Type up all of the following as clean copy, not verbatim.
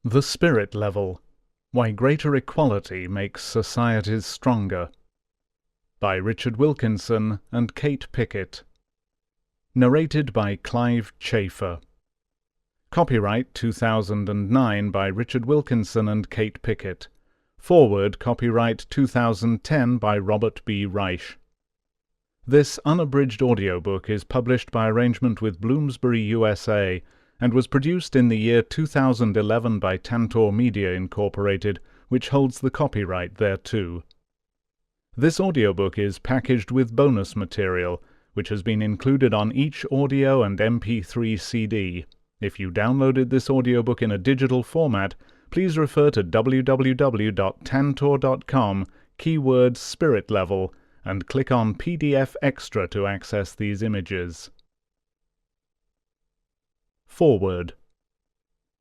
The Spirit Level: Why Greater Equality Makes Societies Stronger, by Richard Wilkinson and Kate Pickett. Narrated by Clive Chafer. Copyright 2009 by Richard Wilkinson and Kate Pickett. Forward copyright 2010 by Robert B. Reich. This unabridged audiobook is published by arrangement with Bloomsbury, USA, and was produced in the year 2011 by Tantor Media Incorporated, which holds the copyright thereto. This audiobook is packaged with bonus material, which has been included on each audio and MP3 CD. If you downloaded this audiobook in a digital format, please refer to www.tantor.com, keyword Spirit Level, and click on PDF Extra to access these images. Forward.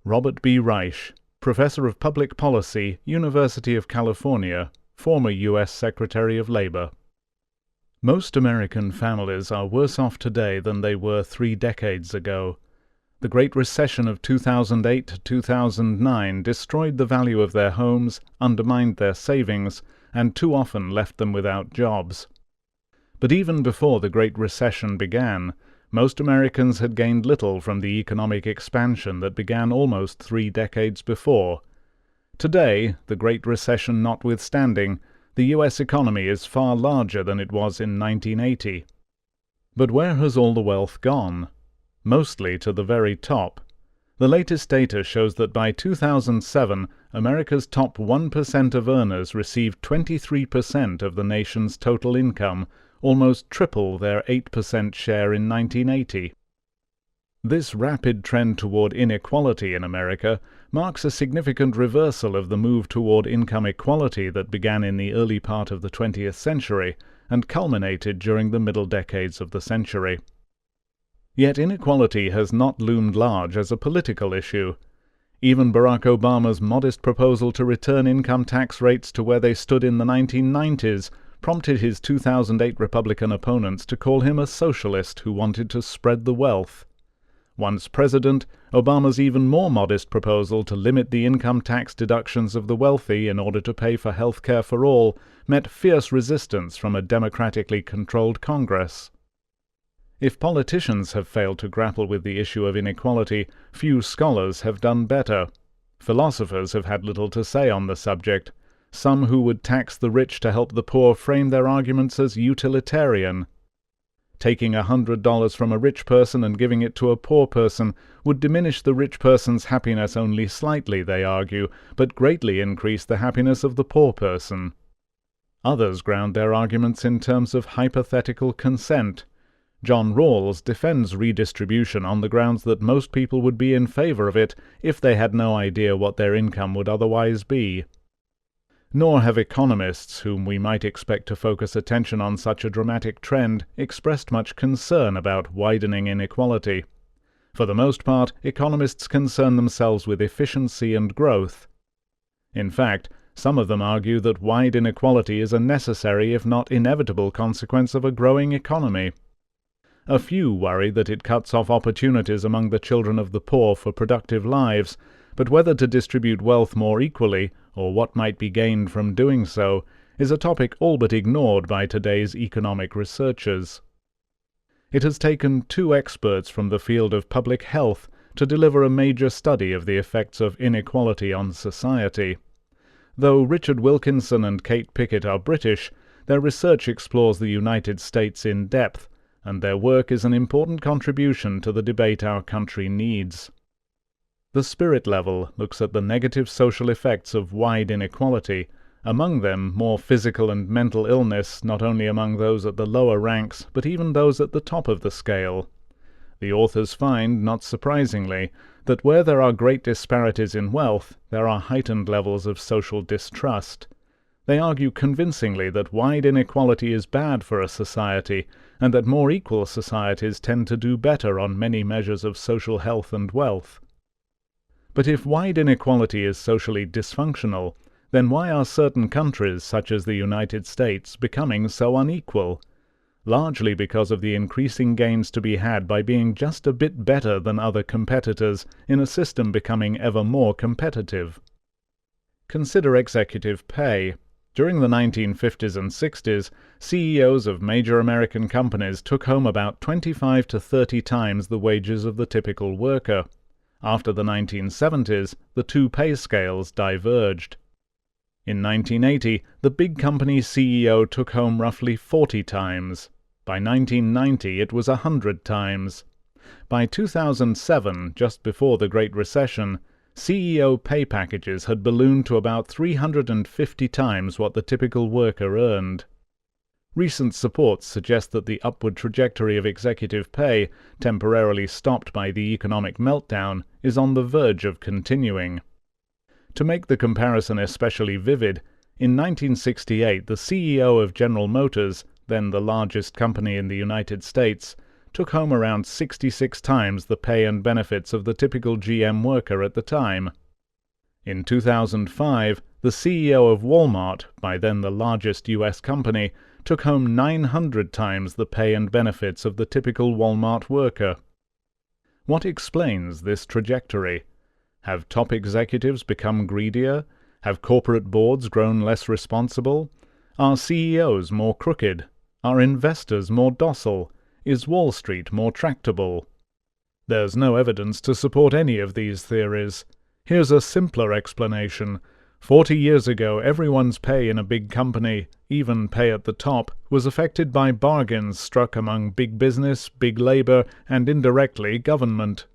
Robert B. Reich, Professor of Public Policy, University of California, former U.S. Secretary of Labor. Most American families are worse off today than they were 3 decades ago. The Great Recession of 2008-2009 destroyed the value of their homes, undermined their savings, and too often left them without jobs. But even before the Great Recession began, most Americans had gained little from the economic expansion that began almost 3 decades before. Today, the Great Recession notwithstanding, the U.S. economy is far larger than it was in 1980. But where has all the wealth gone? Mostly to the very top. The latest data shows that by 2007, America's top 1% of earners received 23% of the nation's total income, almost triple their 8% share in 1980. This rapid trend toward inequality in America marks a significant reversal of the move toward income equality that began in the early part of the 20th century and culminated during the middle decades of the century. Yet inequality has not loomed large as a political issue. Even Barack Obama's modest proposal to return income tax rates to where they stood in the 1990s prompted his 2008 Republican opponents to call him a socialist who wanted to spread the wealth. Once president, Obama's even more modest proposal to limit the income tax deductions of the wealthy in order to pay for health care for all met fierce resistance from a democratically controlled Congress. If politicians have failed to grapple with the issue of inequality, few scholars have done better. Philosophers have had little to say on the subject. Some who would tax the rich to help the poor frame their arguments as utilitarian. Taking $100 from a rich person and giving it to a poor person would diminish the rich person's happiness only slightly, they argue, but greatly increase the happiness of the poor person. Others ground their arguments in terms of hypothetical consent. John Rawls defends redistribution on the grounds that most people would be in favor of it if they had no idea what their income would otherwise be. Nor have economists, whom we might expect to focus attention on such a dramatic trend, expressed much concern about widening inequality. For the most part, economists concern themselves with efficiency and growth. In fact, some of them argue that wide inequality is a necessary if not inevitable consequence of a growing economy. A few worry that it cuts off opportunities among the children of the poor for productive lives, but whether to distribute wealth more equally, or what might be gained from doing so, is a topic all but ignored by today's economic researchers. It has taken 2 experts from the field of public health to deliver a major study of the effects of inequality on society. Though Richard Wilkinson and Kate Pickett are British, their research explores the United States in depth, and their work is an important contribution to the debate our country needs. The Spirit Level looks at the negative social effects of wide inequality, among them more physical and mental illness not only among those at the lower ranks but even those at the top of the scale. The authors find, not surprisingly, that where there are great disparities in wealth, there are heightened levels of social distrust. They argue convincingly that wide inequality is bad for a society, and that more equal societies tend to do better on many measures of social health and wealth. But if wide inequality is socially dysfunctional, then why are certain countries, such as the United States, becoming so unequal? largely because of the increasing gains to be had by being just a bit better than other competitors in a system becoming ever more competitive. Consider executive pay. During the 1950s and 60s, CEOs of major American companies took home about 25 to 30 times the wages of the typical worker. After the 1970s, the two pay scales diverged. In 1980, the big company CEO took home roughly 40 times. By 1990, it was 100 times. By 2007, just before the Great Recession, CEO pay packages had ballooned to about 350 times what the typical worker earned. Recent supports suggest that the upward trajectory of executive pay, temporarily stopped by the economic meltdown, is on the verge of continuing. To make the comparison especially vivid, in 1968 the CEO of General Motors, then the largest company in the United States, took home around 66 times the pay and benefits of the typical GM worker at the time. In 2005, the CEO of Walmart, by then the largest U.S. company, took home 900 times the pay and benefits of the typical Walmart worker. What explains this trajectory? Have top executives become greedier? Have corporate boards grown less responsible? Are CEOs more crooked? Are investors more docile? Is Wall Street more tractable? There's no evidence to support any of these theories. Here's a simpler explanation. 40 years ago, everyone's pay in a big company, even pay at the top, was affected by bargains struck among big business, big labor, and indirectly government.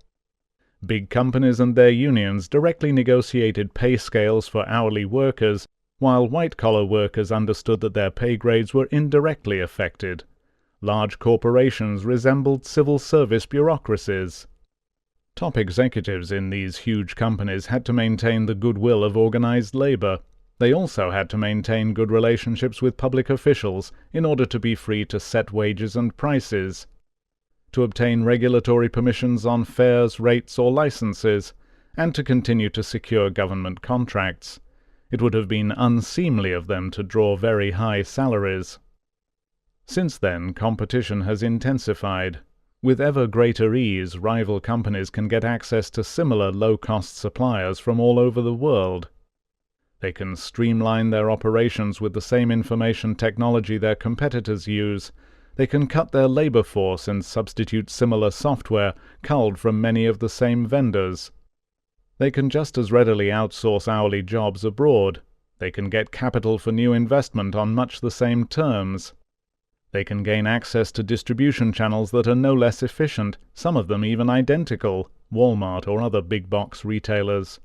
Big companies and their unions directly negotiated pay scales for hourly workers, while white-collar workers understood that their pay grades were indirectly affected. Large corporations resembled civil service bureaucracies. Top executives in these huge companies had to maintain the goodwill of organized labor. They also had to maintain good relationships with public officials in order to be free to set wages and prices, to obtain regulatory permissions on fares, rates, or licenses, and to continue to secure government contracts. It would have been unseemly of them to draw very high salaries. Since then, competition has intensified. With ever greater ease, rival companies can get access to similar low-cost suppliers from all over the world. They can streamline their operations with the same information technology their competitors use. They can cut their labor force and substitute similar software culled from many of the same vendors. They can just as readily outsource hourly jobs abroad. They can get capital for new investment on much the same terms. They can gain access to distribution channels that are no less efficient, some of them even identical, Walmart or other big-box retailers.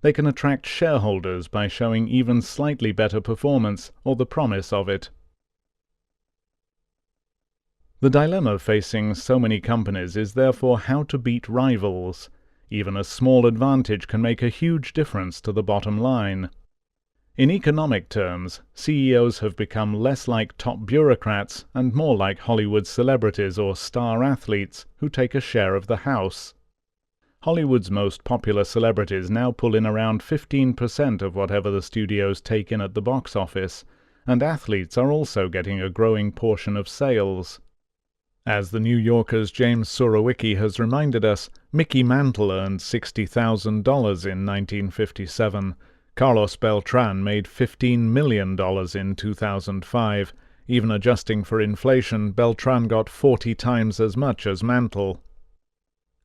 They can attract shareholders by showing even slightly better performance or the promise of it. The dilemma facing so many companies is therefore how to beat rivals. Even a small advantage can make a huge difference to the bottom line. In economic terms, CEOs have become less like top bureaucrats and more like Hollywood celebrities or star athletes who take a share of the house. Hollywood's most popular celebrities now pull in around 15% of whatever the studios take in at the box office, and athletes are also getting a growing portion of sales. As the New Yorker's James Surowiecki has reminded us, Mickey Mantle earned $60,000 in 1957. Carlos Beltran made $15 million in 2005. Even adjusting for inflation, Beltran got 40 times as much as Mantle.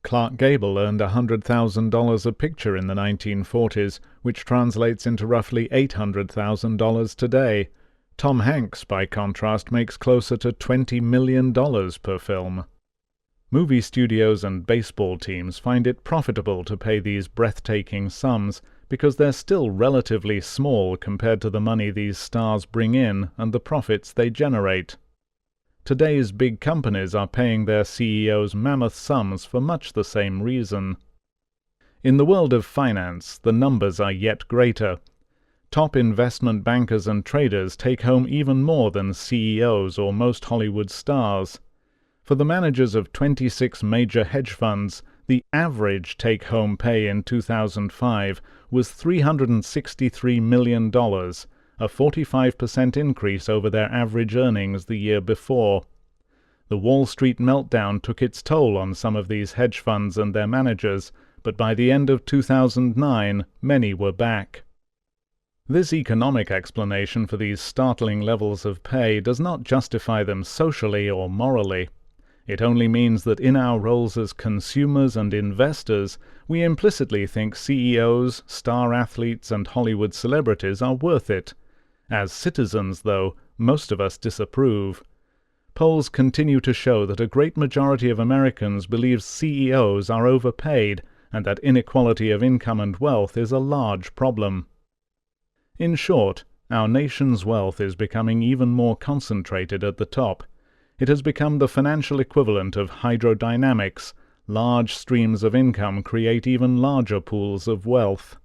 Clark Gable earned $100,000 a picture in the 1940s, which translates into roughly $800,000 today. Tom Hanks, by contrast, makes closer to $20 million per film. Movie studios and baseball teams find it profitable to pay these breathtaking sums because they're still relatively small compared to the money these stars bring in and the profits they generate. Today's big companies are paying their CEOs mammoth sums for much the same reason. In the world of finance, the numbers are yet greater. Top investment bankers and traders take home even more than CEOs or most Hollywood stars. For the managers of 26 major hedge funds, the average take-home pay in 2005 was $363 million, a 45% increase over their average earnings the year before. The Wall Street meltdown took its toll on some of these hedge funds and their managers, but by the end of 2009, many were back. This economic explanation for these startling levels of pay does not justify them socially or morally. It only means that in our roles as consumers and investors, we implicitly think CEOs, star athletes, and Hollywood celebrities are worth it. As citizens, though, most of us disapprove. Polls continue to show that a great majority of Americans believe CEOs are overpaid and that inequality of income and wealth is a large problem. In short, our nation's wealth is becoming even more concentrated at the top. It has become the financial equivalent of hydrodynamics. Large streams of income create even larger pools of wealth.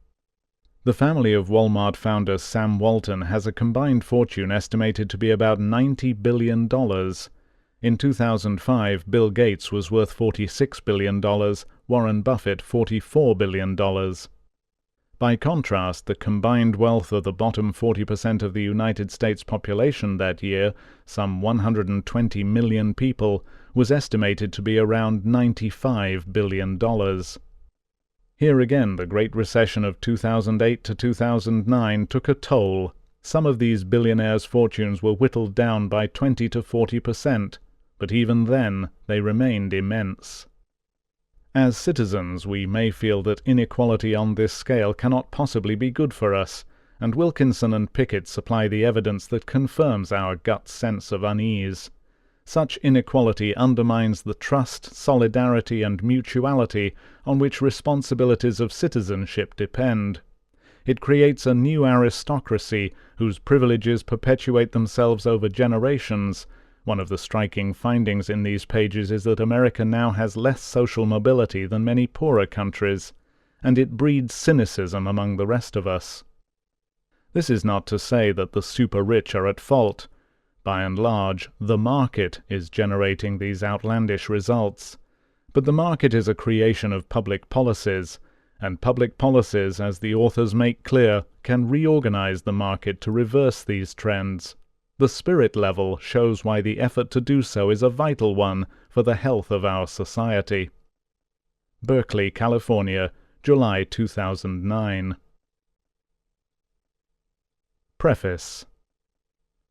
The family of Walmart founder Sam Walton has a combined fortune estimated to be about $90 billion. In 2005, Bill Gates was worth $46 billion, Warren Buffett $44 billion. By contrast, the combined wealth of the bottom 40% of the United States population that year, some 120 million people, was estimated to be around $95 billion. Here again, the Great Recession of 2008 to 2009 took a toll. Some of these billionaires' fortunes were whittled down by 20 to 40%, but even then they remained immense. As citizens, we may feel that inequality on this scale cannot possibly be good for us, and Wilkinson and Pickett supply the evidence that confirms our gut sense of unease. Such inequality undermines the trust, solidarity, and mutuality on which responsibilities of citizenship depend. It creates a new aristocracy whose privileges perpetuate themselves over generations. One of the striking findings in these pages is that America now has less social mobility than many poorer countries, and it breeds cynicism among the rest of us. This is not to say that the super-rich are at fault. By and large, the market is generating these outlandish results. But the market is a creation of public policies, and public policies, as the authors make clear, can reorganize the market to reverse these trends. The spirit level shows why the effort to do so is a vital one for the health of our society. Berkeley, California, July 2009. Preface.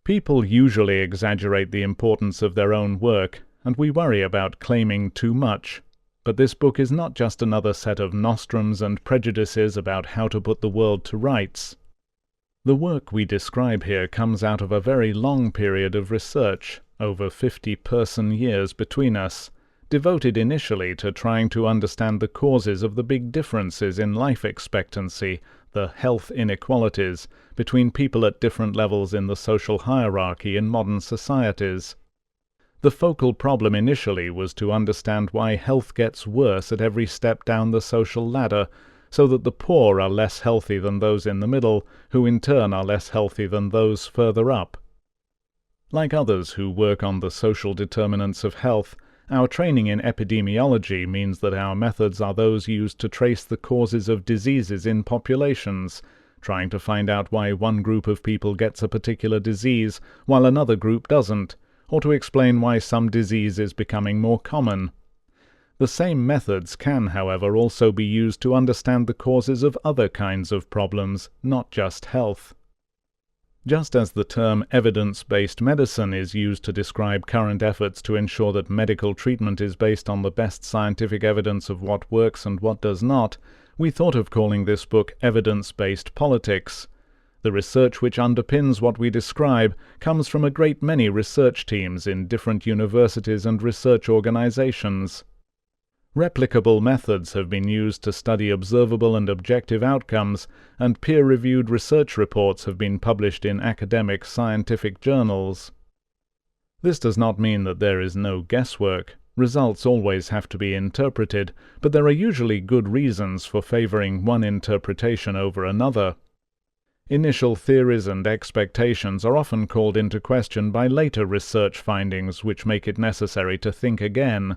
People usually exaggerate the importance of their own work, and we worry about claiming too much. But this book is not just another set of nostrums and prejudices about how to put the world to rights. The work we describe here comes out of a very long period of research, over 50 person years between us, devoted initially to trying to understand the causes of the big differences in life expectancy, the health inequalities, between people at different levels in the social hierarchy in modern societies. The focal problem initially was to understand why health gets worse at every step down the social ladder, so that the poor are less healthy than those in the middle, who in turn are less healthy than those further up. Like others who work on the social determinants of health, our training in epidemiology means that our methods are those used to trace the causes of diseases in populations, trying to find out why one group of people gets a particular disease while another group doesn't, or to explain why some disease is becoming more common. The same methods can, however, also be used to understand the causes of other kinds of problems, not just health. Just as the term evidence-based medicine is used to describe current efforts to ensure that medical treatment is based on the best scientific evidence of what works and what does not, we thought of calling this book evidence-based politics. The research which underpins what we describe comes from a great many research teams in different universities and research organizations. Replicable methods have been used to study observable and objective outcomes, and peer-reviewed research reports have been published in academic scientific journals. This does not mean that there is no guesswork. Results always have to be interpreted, but there are usually good reasons for favoring one interpretation over another. Initial theories and expectations are often called into question by later research findings which make it necessary to think again.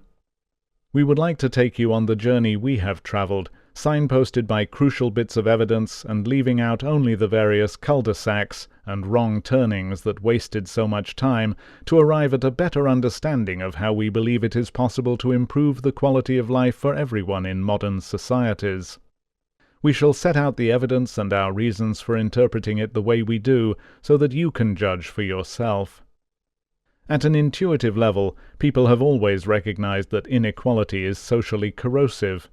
We would like to take you on the journey we have traveled, signposted by crucial bits of evidence and leaving out only the various cul-de-sacs and wrong turnings that wasted so much time to arrive at a better understanding of how we believe it is possible to improve the quality of life for everyone in modern societies. We shall set out the evidence and our reasons for interpreting it the way we do, so that you can judge for yourself. At an intuitive level, people have always recognized that inequality is socially corrosive,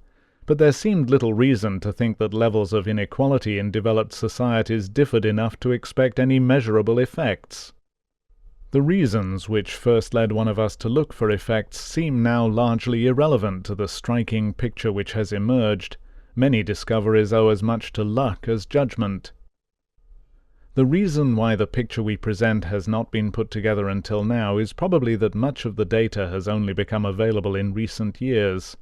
but there seemed little reason to think that levels of inequality in developed societies differed enough to expect any measurable effects. The reasons which first led one of us to look for effects seem now largely irrelevant to the striking picture which has emerged. Many discoveries owe as much to luck as judgment. The reason why the picture we present has not been put together until now is probably that much of the data has only become available in recent years.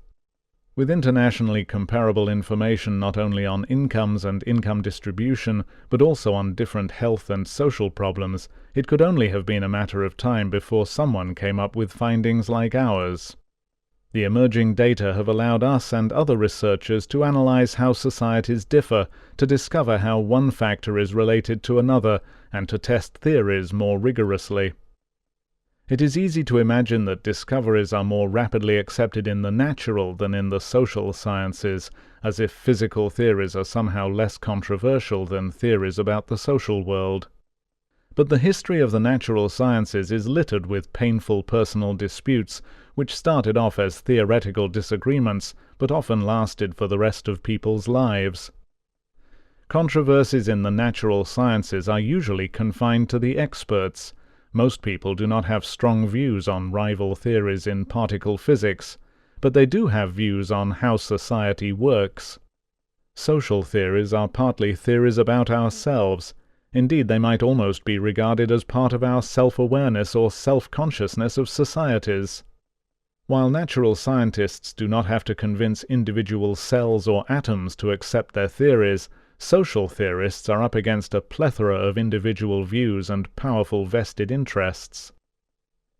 With internationally comparable information not only on incomes and income distribution, but also on different health and social problems, it could only have been a matter of time before someone came up with findings like ours. The emerging data have allowed us and other researchers to analyze how societies differ, to discover how one factor is related to another, and to test theories more rigorously. It is easy to imagine that discoveries are more rapidly accepted in the natural than in the social sciences, as if physical theories are somehow less controversial than theories about the social world. But the history of the natural sciences is littered with painful personal disputes, which started off as theoretical disagreements, but often lasted for the rest of people's lives. Controversies in the natural sciences are usually confined to the experts. Most people do not have strong views on rival theories in particle physics, but they do have views on how society works. Social theories are partly theories about ourselves. Indeed, they might almost be regarded as part of our self-awareness or self-consciousness of societies. While natural scientists do not have to convince individual cells or atoms to accept their theories, social theorists are up against a plethora of individual views and powerful vested interests.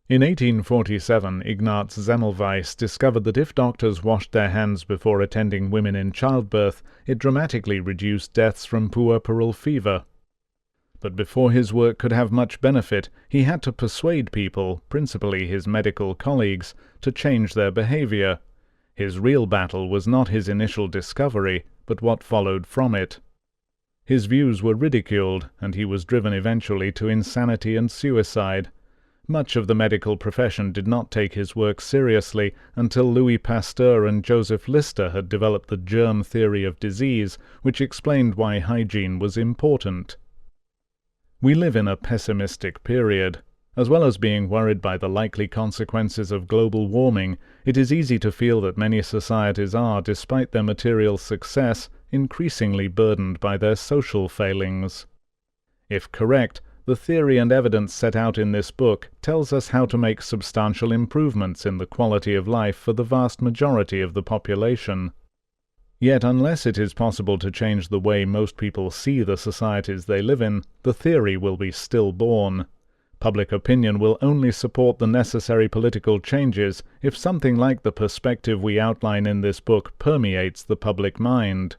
In 1847, Ignaz Semmelweis discovered that if doctors washed their hands before attending women in childbirth, it dramatically reduced deaths from puerperal fever. But before his work could have much benefit, he had to persuade people, principally his medical colleagues, to change their behavior. His real battle was not his initial discovery, but what followed from it. His views were ridiculed, and he was driven eventually to insanity and suicide. Much of the medical profession did not take his work seriously until Louis Pasteur and Joseph Lister had developed the germ theory of disease, which explained why hygiene was important. We live in a pessimistic period. As well as being worried by the likely consequences of global warming, it is easy to feel that many societies are, despite their material success, increasingly burdened by their social failings. If correct, the theory and evidence set out in this book tells us how to make substantial improvements in the quality of life for the vast majority of the population. Yet unless it is possible to change the way most people see the societies they live in, the theory will be stillborn. Public opinion will only support the necessary political changes if something like the perspective we outline in this book permeates the public mind.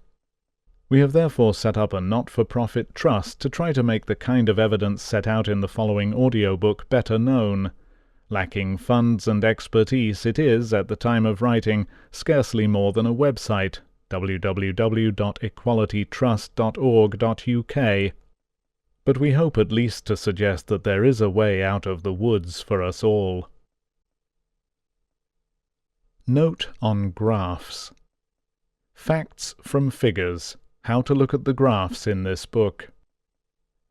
We have therefore set up a not-for-profit trust to try to make the kind of evidence set out in the following audiobook better known. Lacking funds and expertise, it is, at the time of writing, scarcely more than a website, www.equalitytrust.org.uk. But we hope at least to suggest that there is a way out of the woods for us all. Note on graphs. Facts from figures. How to look at the graphs in this book.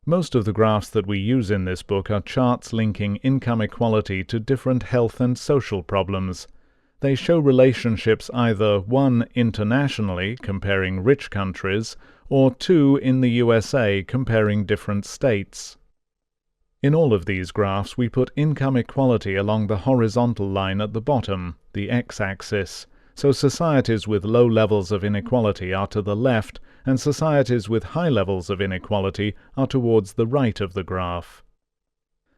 Most of the graphs that we use in this book are charts linking income equality to different health and social problems. They show relationships either 1. Internationally, comparing rich countries, or 2. In the USA, comparing different states. In all of these graphs we put income equality along the horizontal line at the bottom, the x-axis, so societies with low levels of inequality are to the left, and societies with high levels of inequality are towards the right of the graph.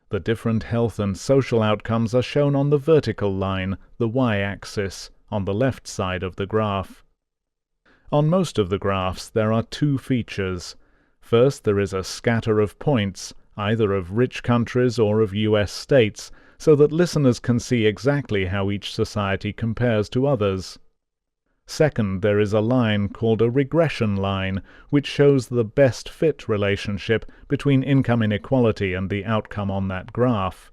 The different health and social outcomes are shown on the vertical line, the y-axis, on the left side of the graph. On most of the graphs there are two features. First, there is a scatter of points, either of rich countries or of US states, so that listeners can see exactly how each society compares to others. Second, there is a line called a regression line, which shows the best fit relationship between income inequality and the outcome on that graph.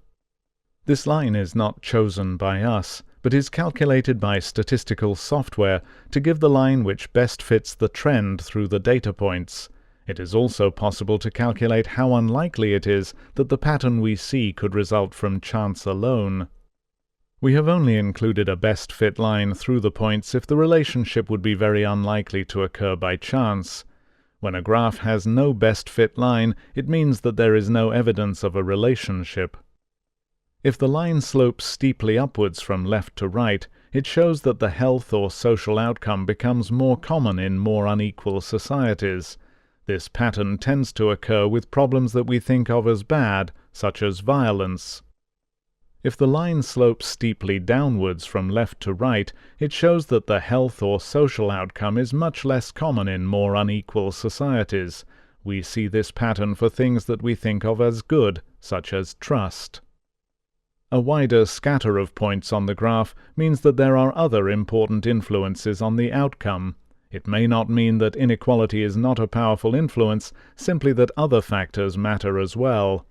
This line is not chosen by us, but is calculated by statistical software to give the line which best fits the trend through the data points. It is also possible to calculate how unlikely it is that the pattern we see could result from chance alone. We have only included a best fit line through the points if the relationship would be very unlikely to occur by chance. When a graph has no best fit line, it means that there is no evidence of a relationship. If the line slopes steeply upwards from left to right, it shows that the health or social outcome becomes more common in more unequal societies. This pattern tends to occur with problems that we think of as bad, such as violence. If the line slopes steeply downwards from left to right, it shows that the health or social outcome is much less common in more unequal societies. We see this pattern for things that we think of as good, such as trust. A wider scatter of points on the graph means that there are other important influences on the outcome. It may not mean that inequality is not a powerful influence, simply that other factors matter as well.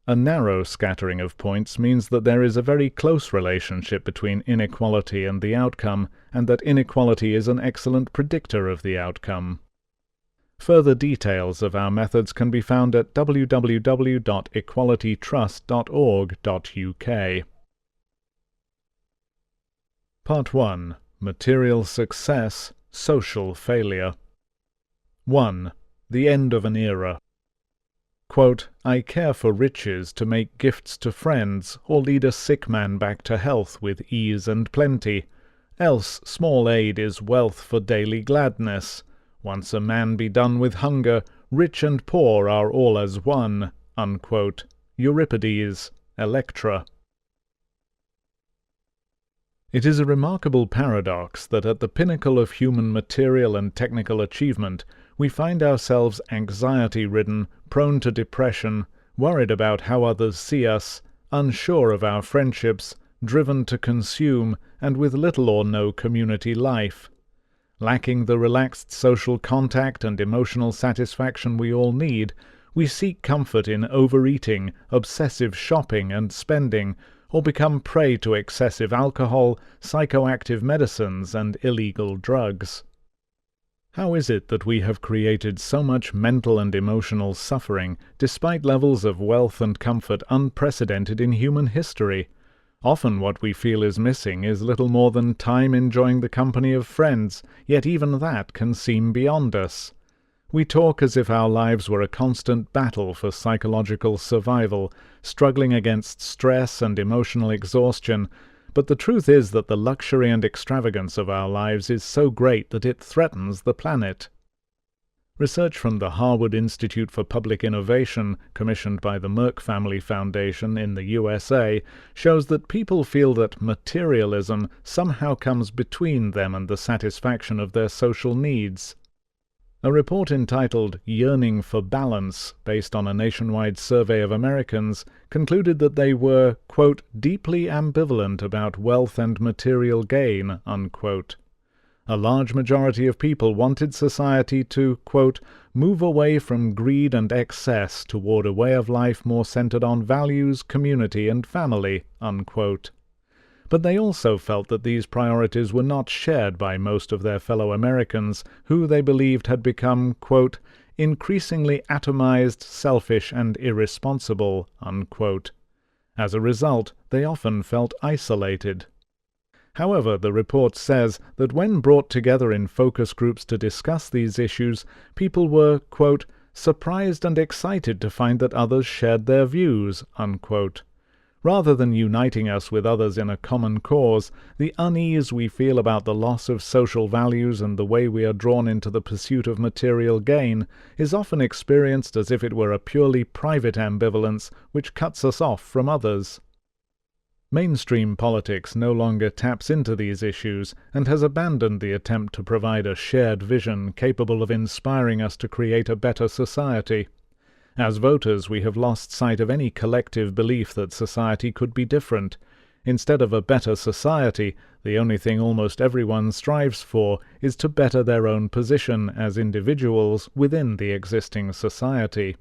A narrow scattering of points means that there is a very close relationship between inequality and the outcome, and that inequality is an excellent predictor of the outcome. Further details of our methods can be found at www.equalitytrust.org.uk. Part 1. Material Success, Social Failure. 1. The End of an Era. Quote, I care for riches to make gifts to friends, or lead a sick man back to health with ease and plenty. Else small aid is wealth for daily gladness. Once a man be done with hunger, rich and poor are all as one. Unquote. Euripides, Electra. It is a remarkable paradox that at the pinnacle of human material and technical achievement, we find ourselves anxiety-ridden, prone to depression, worried about how others see us, unsure of our friendships, driven to consume, and with little or no community life. Lacking the relaxed social contact and emotional satisfaction we all need, we seek comfort in overeating, obsessive shopping and spending, or become prey to excessive alcohol, psychoactive medicines, and illegal drugs. How is it that we have created so much mental and emotional suffering, despite levels of wealth and comfort unprecedented in human history? Often what we feel is missing is little more than time enjoying the company of friends, yet even that can seem beyond us. We talk as if our lives were a constant battle for psychological survival, struggling against stress and emotional exhaustion, but the truth is that the luxury and extravagance of our lives is so great that it threatens the planet. Research from the Harvard Institute for Public Innovation, commissioned by the Merck Family Foundation in the USA, shows that people feel that materialism somehow comes between them and the satisfaction of their social needs. A report entitled Yearning for Balance, based on a nationwide survey of Americans, concluded that they were, quote, deeply ambivalent about wealth and material gain, unquote. A large majority of people wanted society to, quote, move away from greed and excess toward a way of life more centered on values, community, and family, unquote. But they also felt that these priorities were not shared by most of their fellow Americans, who they believed had become, quote, increasingly atomized, selfish, and irresponsible, unquote. As a result, they often felt isolated. However, the report says that when brought together in focus groups to discuss these issues, people were, quote, surprised and excited to find that others shared their views, unquote. Rather than uniting us with others in a common cause, the unease we feel about the loss of social values and the way we are drawn into the pursuit of material gain is often experienced as if it were a purely private ambivalence which cuts us off from others. Mainstream politics no longer taps into these issues and has abandoned the attempt to provide a shared vision capable of inspiring us to create a better society. As voters, we have lost sight of any collective belief that society could be different. Instead of a better society, the only thing almost everyone strives for is to better their own position as individuals within the existing society.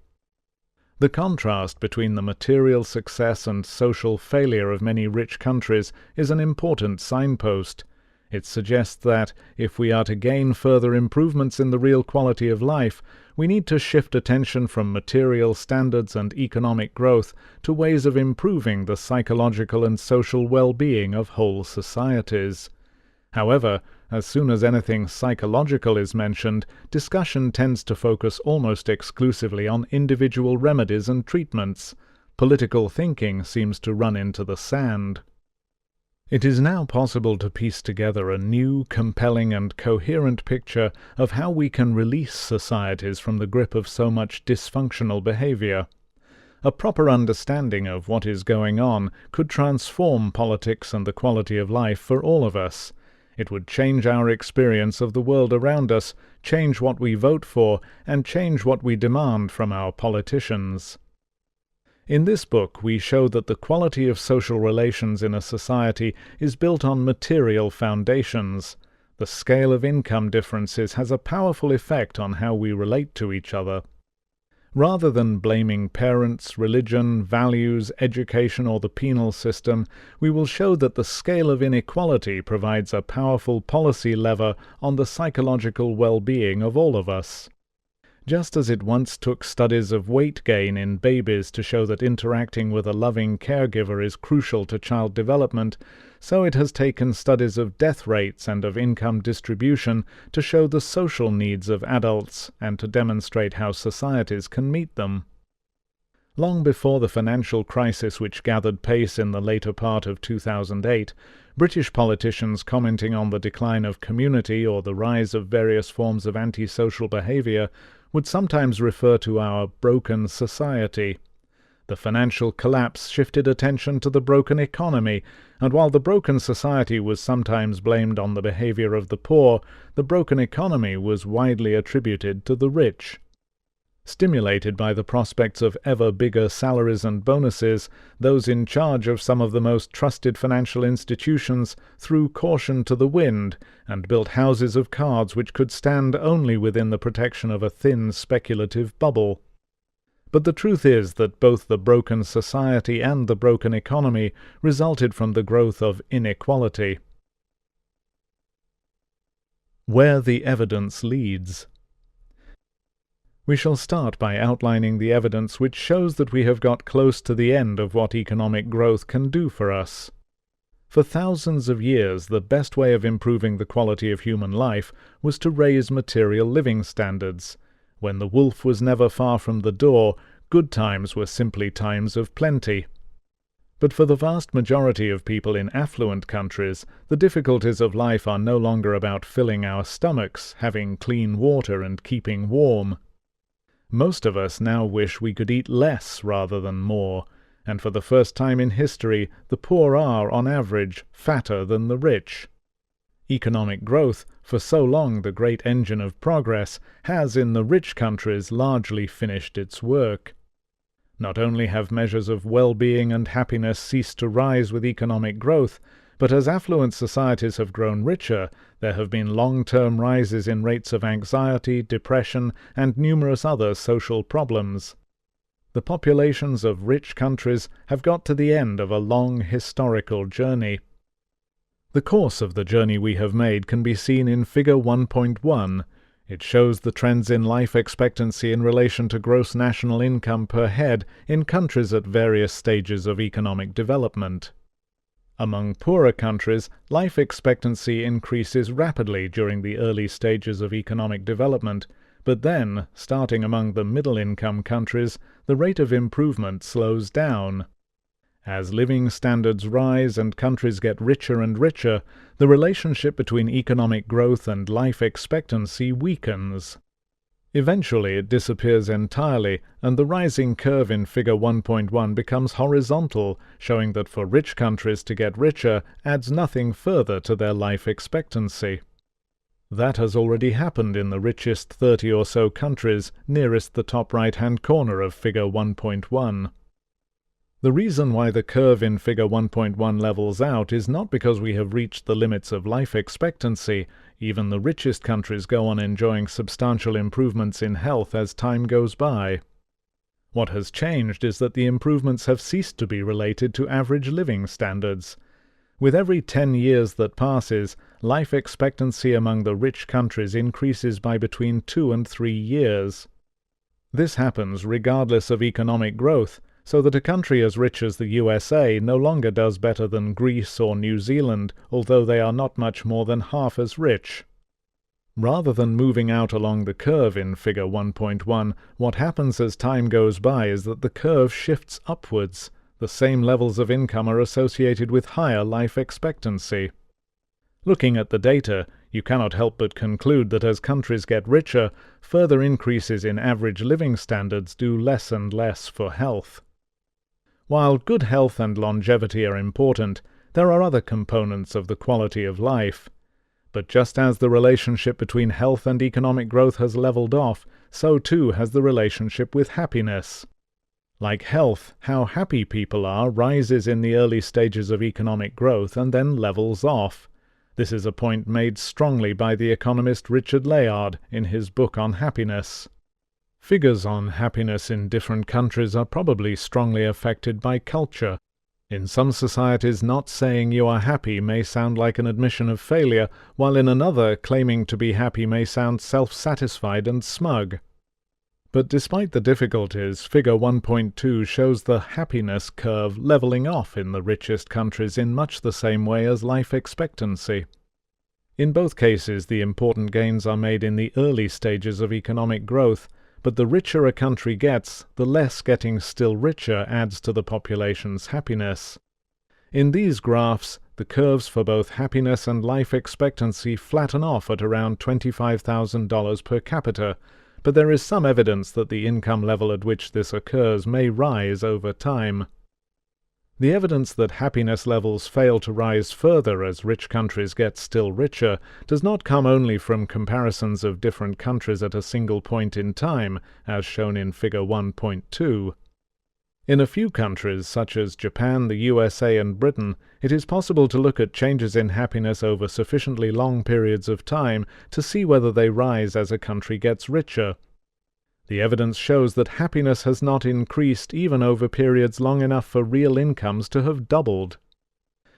The contrast between the material success and social failure of many rich countries is an important signpost. It suggests that, if we are to gain further improvements in the real quality of life, we need to shift attention from material standards and economic growth to ways of improving the psychological and social well-being of whole societies. However, as soon as anything psychological is mentioned, discussion tends to focus almost exclusively on individual remedies and treatments. Political thinking seems to run into the sand. It is now possible to piece together a new, compelling and coherent picture of how we can release societies from the grip of so much dysfunctional behavior. A proper understanding of what is going on could transform politics and the quality of life for all of us. It would change our experience of the world around us, change what we vote for, and change what we demand from our politicians. In this book we show that the quality of social relations in a society is built on material foundations. The scale of income differences has a powerful effect on how we relate to each other. Rather than blaming parents, religion, values, education, or the penal system, we will show that the scale of inequality provides a powerful policy lever on the psychological well-being of all of us. Just as it once took studies of weight gain in babies to show that interacting with a loving caregiver is crucial to child development, so it has taken studies of death rates and of income distribution to show the social needs of adults and to demonstrate how societies can meet them. Long before the financial crisis which gathered pace in the later part of 2008, British politicians commenting on the decline of community or the rise of various forms of antisocial behaviour would sometimes refer to our broken society. The financial collapse shifted attention to the broken economy, and while the broken society was sometimes blamed on the behavior of the poor, the broken economy was widely attributed to the rich. Stimulated by the prospects of ever bigger salaries and bonuses, those in charge of some of the most trusted financial institutions threw caution to the wind and built houses of cards which could stand only within the protection of a thin speculative bubble. But the truth is that both the broken society and the broken economy resulted from the growth of inequality. Where the evidence leads. We shall start by outlining the evidence which shows that we have got close to the end of what economic growth can do for us. For thousands of years, the best way of improving the quality of human life was to raise material living standards. When the wolf was never far from the door, good times were simply times of plenty. But for the vast majority of people in affluent countries, the difficulties of life are no longer about filling our stomachs, having clean water, and keeping warm. Most of us now wish we could eat less rather than more, and for the first time in history, the poor are, on average, fatter than the rich. Economic growth, for so long the great engine of progress, has in the rich countries largely finished its work. Not only have measures of well-being and happiness ceased to rise with economic growth, but as affluent societies have grown richer, there have been long-term rises in rates of anxiety, depression, and numerous other social problems. The populations of rich countries have got to the end of a long historical journey. The course of the journey we have made can be seen in Figure 1.1. It shows the trends in life expectancy in relation to gross national income per head in countries at various stages of economic development. Among poorer countries, life expectancy increases rapidly during the early stages of economic development, but then, starting among the middle-income countries, the rate of improvement slows down. As living standards rise and countries get richer and richer, the relationship between economic growth and life expectancy weakens. Eventually it disappears entirely, and the rising curve in Figure 1.1 becomes horizontal, showing that for rich countries to get richer adds nothing further to their life expectancy. That has already happened in the richest 30 or so countries nearest the top right-hand corner of Figure 1.1. The reason why the curve in Figure 1.1 levels out is not because we have reached the limits of life expectancy. Even the richest countries go on enjoying substantial improvements in health as time goes by. What has changed is that the improvements have ceased to be related to average living standards. With every 10 years that passes, life expectancy among the rich countries increases by between 2 and 3 years. This happens regardless of economic growth, so that a country as rich as the USA no longer does better than Greece or New Zealand, although they are not much more than half as rich. Rather than moving out along the curve in Figure 1.1, what happens as time goes by is that the curve shifts upwards. The same levels of income are associated with higher life expectancy. Looking at the data, you cannot help but conclude that as countries get richer, further increases in average living standards do less and less for health. While good health and longevity are important, there are other components of the quality of life. But just as the relationship between health and economic growth has leveled off, so too has the relationship with happiness. Like health, how happy people are rises in the early stages of economic growth and then levels off. This is a point made strongly by the economist Richard Layard in his book on happiness. Figures on happiness in different countries are probably strongly affected by culture. In some societies, not saying you are happy may sound like an admission of failure, while in another, claiming to be happy may sound self-satisfied and smug. But despite the difficulties, Figure 1.2 shows the happiness curve leveling off in the richest countries in much the same way as life expectancy. In both cases, the important gains are made in the early stages of economic growth, but the richer a country gets, the less getting still richer adds to the population's happiness. In these graphs, the curves for both happiness and life expectancy flatten off at around $25,000 per capita, but there is some evidence that the income level at which this occurs may rise over time. The evidence that happiness levels fail to rise further as rich countries get still richer does not come only from comparisons of different countries at a single point in time, as shown in Figure 1.2. In a few countries, such as Japan, the USA, and Britain, it is possible to look at changes in happiness over sufficiently long periods of time to see whether they rise as a country gets richer. The evidence shows that happiness has not increased even over periods long enough for real incomes to have doubled.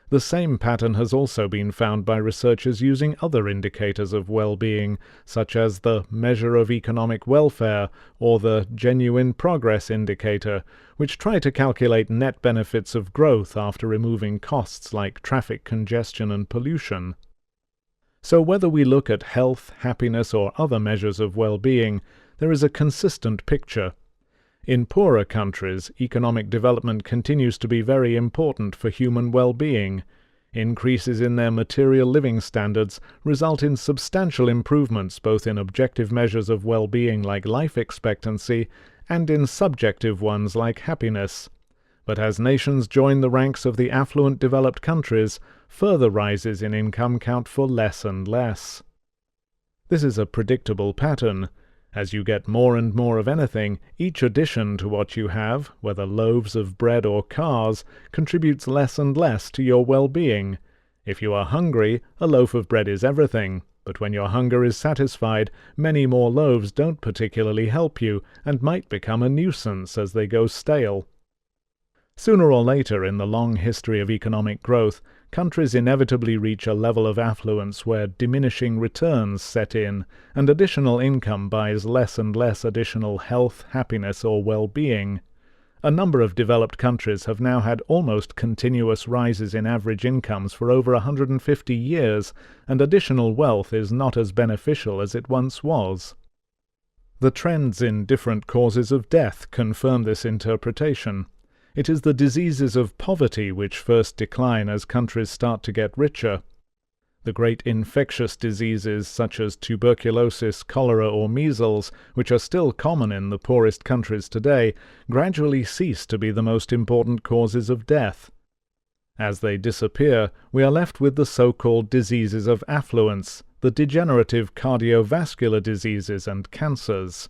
The same pattern has also been found by researchers using other indicators of well-being, such as the Measure of Economic Welfare or the Genuine Progress Indicator, which try to calculate net benefits of growth after removing costs like traffic congestion and pollution. So whether we look at health, happiness, or other measures of well-being, there is a consistent picture. In poorer countries, economic development continues to be very important for human well-being. Increases in their material living standards result in substantial improvements both in objective measures of well-being like life expectancy and in subjective ones like happiness. But as nations join the ranks of the affluent developed countries, further rises in income count for less and less. This is a predictable pattern. As you get more and more of anything, each addition to what you have, whether loaves of bread or cars, contributes less and less to your well-being. If you are hungry, a loaf of bread is everything, but when your hunger is satisfied, many more loaves don't particularly help you, and might become a nuisance as they go stale. Sooner or later in the long history of economic growth, countries inevitably reach a level of affluence where diminishing returns set in, and additional income buys less and less additional health, happiness, or well-being. A number of developed countries have now had almost continuous rises in average incomes for over 150 years, and additional wealth is not as beneficial as it once was. The trends in different causes of death confirm this interpretation. It is the diseases of poverty which first decline as countries start to get richer. The great infectious diseases such as tuberculosis, cholera, or measles, which are still common in the poorest countries today, gradually cease to be the most important causes of death. As they disappear, we are left with the so-called diseases of affluence, the degenerative cardiovascular diseases and cancers.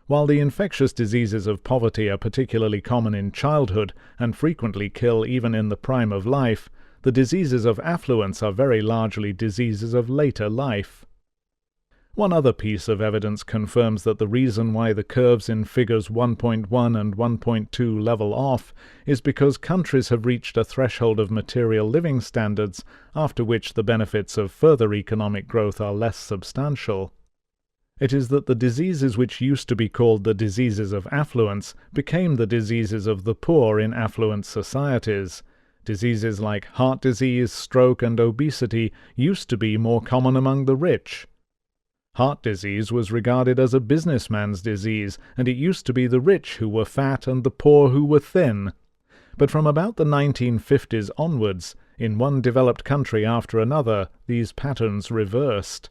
While the infectious diseases of poverty are particularly common in childhood and frequently kill even in the prime of life, the diseases of affluence are very largely diseases of later life. One other piece of evidence confirms that the reason why the curves in figures 1.1 and 1.2 level off is because countries have reached a threshold of material living standards after which the benefits of further economic growth are less substantial. It is that the diseases which used to be called the diseases of affluence became the diseases of the poor in affluent societies. Diseases like heart disease, stroke, and obesity used to be more common among the rich. Heart disease was regarded as a businessman's disease, and it used to be the rich who were fat and the poor who were thin. But from about the 1950s onwards, in one developed country after another, these patterns reversed.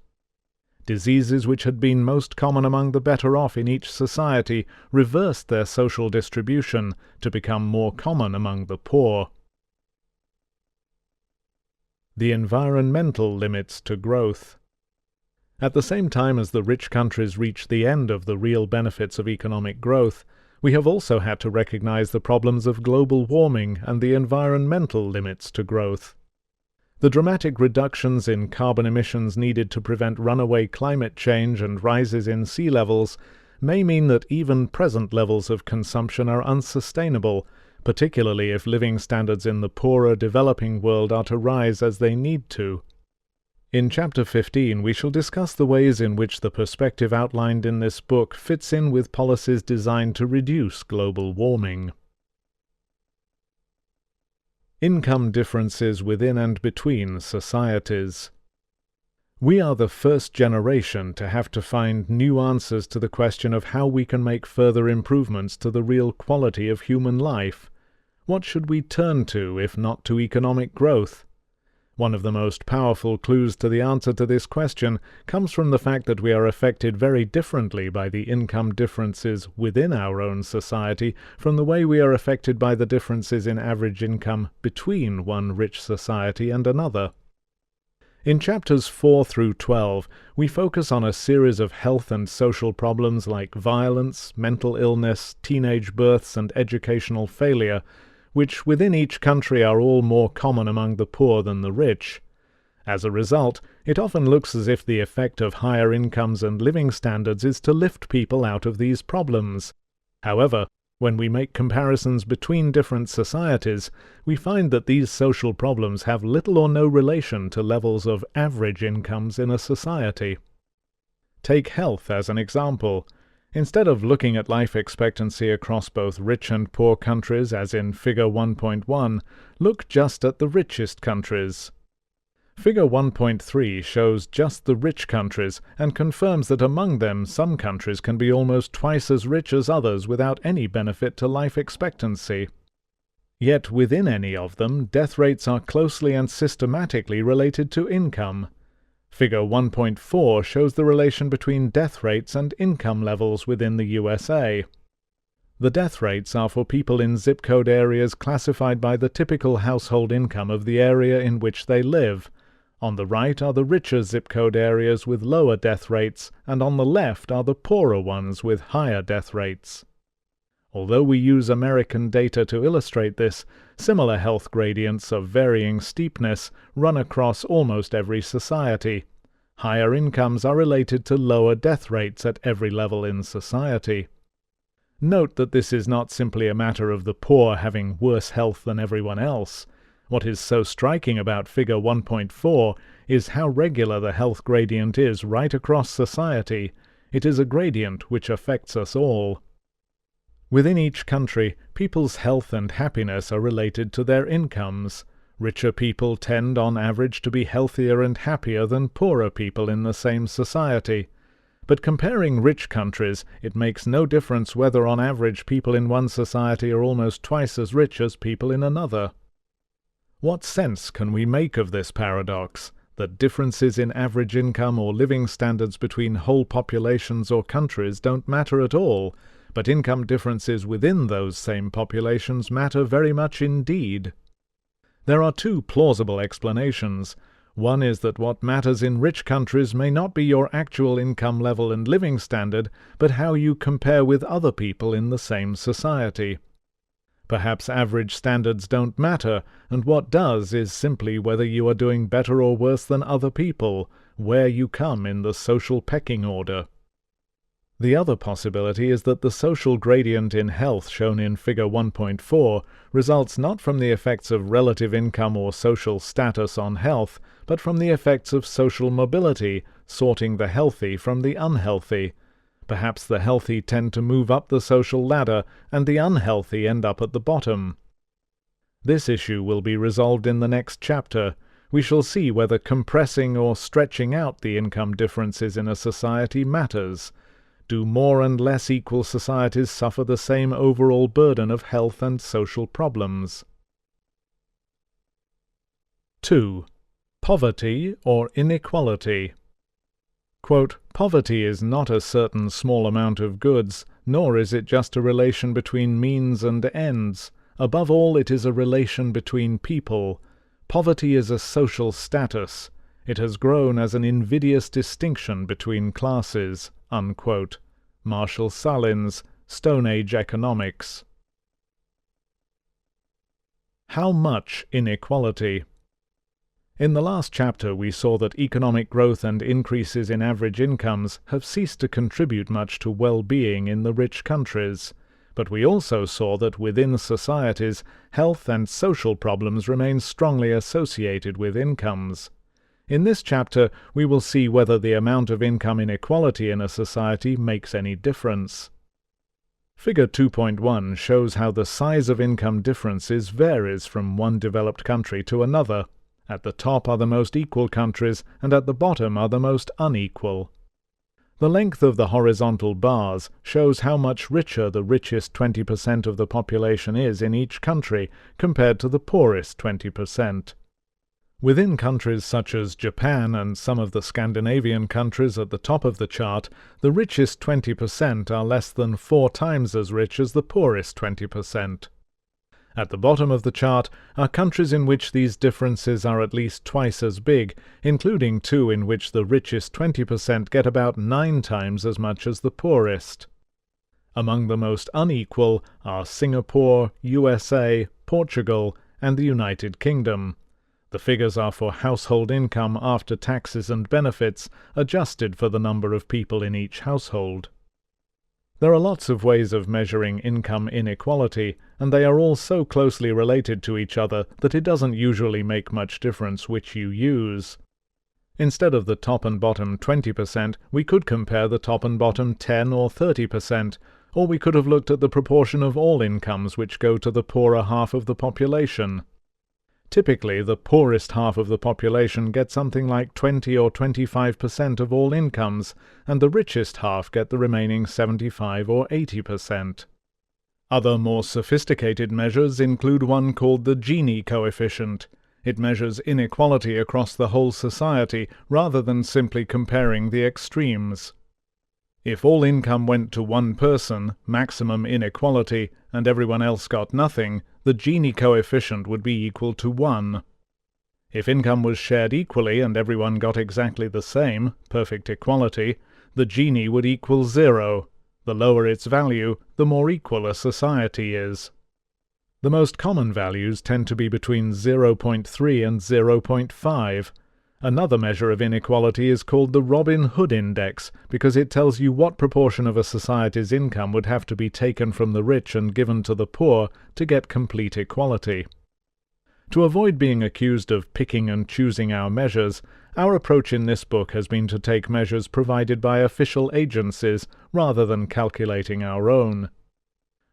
Diseases which had been most common among the better off in each society reversed their social distribution to become more common among the poor. The environmental limits to growth. At the same time as the rich countries reach the end of the real benefits of economic growth, we have also had to recognize the problems of global warming and the environmental limits to growth. The dramatic reductions in carbon emissions needed to prevent runaway climate change and rises in sea levels may mean that even present levels of consumption are unsustainable, particularly if living standards in the poorer developing world are to rise as they need to. In Chapter 15 we shall discuss the ways in which the perspective outlined in this book fits in with policies designed to reduce global warming. Income differences within and between societies. We are the first generation to have to find new answers to the question of how we can make further improvements to the real quality of human life. What should we turn to, if not to economic growth? One of the most powerful clues to the answer to this question comes from the fact that we are affected very differently by the income differences within our own society from the way we are affected by the differences in average income between one rich society and another. In chapters 4 through 12, we focus on a series of health and social problems like violence, mental illness, teenage births, and educational failure, which within each country are all more common among the poor than the rich. As a result, it often looks as if the effect of higher incomes and living standards is to lift people out of these problems. However, when we make comparisons between different societies, we find that these social problems have little or no relation to levels of average incomes in a society. Take health as an example. Instead of looking at life expectancy across both rich and poor countries as in Figure 1.1, look just at the richest countries. Figure 1.3 shows just the rich countries and confirms that among them some countries can be almost twice as rich as others without any benefit to life expectancy. Yet within any of them, death rates are closely and systematically related to income. Figure 1.4 shows the relation between death rates and income levels within the USA. The death rates are for people in zip code areas classified by the typical household income of the area in which they live. On the right are the richer zip code areas with lower death rates, and on the left are the poorer ones with higher death rates. Although we use American data to illustrate this, similar health gradients of varying steepness run across almost every society. Higher incomes are related to lower death rates at every level in society. Note that this is not simply a matter of the poor having worse health than everyone else. What is so striking about Figure 1.4 is how regular the health gradient is right across society. It is a gradient which affects us all. Within each country, people's health and happiness are related to their incomes. Richer people tend on average to be healthier and happier than poorer people in the same society. But comparing rich countries, it makes no difference whether on average people in one society are almost twice as rich as people in another. What sense can we make of this paradox? that differences in average income or living standards between whole populations or countries don't matter at all, but income differences within those same populations matter very much indeed. There are two plausible explanations. One is that what matters in rich countries may not be your actual income level and living standard, but how you compare with other people in the same society. Perhaps average standards don't matter, and what does is simply whether you are doing better or worse than other people, where you come in the social pecking order. The other possibility is that the social gradient in health shown in Figure 1.4 results not from the effects of relative income or social status on health, but from the effects of social mobility, sorting the healthy from the unhealthy. Perhaps the healthy tend to move up the social ladder, and the unhealthy end up at the bottom. This issue will be resolved in the next chapter. We shall see whether compressing or stretching out the income differences in a society matters. Do more and less equal societies suffer the same overall burden of health and social problems? 2. Poverty or inequality. Quote, "Poverty is not a certain small amount of goods, nor is it just a relation between means and ends. Above all, it is a relation between people. Poverty is a social status. It has grown as an invidious distinction between classes." Unquote. Marshall Salins, Stone Age Economics. How much inequality? In the last chapter we saw that economic growth and increases in average incomes have ceased to contribute much to well-being in the rich countries. But we also saw that within societies, health and social problems remain strongly associated with incomes. In this chapter, we will see whether the amount of income inequality in a society makes any difference. Figure 2.1 shows how the size of income differences varies from one developed country to another. At the top are the most equal countries, and at the bottom are the most unequal. The length of the horizontal bars shows how much richer the richest 20% of the population is in each country compared to the poorest 20%. Within countries such as Japan and some of the Scandinavian countries at the top of the chart, the richest 20% are less than 4 times as rich as the poorest 20%. At the bottom of the chart are countries in which these differences are at least twice as big, including 2 in which the richest 20% get about 9 times as much as the poorest. Among the most unequal are Singapore, USA, Portugal, and the United Kingdom. The figures are for household income after taxes and benefits, adjusted for the number of people in each household. There are lots of ways of measuring income inequality, and they are all so closely related to each other that it doesn't usually make much difference which you use. Instead of the top and bottom 20%, we could compare the top and bottom 10 or 30%, or we could have looked at the proportion of all incomes which go to the poorer half of the population. Typically, the poorest half of the population get something like 20 or 25% of all incomes, and the richest half get the remaining 75 or 80%. Other more sophisticated measures include one called the Gini coefficient. It measures inequality across the whole society rather than simply comparing the extremes. If all income went to one person, maximum inequality, and everyone else got nothing, the Gini coefficient would be equal to 1. If income was shared equally and everyone got exactly the same, perfect equality, the Gini would equal 0. The lower its value, the more equal a society is. The most common values tend to be between 0.3 and 0.5. Another measure of inequality is called the Robin Hood Index, because it tells you what proportion of a society's income would have to be taken from the rich and given to the poor to get complete equality. To avoid being accused of picking and choosing our measures, our approach in this book has been to take measures provided by official agencies rather than calculating our own.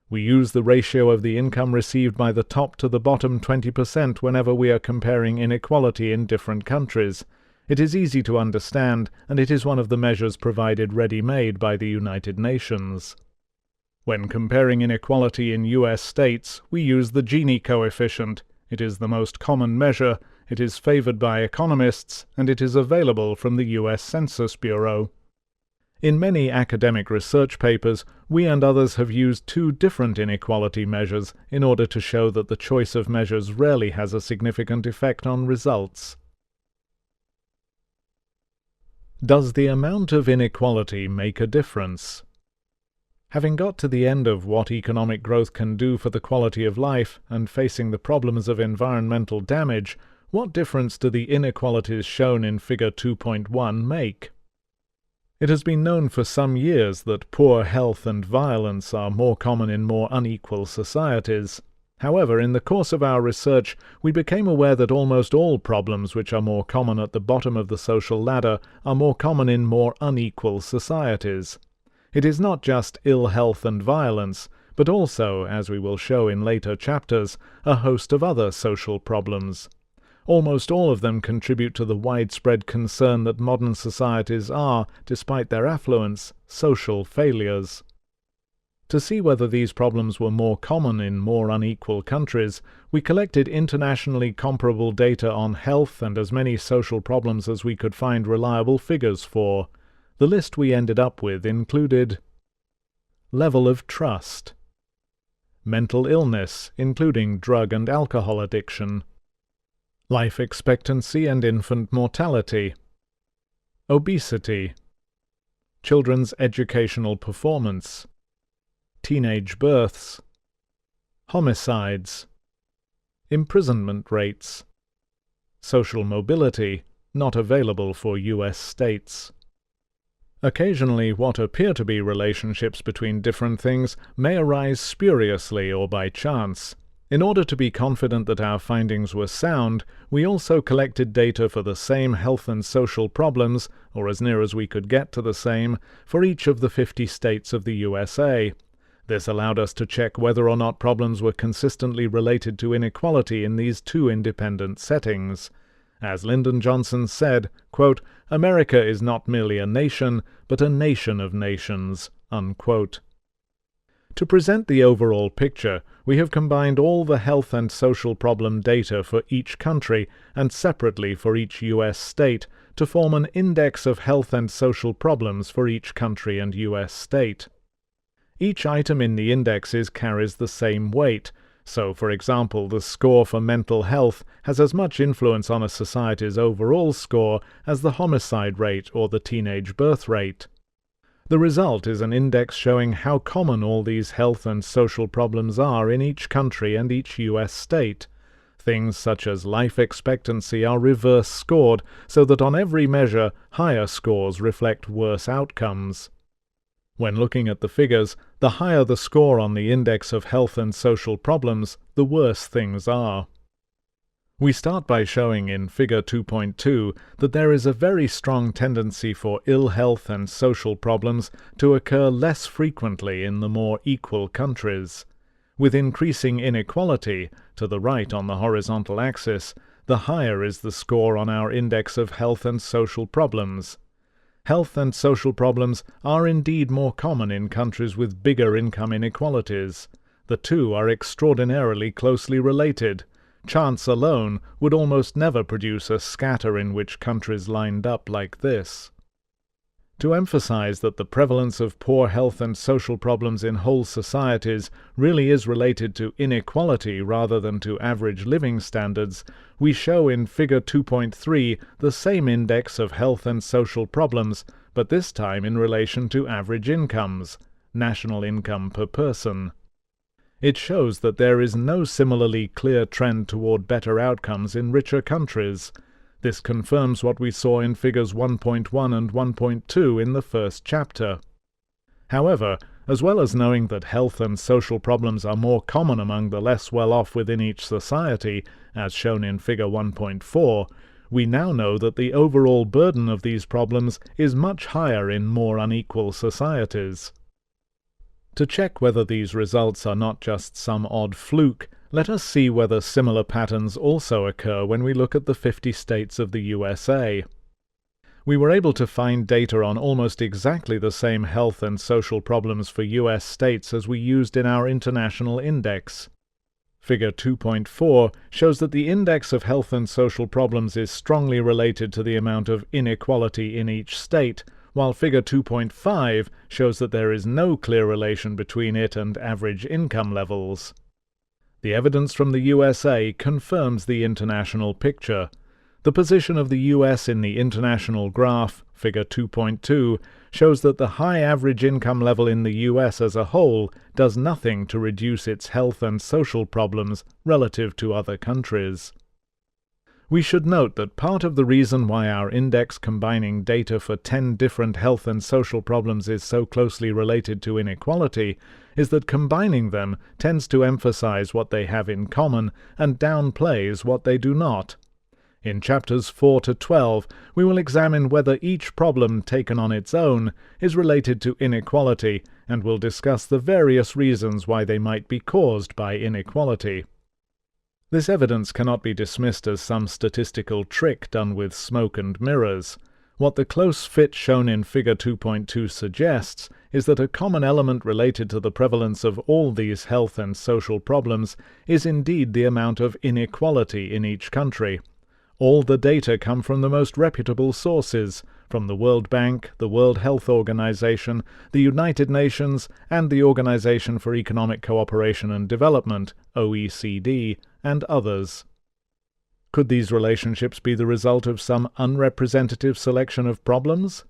We use the ratio of the income received by the top to the bottom 20% whenever we are comparing inequality in different countries. It is easy to understand, and it is one of the measures provided ready-made by the United Nations. When comparing inequality in U.S. states, we use the Gini coefficient. It is the most common measure. it is favored by economists, and it is available from the U.S. Census Bureau. In many academic research papers, we and others have used two different inequality measures in order to show that the choice of measures rarely has a significant effect on results. Does the amount of inequality make a difference? Having got to the end of what economic growth can do for the quality of life and facing the problems of environmental damage, what difference do the inequalities shown in Figure 2.1 make? It has been known for some years that poor health and violence are more common in more unequal societies. However, in the course of our research, we became aware that almost all problems which are more common at the bottom of the social ladder are more common in more unequal societies. It is not just ill health and violence, but also, as we will show in later chapters, a host of other social problems. Almost all of them contribute to the widespread concern that modern societies are, despite their affluence, social failures. To see whether these problems were more common in more unequal countries, we collected internationally comparable data on health and as many social problems as we could find reliable figures for. The list we ended up with included level of trust, mental illness, including drug and alcohol addiction, life expectancy and infant mortality, obesity, children's educational performance, teenage births, homicides, imprisonment rates, social mobility, not available for U.S. states. Occasionally, what appear to be relationships between different things may arise spuriously or by chance. In order to be confident that our findings were sound, we also collected data for the same health and social problems, or as near as we could get to the same, for each of the 50 states of the USA. This allowed us to check whether or not problems were consistently related to inequality in these two independent settings. As Lyndon Johnson said, quote, "America is not merely a nation, but a nation of nations," unquote. To present the overall picture, we have combined all the health and social problem data for each country and separately for each U.S. state to form an index of health and social problems for each country and U.S. state. Each item in the indexes carries the same weight. So, for example, the score for mental health has as much influence on a society's overall score as the homicide rate or the teenage birth rate. The result is an index showing how common all these health and social problems are in each country and each U.S. state. Things such as life expectancy are reverse scored, so that on every measure higher scores reflect worse outcomes. When looking at the figures, the higher the score on the index of health and social problems, the worse things are. We start by showing in Figure 2.2 that there is a very strong tendency for ill health and social problems to occur less frequently in the more equal countries. With increasing inequality, to the right on the horizontal axis, the higher is the score on our index of health and social problems. Health and social problems are indeed more common in countries with bigger income inequalities. The two are extraordinarily closely related. Chance alone would almost never produce a scatter in which countries lined up like this. To emphasize that the prevalence of poor health and social problems in whole societies really is related to inequality rather than to average living standards, we show in Figure 2.3 the same index of health and social problems, but this time in relation to average incomes, national income per person. It shows that there is no similarly clear trend toward better outcomes in richer countries. This confirms what we saw in Figures 1.1 and 1.2 in the first chapter. However, as well as knowing that health and social problems are more common among the less well-off within each society, as shown in Figure 1.4, we now know that the overall burden of these problems is much higher in more unequal societies. To check whether these results are not just some odd fluke, let us see whether similar patterns also occur when we look at the 50 states of the USA. We were able to find data on almost exactly the same health and social problems for U.S. states as we used in our international index. Figure 2.4 shows that the index of health and social problems is strongly related to the amount of inequality in each state, while Figure 2.5 shows that there is no clear relation between it and average income levels. The evidence from the USA confirms the international picture. The position of the US in the international graph, Figure 2.2, shows that the high average income level in the US as a whole does nothing to reduce its health and social problems relative to other countries. We should note that part of the reason why our index combining data for 10 different health and social problems is so closely related to inequality is that combining them tends to emphasize what they have in common and downplays what they do not. In chapters 4 to 12, we will examine whether each problem taken on its own is related to inequality, and will discuss the various reasons why they might be caused by inequality. This evidence cannot be dismissed as some statistical trick done with smoke and mirrors. What the close fit shown in Figure 2.2 suggests is that a common element related to the prevalence of all these health and social problems is indeed the amount of inequality in each country. All the data come from the most reputable sources, from the World Bank, the World Health Organization, the United Nations, and the Organization for Economic Cooperation and Development, OECD, and others. Could these relationships be the result of some unrepresentative selection of problems?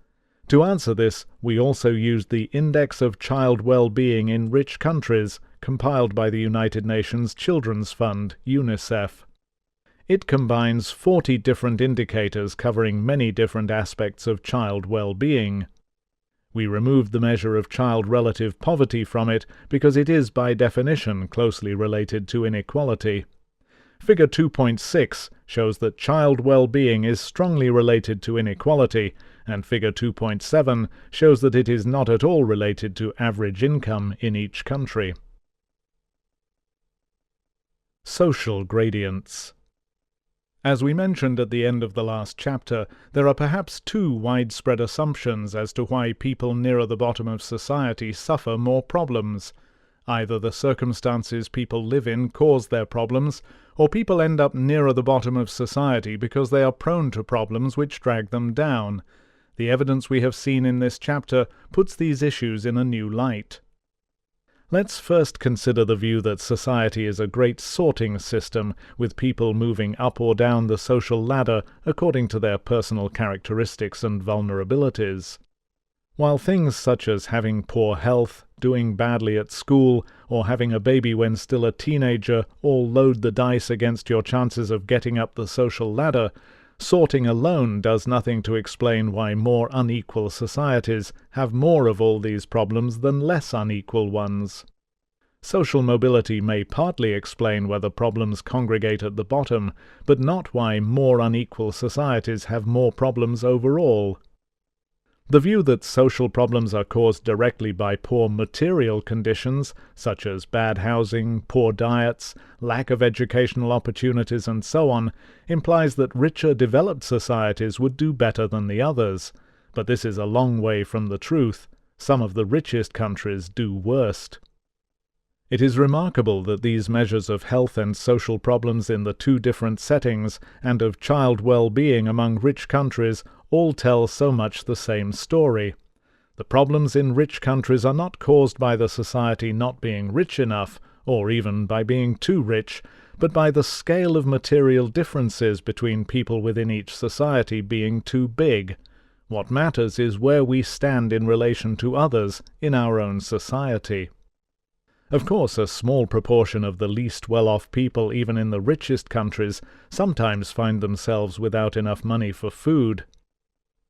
To answer this, we also used the Index of Child Well-Being in Rich Countries, compiled by the United Nations Children's Fund, UNICEF. It combines 40 different indicators covering many different aspects of child well-being. We removed the measure of child relative poverty from it because it is by definition closely related to inequality. Figure 2.6 shows that child well-being is strongly related to inequality, and Figure 2.7 shows that it is not at all related to average income in each country. Social gradients. As we mentioned at the end of the last chapter, there are perhaps two widespread assumptions as to why people nearer the bottom of society suffer more problems. Either the circumstances people live in cause their problems, or people end up nearer the bottom of society because they are prone to problems which drag them down. The evidence we have seen in this chapter puts these issues in a new light. Let's first consider the view that society is a great sorting system, with people moving up or down the social ladder according to their personal characteristics and vulnerabilities. While things such as having poor health, doing badly at school, or having a baby when still a teenager all load the dice against your chances of getting up the social ladder, sorting alone does nothing to explain why more unequal societies have more of all these problems than less unequal ones. Social mobility may partly explain whether problems congregate at the bottom, but not why more unequal societies have more problems overall. The view that social problems are caused directly by poor material conditions, such as bad housing, poor diets, lack of educational opportunities, and so on, implies that richer developed societies would do better than the others. But this is a long way from the truth. Some of the richest countries do worst. It is remarkable that these measures of health and social problems in the two different settings, and of child well-being among rich countries, all tell so much the same story. The problems in rich countries are not caused by the society not being rich enough, or even by being too rich, but by the scale of material differences between people within each society being too big. What matters is where we stand in relation to others in our own society. Of course, a small proportion of the least well-off people, even in the richest countries, sometimes find themselves without enough money for food.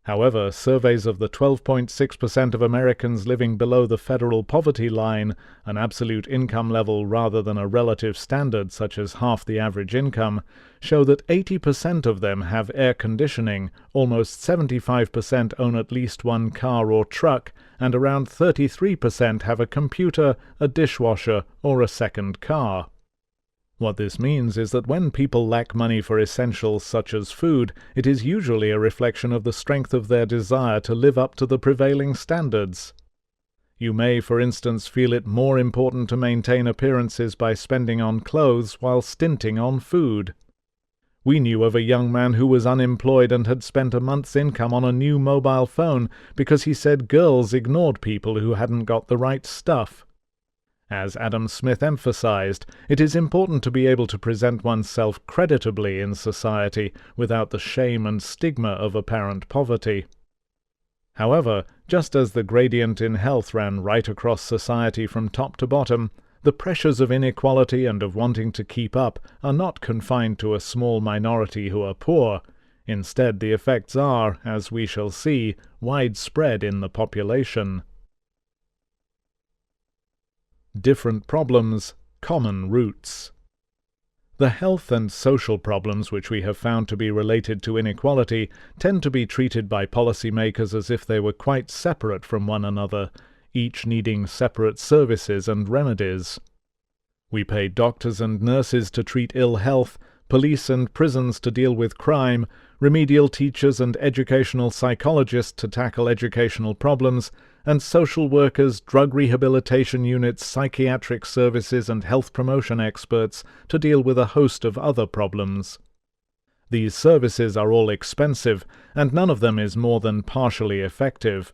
However, surveys of the 12.6% of Americans living below the federal poverty line, an absolute income level rather than a relative standard such as half the average income, show that 80% of them have air conditioning, almost 75% own at least one car or truck, and around 33% have a computer, a dishwasher, or a second car. What this means is that when people lack money for essentials such as food, it is usually a reflection of the strength of their desire to live up to the prevailing standards. You may, for instance, feel it more important to maintain appearances by spending on clothes while stinting on food. We knew of a young man who was unemployed and had spent a month's income on a new mobile phone because he said girls ignored people who hadn't got the right stuff. As Adam Smith emphasized, it is important to be able to present oneself creditably in society without the shame and stigma of apparent poverty. However, just as the gradient in health ran right across society from top to bottom, the pressures of inequality and of wanting to keep up are not confined to a small minority who are poor. Instead, the effects are, as we shall see, widespread in the population. Different problems, common roots. The health and social problems which we have found to be related to inequality tend to be treated by policymakers as if they were quite separate from one another, each needing separate services and remedies. We pay doctors and nurses to treat ill health, police and prisons to deal with crime, remedial teachers and educational psychologists to tackle educational problems, and social workers, drug rehabilitation units, psychiatric services and health promotion experts to deal with a host of other problems. These services are all expensive, and none of them is more than partially effective.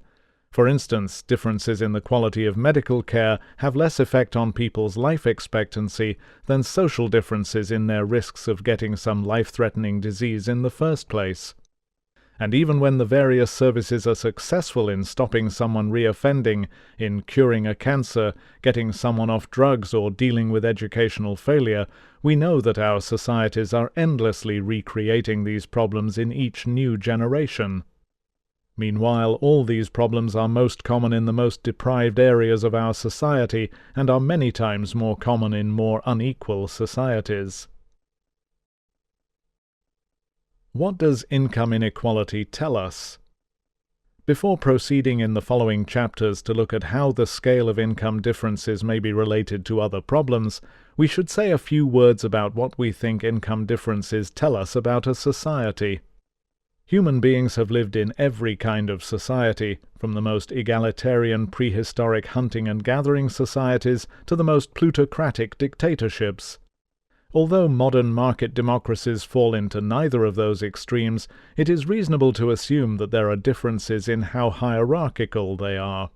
For instance, differences in the quality of medical care have less effect on people's life expectancy than social differences in their risks of getting some life-threatening disease in the first place. And even when the various services are successful in stopping someone reoffending, in curing a cancer, getting someone off drugs, or dealing with educational failure, we know that our societies are endlessly recreating these problems in each new generation. Meanwhile, all these problems are most common in the most deprived areas of our society, and are many times more common in more unequal societies. What does income inequality tell us? Before proceeding in the following chapters to look at how the scale of income differences may be related to other problems, we should say a few words about what we think income differences tell us about a society. Human beings have lived in every kind of society, from the most egalitarian prehistoric hunting and gathering societies to the most plutocratic dictatorships. Although modern market democracies fall into neither of those extremes, it is reasonable to assume that there are differences in how hierarchical they are.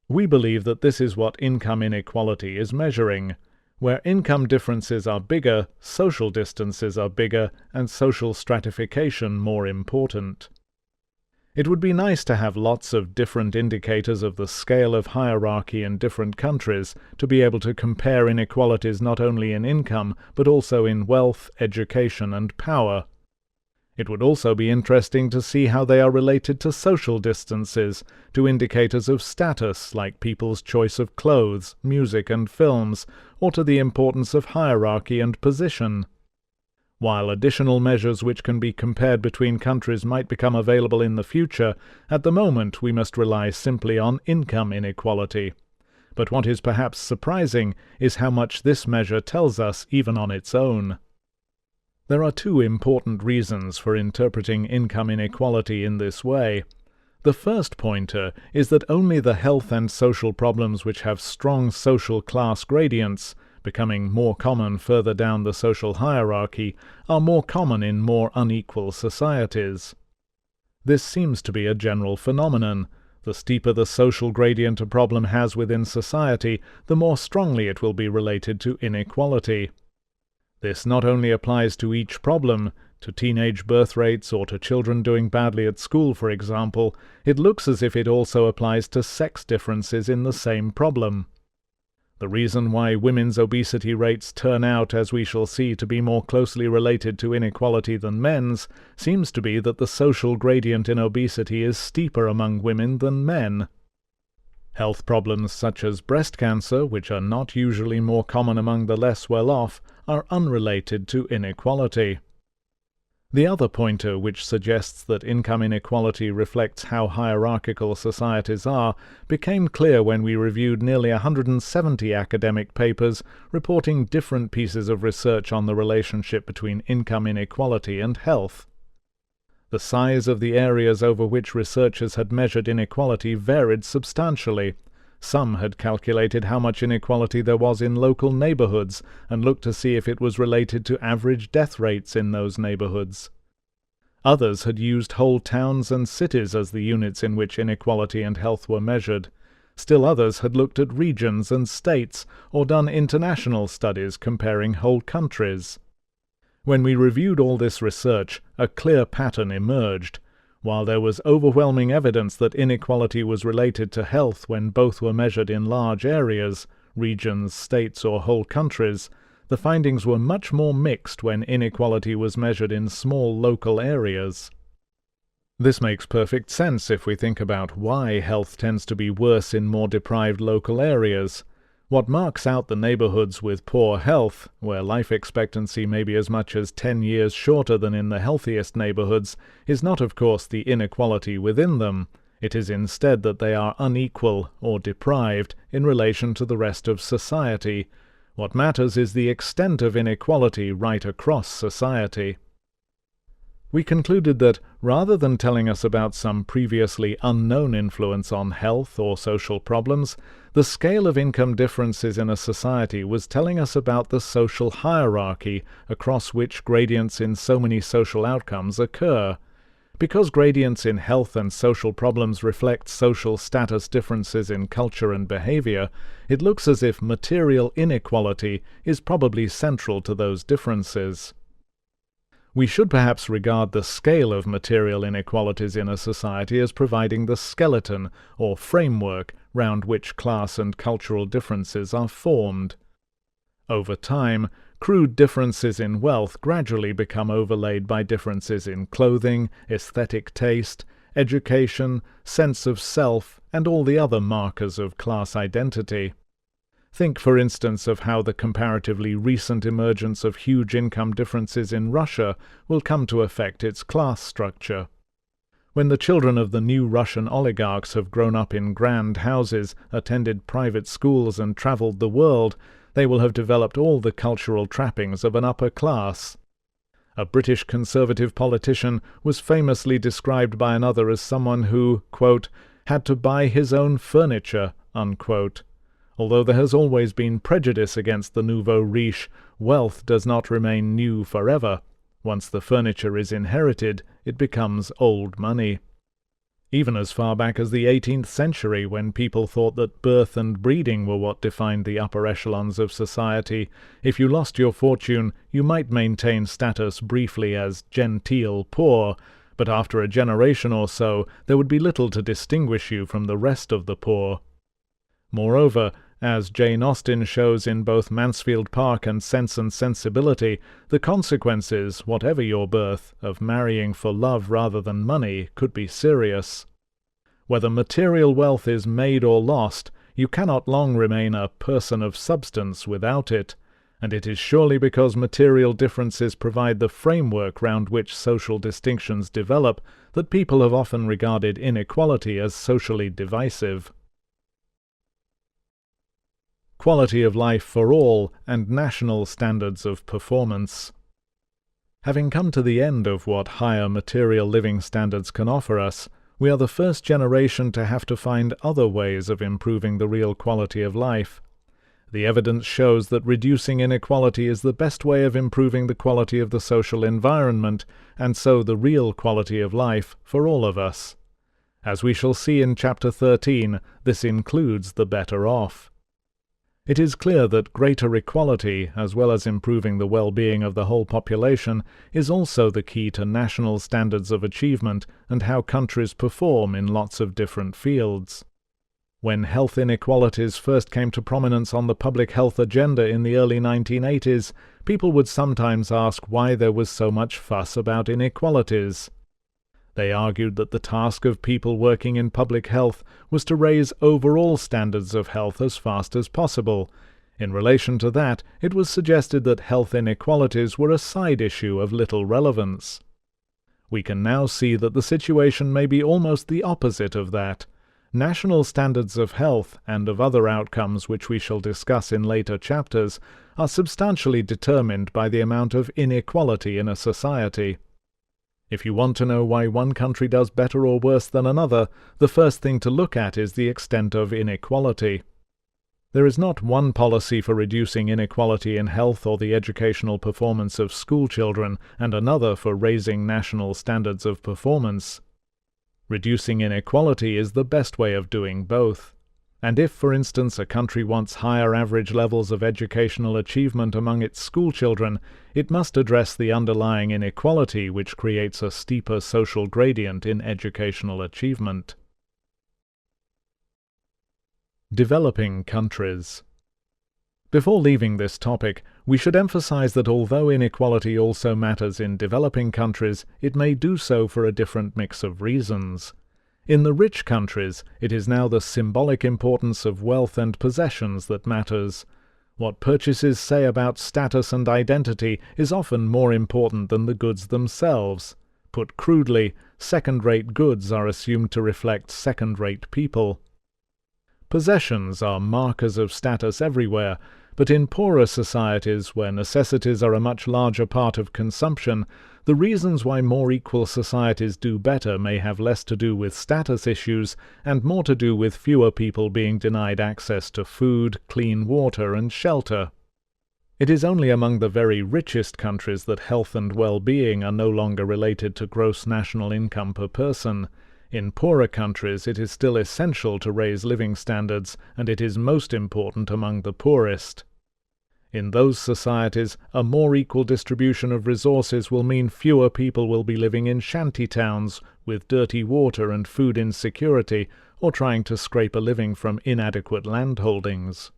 We believe that this is what income inequality is measuring. Where income differences are bigger, social distances are bigger, and social stratification more important. It would be nice to have lots of different indicators of the scale of hierarchy in different countries, to be able to compare inequalities not only in income, but also in wealth, education, and power. It would also be interesting to see how they are related to social distances, to indicators of status like people's choice of clothes, music, and films, or to the importance of hierarchy and position. While additional measures which can be compared between countries might become available in the future, at the moment we must rely simply on income inequality. But what is perhaps surprising is how much this measure tells us even on its own. There are two important reasons for interpreting income inequality in this way. The first pointer is that only the health and social problems which have strong social class gradients, becoming more common further down the social hierarchy, are more common in more unequal societies. This seems to be a general phenomenon. The steeper the social gradient a problem has within society, the more strongly it will be related to inequality. This not only applies to each problem, to teenage birth rates or to children doing badly at school, for example, it looks as if it also applies to sex differences in the same problem. The reason why women's obesity rates turn out, as we shall see, to be more closely related to inequality than men's, seems to be that the social gradient in obesity is steeper among women than men. Health problems such as breast cancer, which are not usually more common among the less well-off, are unrelated to inequality. The other pointer which suggests that income inequality reflects how hierarchical societies are became clear when we reviewed nearly 170 academic papers reporting different pieces of research on the relationship between income inequality and health. The size of the areas over which researchers had measured inequality varied substantially. Some had calculated how much inequality there was in local neighborhoods and looked to see if it was related to average death rates in those neighborhoods. Others had used whole towns and cities as the units in which inequality and health were measured. Still others had looked at regions and states, or done international studies comparing whole countries. When we reviewed all this research, a clear pattern emerged. While there was overwhelming evidence that inequality was related to health when both were measured in large areas, regions, states, or whole countries, the findings were much more mixed when inequality was measured in small local areas. This makes perfect sense if we think about why health tends to be worse in more deprived local areas. What marks out the neighborhoods with poor health, where life expectancy may be as much as 10 years shorter than in the healthiest neighborhoods, is not of course the inequality within them. It is instead that they are unequal or deprived in relation to the rest of society. What matters is the extent of inequality right across society. We concluded that, rather than telling us about some previously unknown influence on health or social problems, the scale of income differences in a society was telling us about the social hierarchy across which gradients in so many social outcomes occur. Because gradients in health and social problems reflect social status differences in culture and behavior, it looks as if material inequality is probably central to those differences. We should perhaps regard the scale of material inequalities in a society as providing the skeleton or framework round which class and cultural differences are formed. Over time, crude differences in wealth gradually become overlaid by differences in clothing, aesthetic taste, education, sense of self, and all the other markers of class identity. Think, for instance, of how the comparatively recent emergence of huge income differences in Russia will come to affect its class structure. When the children of the new Russian oligarchs have grown up in grand houses, attended private schools, and traveled the world, they will have developed all the cultural trappings of an upper class. A British conservative politician was famously described by another as someone who, quote, had to buy his own furniture, unquote. Although there has always been prejudice against the nouveau riche, wealth does not remain new forever. Once the furniture is inherited, it becomes old money. Even as far back as the 18th century, when people thought that birth and breeding were what defined the upper echelons of society, if you lost your fortune, you might maintain status briefly as genteel poor, but after a generation or so, there would be little to distinguish you from the rest of the poor. Moreover, as Jane Austen shows in both Mansfield Park and Sense and Sensibility, the consequences, whatever your birth, of marrying for love rather than money could be serious. Whether material wealth is made or lost, you cannot long remain a person of substance without it, and it is surely because material differences provide the framework round which social distinctions develop that people have often regarded inequality as socially divisive. Quality of life for all, and national standards of performance. Having come to the end of what higher material living standards can offer us, we are the first generation to have to find other ways of improving the real quality of life. The evidence shows that reducing inequality is the best way of improving the quality of the social environment, and so the real quality of life for all of us. As we shall see in Chapter 13, this includes the better off. It is clear that greater equality, as well as improving the well-being of the whole population, is also the key to national standards of achievement and how countries perform in lots of different fields. When health inequalities first came to prominence on the public health agenda in the early 1980s, people would sometimes ask why there was so much fuss about inequalities. They argued that the task of people working in public health was to raise overall standards of health as fast as possible. In relation to that, it was suggested that health inequalities were a side issue of little relevance. We can now see that the situation may be almost the opposite of that. National standards of health, and of other outcomes which we shall discuss in later chapters, are substantially determined by the amount of inequality in a society. If you want to know why one country does better or worse than another, the first thing to look at is the extent of inequality. There is not one policy for reducing inequality in health or the educational performance of school children, and another for raising national standards of performance. Reducing inequality is the best way of doing both. And if, for instance, a country wants higher average levels of educational achievement among its school children, it must address the underlying inequality which creates a steeper social gradient in educational achievement. Developing countries. Before leaving this topic, we should emphasize that although inequality also matters in developing countries, it may do so for a different mix of reasons. In the rich countries, it is now the symbolic importance of wealth and possessions that matters. What purchases say about status and identity is often more important than the goods themselves. Put crudely, second-rate goods are assumed to reflect second-rate people. Possessions are markers of status everywhere, but in poorer societies where necessities are a much larger part of consumption, the reasons why more equal societies do better may have less to do with status issues and more to do with fewer people being denied access to food, clean water, and shelter. It is only among the very richest countries that health and well-being are no longer related to gross national income per person. In poorer countries it is still essential to raise living standards, and it is most important among the poorest. In those societies, a more equal distribution of resources will mean fewer people will be living in shanty towns with dirty water and food insecurity, or trying to scrape a living from inadequate landholdings.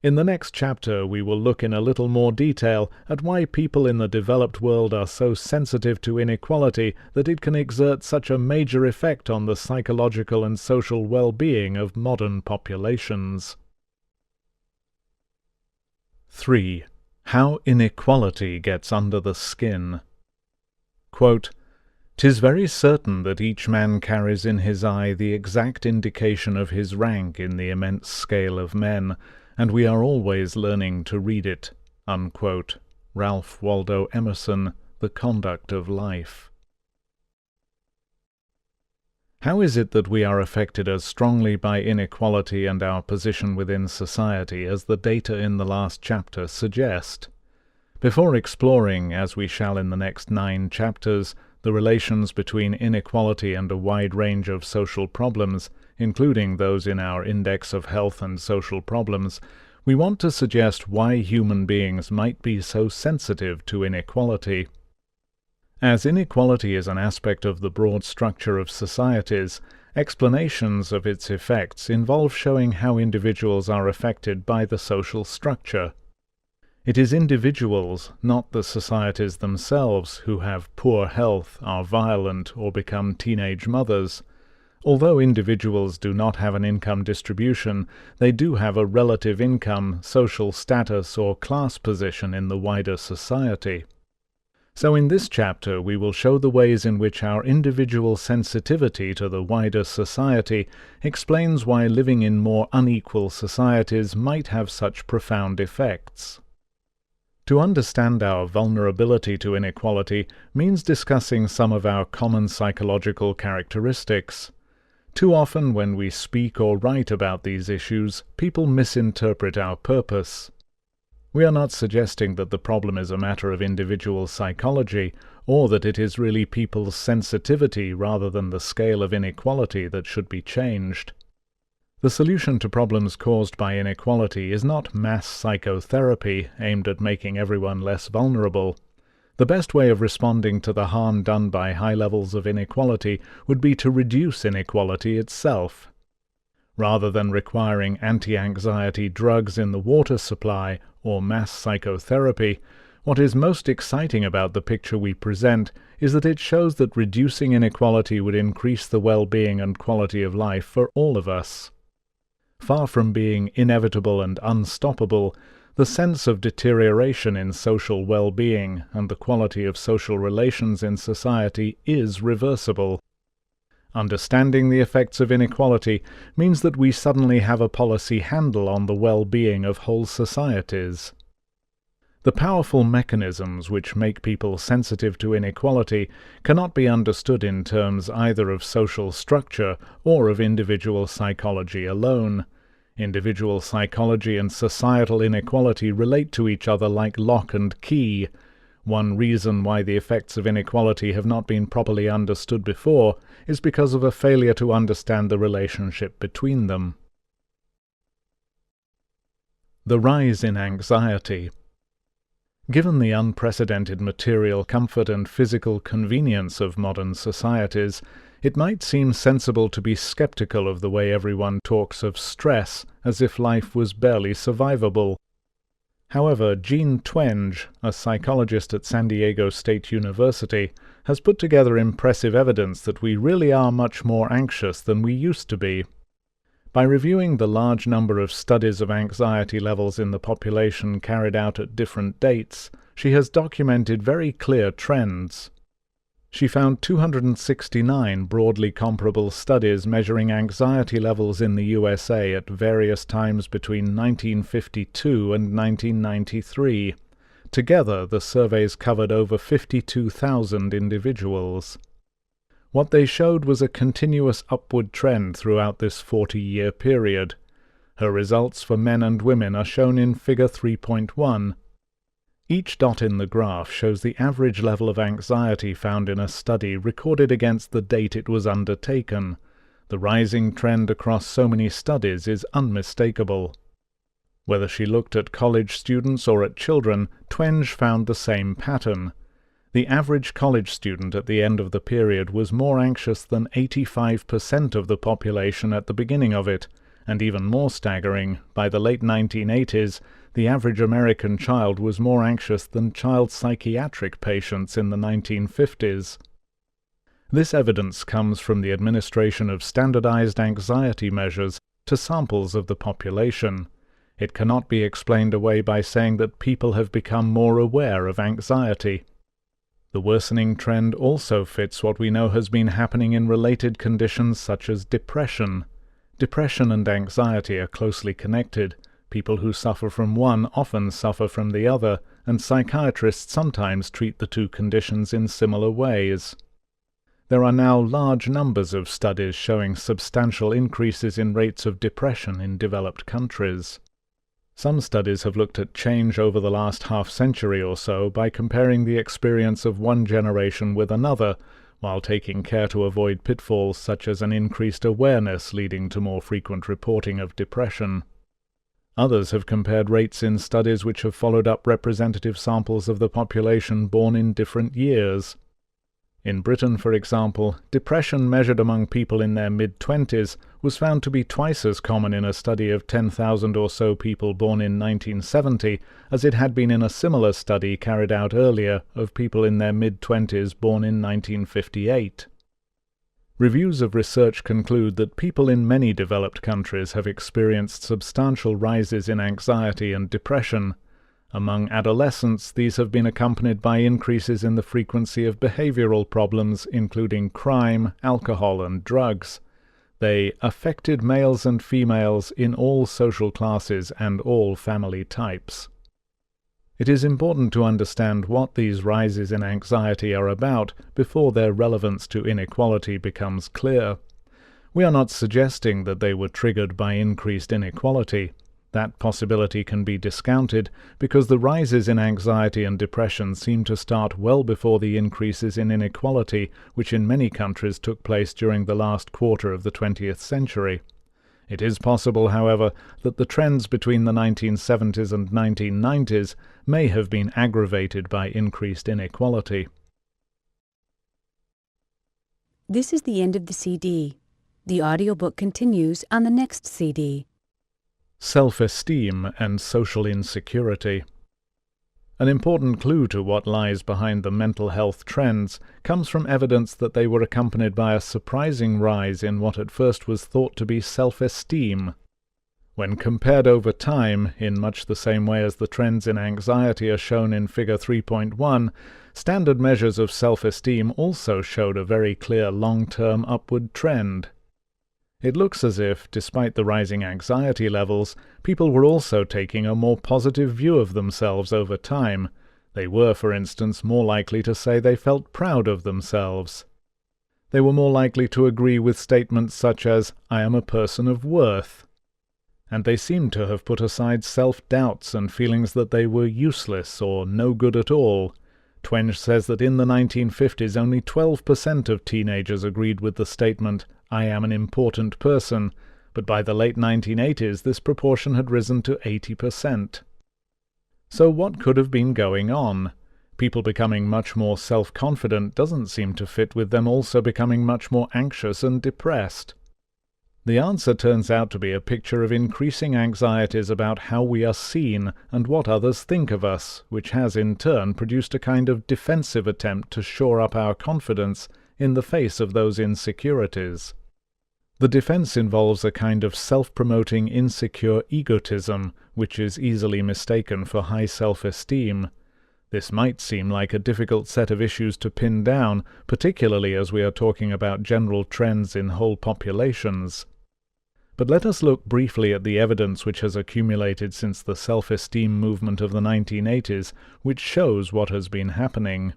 In the next chapter we will look in a little more detail at why people in the developed world are so sensitive to inequality that it can exert such a major effect on the psychological and social well-being of modern populations. 3. How inequality gets under the skin. Quote, "'Tis very certain that each man carries in his eye the exact indication of his rank in the immense scale of men, and we are always learning to read it." Unquote. Ralph Waldo Emerson, The Conduct of Life. How is it that we are affected as strongly by inequality and our position within society as the data in the last chapter suggest? Before exploring, as we shall in the next 9 chapters, the relations between inequality and a wide range of social problems, including those in our Index of Health and Social Problems, we want to suggest why human beings might be so sensitive to inequality. As inequality is an aspect of the broad structure of societies, explanations of its effects involve showing how individuals are affected by the social structure. It is individuals, not the societies themselves, who have poor health, are violent, or become teenage mothers. Although individuals do not have an income distribution, they do have a relative income, social status, or class position in the wider society. So in this chapter we will show the ways in which our individual sensitivity to the wider society explains why living in more unequal societies might have such profound effects. To understand our vulnerability to inequality means discussing some of our common psychological characteristics. Too often when we speak or write about these issues, people misinterpret our purpose. We are not suggesting that the problem is a matter of individual psychology, or that it is really people's sensitivity rather than the scale of inequality that should be changed. The solution to problems caused by inequality is not mass psychotherapy aimed at making everyone less vulnerable. The best way of responding to the harm done by high levels of inequality would be to reduce inequality itself. Rather than requiring anti-anxiety drugs in the water supply or mass psychotherapy, what is most exciting about the picture we present is that it shows that reducing inequality would increase the well-being and quality of life for all of us. Far from being inevitable and unstoppable, the sense of deterioration in social well-being and the quality of social relations in society is reversible. Understanding the effects of inequality means that we suddenly have a policy handle on the well-being of whole societies. The powerful mechanisms which make people sensitive to inequality cannot be understood in terms either of social structure or of individual psychology alone. Individual psychology and societal inequality relate to each other like lock and key. One reason why the effects of inequality have not been properly understood before is because of a failure to understand the relationship between them. The rise in anxiety. Given the unprecedented material comfort and physical convenience of modern societies, it might seem sensible to be skeptical of the way everyone talks of stress as if life was barely survivable. However, Jean Twenge, a psychologist at San Diego State University, has put together impressive evidence that we really are much more anxious than we used to be. By reviewing the large number of studies of anxiety levels in the population carried out at different dates, she has documented very clear trends. She found 269 broadly comparable studies measuring anxiety levels in the USA at various times between 1952 and 1993. Together, the surveys covered over 52,000 individuals. What they showed was a continuous upward trend throughout this 40-year period. Her results for men and women are shown in Figure 3.1. Each dot in the graph shows the average level of anxiety found in a study recorded against the date it was undertaken. The rising trend across so many studies is unmistakable. Whether she looked at college students or at children, Twenge found the same pattern. The average college student at the end of the period was more anxious than 85% of the population at the beginning of it, and even more staggering, by the late 1980s, the average American child was more anxious than child psychiatric patients in the 1950s. This evidence comes from the administration of standardized anxiety measures to samples of the population. It cannot be explained away by saying that people have become more aware of anxiety. The worsening trend also fits what we know has been happening in related conditions such as depression. Depression and anxiety are closely connected. People who suffer from one often suffer from the other, and psychiatrists sometimes treat the two conditions in similar ways. There are now large numbers of studies showing substantial increases in rates of depression in developed countries. Some studies have looked at change over the last half-century or so by comparing the experience of one generation with another, while taking care to avoid pitfalls such as an increased awareness leading to more frequent reporting of depression. Others have compared rates in studies which have followed up representative samples of the population born in different years. In Britain, for example, depression measured among people in their mid-20s was found to be twice as common in a study of 10,000 or so people born in 1970 as it had been in a similar study carried out earlier of people in their mid-20s born in 1958. Reviews of research conclude that people in many developed countries have experienced substantial rises in anxiety and depression. Among adolescents, these have been accompanied by increases in the frequency of behavioral problems, including crime, alcohol, and drugs. They affected males and females in all social classes and all family types. It is important to understand what these rises in anxiety are about before their relevance to inequality becomes clear. We are not suggesting that they were triggered by increased inequality. That possibility can be discounted because the rises in anxiety and depression seem to start well before the increases in inequality which in many countries took place during the last quarter of the 20th century. It is possible, however, that the trends between the 1970s and 1990s may have been aggravated by increased inequality. This is the end of the CD. The audiobook continues on the next CD. Self-esteem and social insecurity. An important clue to what lies behind the mental health trends comes from evidence that they were accompanied by a surprising rise in what at first was thought to be self-esteem. When compared over time, in much the same way as the trends in anxiety are shown in Figure 3.1, standard measures of self-esteem also showed a very clear long-term upward trend. It looks as if, despite the rising anxiety levels, people were also taking a more positive view of themselves over time. They were, for instance, more likely to say they felt proud of themselves. They were more likely to agree with statements such as, "I am a person of worth." And they seemed to have put aside self-doubts and feelings that they were useless or no good at all. Twenge says that in the 1950s only 12% of teenagers agreed with the statement, "I am an important person," but by the late 1980s this proportion had risen to 80%. So what could have been going on? People becoming much more self-confident doesn't seem to fit with them also becoming much more anxious and depressed. The answer turns out to be a picture of increasing anxieties about how we are seen and what others think of us, which has in turn produced a kind of defensive attempt to shore up our confidence in the face of those insecurities. The defense involves a kind of self-promoting insecure egotism, which is easily mistaken for high self-esteem. This might seem like a difficult set of issues to pin down, particularly as we are talking about general trends in whole populations. But let us look briefly at the evidence which has accumulated since the self-esteem movement of the 1980s, which shows what has been happening.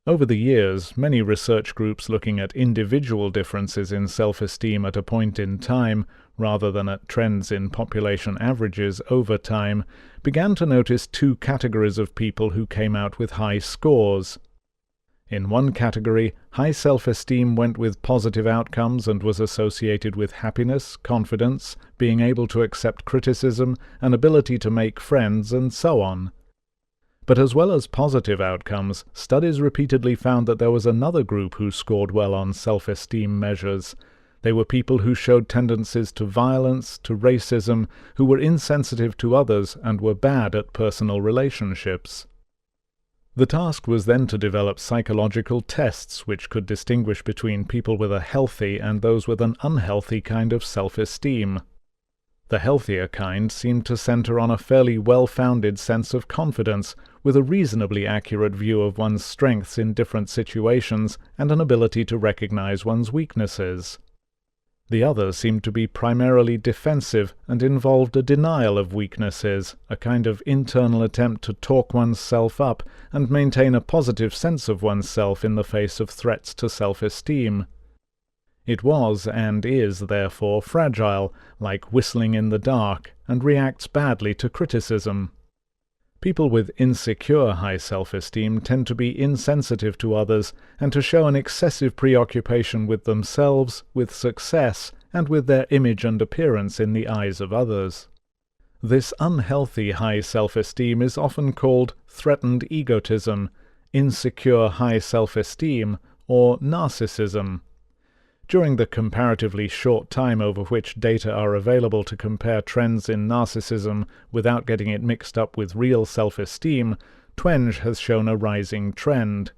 Over the years, many research groups looking at individual differences in self-esteem at a point in time, rather than at trends in population averages over time, began to notice two categories of people who came out with high scores. In one category, high self-esteem went with positive outcomes and was associated with happiness, confidence, being able to accept criticism, an ability to make friends, and so on. But as well as positive outcomes, studies repeatedly found that there was another group who scored well on self-esteem measures. They were people who showed tendencies to violence, to racism, who were insensitive to others and were bad at personal relationships. The task was then to develop psychological tests which could distinguish between people with a healthy and those with an unhealthy kind of self-esteem. The healthier kind seemed to center on a fairly well-founded sense of confidence, with a reasonably accurate view of one's strengths in different situations and an ability to recognize one's weaknesses. The other seemed to be primarily defensive and involved a denial of weaknesses, a kind of internal attempt to talk oneself up and maintain a positive sense of oneself in the face of threats to self-esteem. It was, and is, therefore, fragile, like whistling in the dark, and reacts badly to criticism. People with insecure high self-esteem tend to be insensitive to others, and to show an excessive preoccupation with themselves, with success, and with their image and appearance in the eyes of others. This unhealthy high self-esteem is often called threatened egotism, insecure high self-esteem, or narcissism. During the comparatively short time over which data are available to compare trends in narcissism without getting it mixed up with real self-esteem, Twenge has shown a rising trend.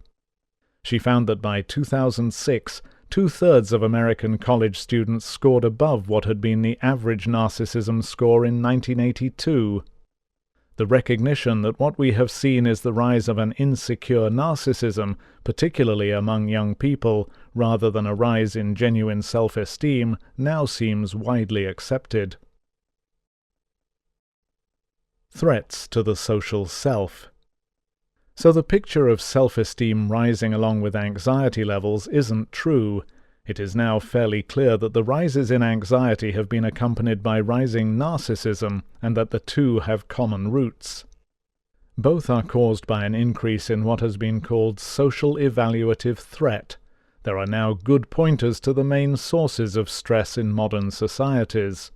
She found that by 2006, 2/3 of American college students scored above what had been the average narcissism score in 1982. The recognition that what we have seen is the rise of an insecure narcissism, particularly among young people, rather than a rise in genuine self-esteem, now seems widely accepted. Threats to the social self. So the picture of self-esteem rising along with anxiety levels isn't true. It is now fairly clear that the rises in anxiety have been accompanied by rising narcissism, and that the two have common roots. Both are caused by an increase in what has been called social evaluative threat. There are now good pointers to the main sources of stress in modern societies.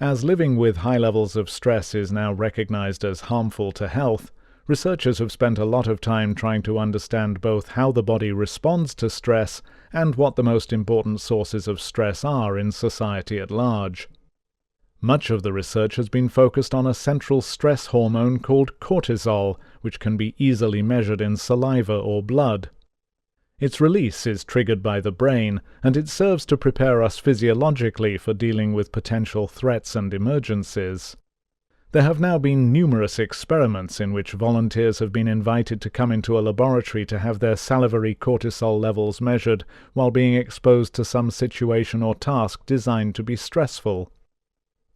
As living with high levels of stress is now recognized as harmful to health, researchers have spent a lot of time trying to understand both how the body responds to stress and what the most important sources of stress are in society at large. Much of the research has been focused on a central stress hormone called cortisol, which can be easily measured in saliva or blood. Its release is triggered by the brain, and it serves to prepare us physiologically for dealing with potential threats and emergencies. There have now been numerous experiments in which volunteers have been invited to come into a laboratory to have their salivary cortisol levels measured while being exposed to some situation or task designed to be stressful.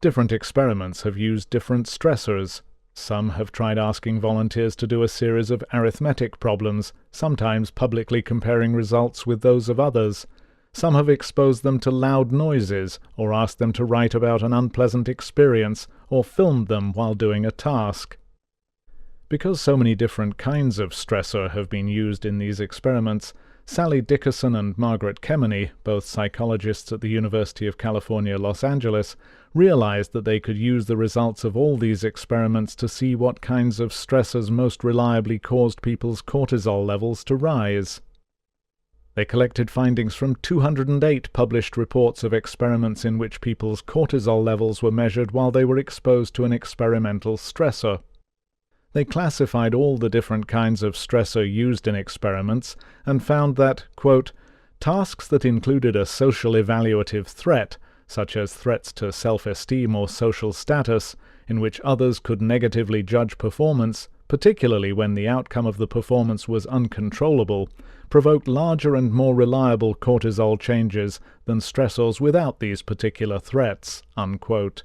Different experiments have used different stressors. Some have tried asking volunteers to do a series of arithmetic problems, sometimes publicly comparing results with those of others. Some have exposed them to loud noises, or asked them to write about an unpleasant experience, or filmed them while doing a task. Because so many different kinds of stressor have been used in these experiments, Sally Dickerson and Margaret Kemeny, both psychologists at the University of California, Los Angeles, realized that they could use the results of all these experiments to see what kinds of stressors most reliably caused people's cortisol levels to rise. They collected findings from 208 published reports of experiments in which people's cortisol levels were measured while they were exposed to an experimental stressor. They classified all the different kinds of stressor used in experiments and found that, quote, tasks that included a social evaluative threat, such as threats to self-esteem or social status, in which others could negatively judge performance, particularly when the outcome of the performance was uncontrollable, provoked larger and more reliable cortisol changes than stressors without these particular threats, unquote.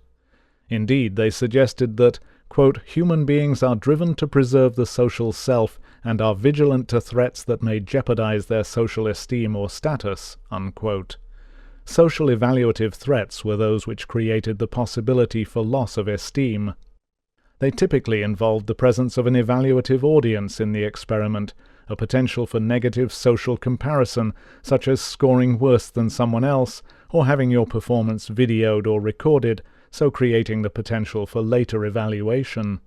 Indeed, they suggested that, quote, human beings are driven to preserve the social self and are vigilant to threats that may jeopardize their social esteem or status, unquote. Social evaluative threats were those which created the possibility for loss of esteem. They typically involved the presence of an evaluative audience in the experiment, a potential for negative social comparison, such as scoring worse than someone else, or having your performance videoed or recorded, so creating the potential for later evaluation.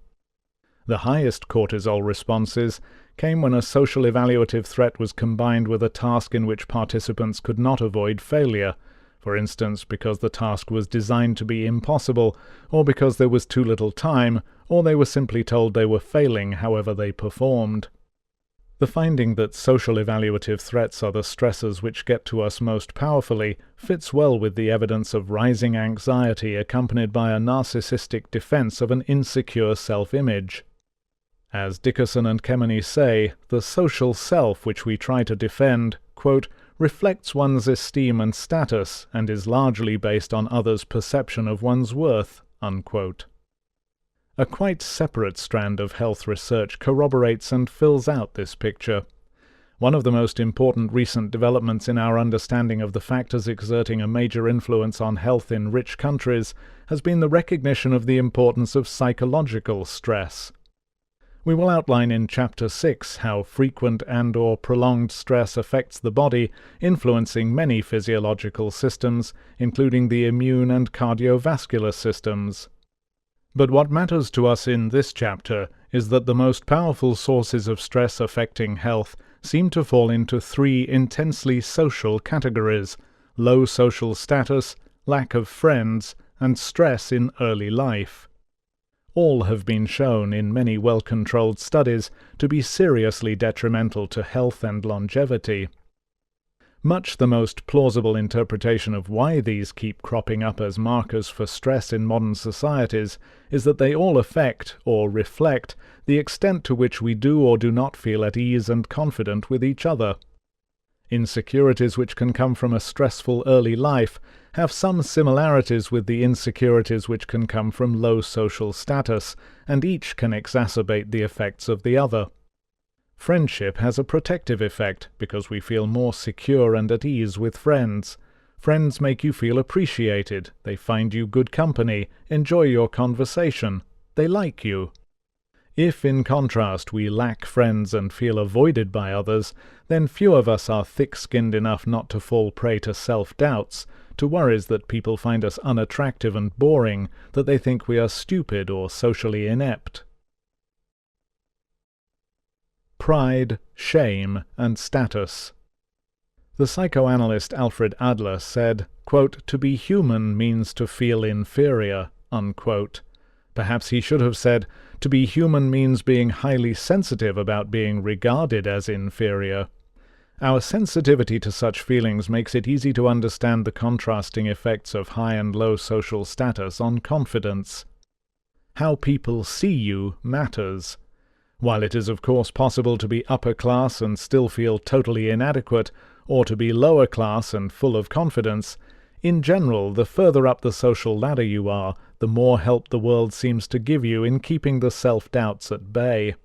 The highest cortisol responses came when a social evaluative threat was combined with a task in which participants could not avoid failure, for instance because the task was designed to be impossible, or because there was too little time, or they were simply told they were failing however they performed. The finding that social evaluative threats are the stressors which get to us most powerfully fits well with the evidence of rising anxiety accompanied by a narcissistic defense of an insecure self-image. As Dickerson and Kemeny say, the social self which we try to defend, quote, reflects one's esteem and status and is largely based on others' perception of one's worth, unquote. A quite separate strand of health research corroborates and fills out this picture. One of the most important recent developments in our understanding of the factors exerting a major influence on health in rich countries has been the recognition of the importance of psychological stress. We will outline in Chapter 6 how frequent and/or prolonged stress affects the body, influencing many physiological systems, including the immune and cardiovascular systems. But what matters to us in this chapter is that the most powerful sources of stress affecting health seem to fall into three intensely social categories: low social status, lack of friends, and stress in early life. All have been shown in many well-controlled studies to be seriously detrimental to health and longevity. Much the most plausible interpretation of why these keep cropping up as markers for stress in modern societies is that they all affect, or reflect, the extent to which we do or do not feel at ease and confident with each other. Insecurities which can come from a stressful early life have some similarities with the insecurities which can come from low social status, and each can exacerbate the effects of the other. Friendship has a protective effect because we feel more secure and at ease with friends. Friends make you feel appreciated, they find you good company, enjoy your conversation, they like you. If, in contrast, we lack friends and feel avoided by others, then few of us are thick-skinned enough not to fall prey to self-doubts, to worries that people find us unattractive and boring, that they think we are stupid or socially inept. Pride, shame, and status. The psychoanalyst Alfred Adler said, quote, "To be human means to feel inferior," unquote. Perhaps he should have said, "To be human means being highly sensitive about being regarded as inferior." Our sensitivity to such feelings makes it easy to understand the contrasting effects of high and low social status on confidence. How people see you matters. While it is of course possible to be upper class and still feel totally inadequate, or to be lower class and full of confidence, in general, the further up the social ladder you are, the more help the world seems to give you in keeping the self-doubts at bay.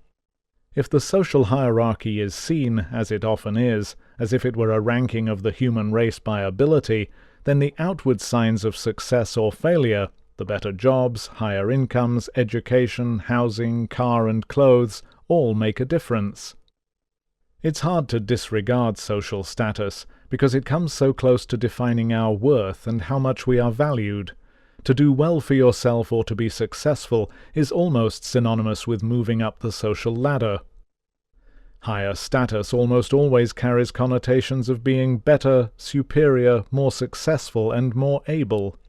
If the social hierarchy is seen, as it often is, as if it were a ranking of the human race by ability, then the outward signs of success or failure, the better jobs, higher incomes, education, housing, car and clothes, all make a difference. It's hard to disregard social status, because it comes so close to defining our worth and how much we are valued. To do well for yourself or to be successful is almost synonymous with moving up the social ladder. Higher status almost always carries connotations of being better, superior, more successful, and more able.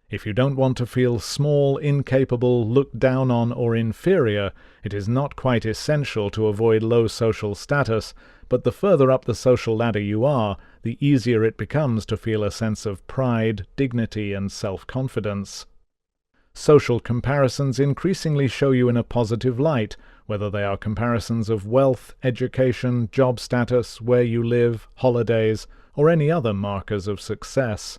If you don't want to feel small, incapable, looked down on, or inferior, it is not quite essential to avoid low social status, but the further up the social ladder you are, the easier it becomes to feel a sense of pride, dignity, and self-confidence. Social comparisons increasingly show you in a positive light, whether they are comparisons of wealth, education, job status, where you live, holidays, or any other markers of success.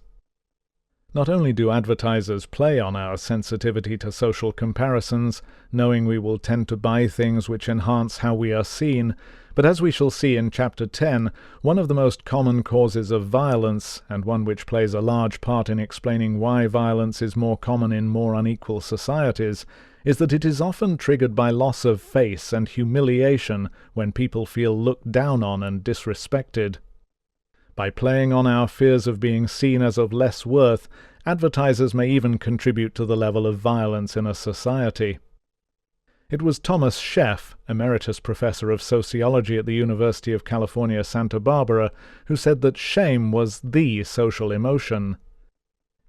Not only do advertisers play on our sensitivity to social comparisons, knowing we will tend to buy things which enhance how we are seen, but as we shall see in Chapter 10, one of the most common causes of violence, and one which plays a large part in explaining why violence is more common in more unequal societies, is that it is often triggered by loss of face and humiliation when people feel looked down on and disrespected. By playing on our fears of being seen as of less worth, advertisers may even contribute to the level of violence in a society. It was Thomas Sheff, emeritus professor of sociology at the University of California, Santa Barbara, who said that shame was the social emotion.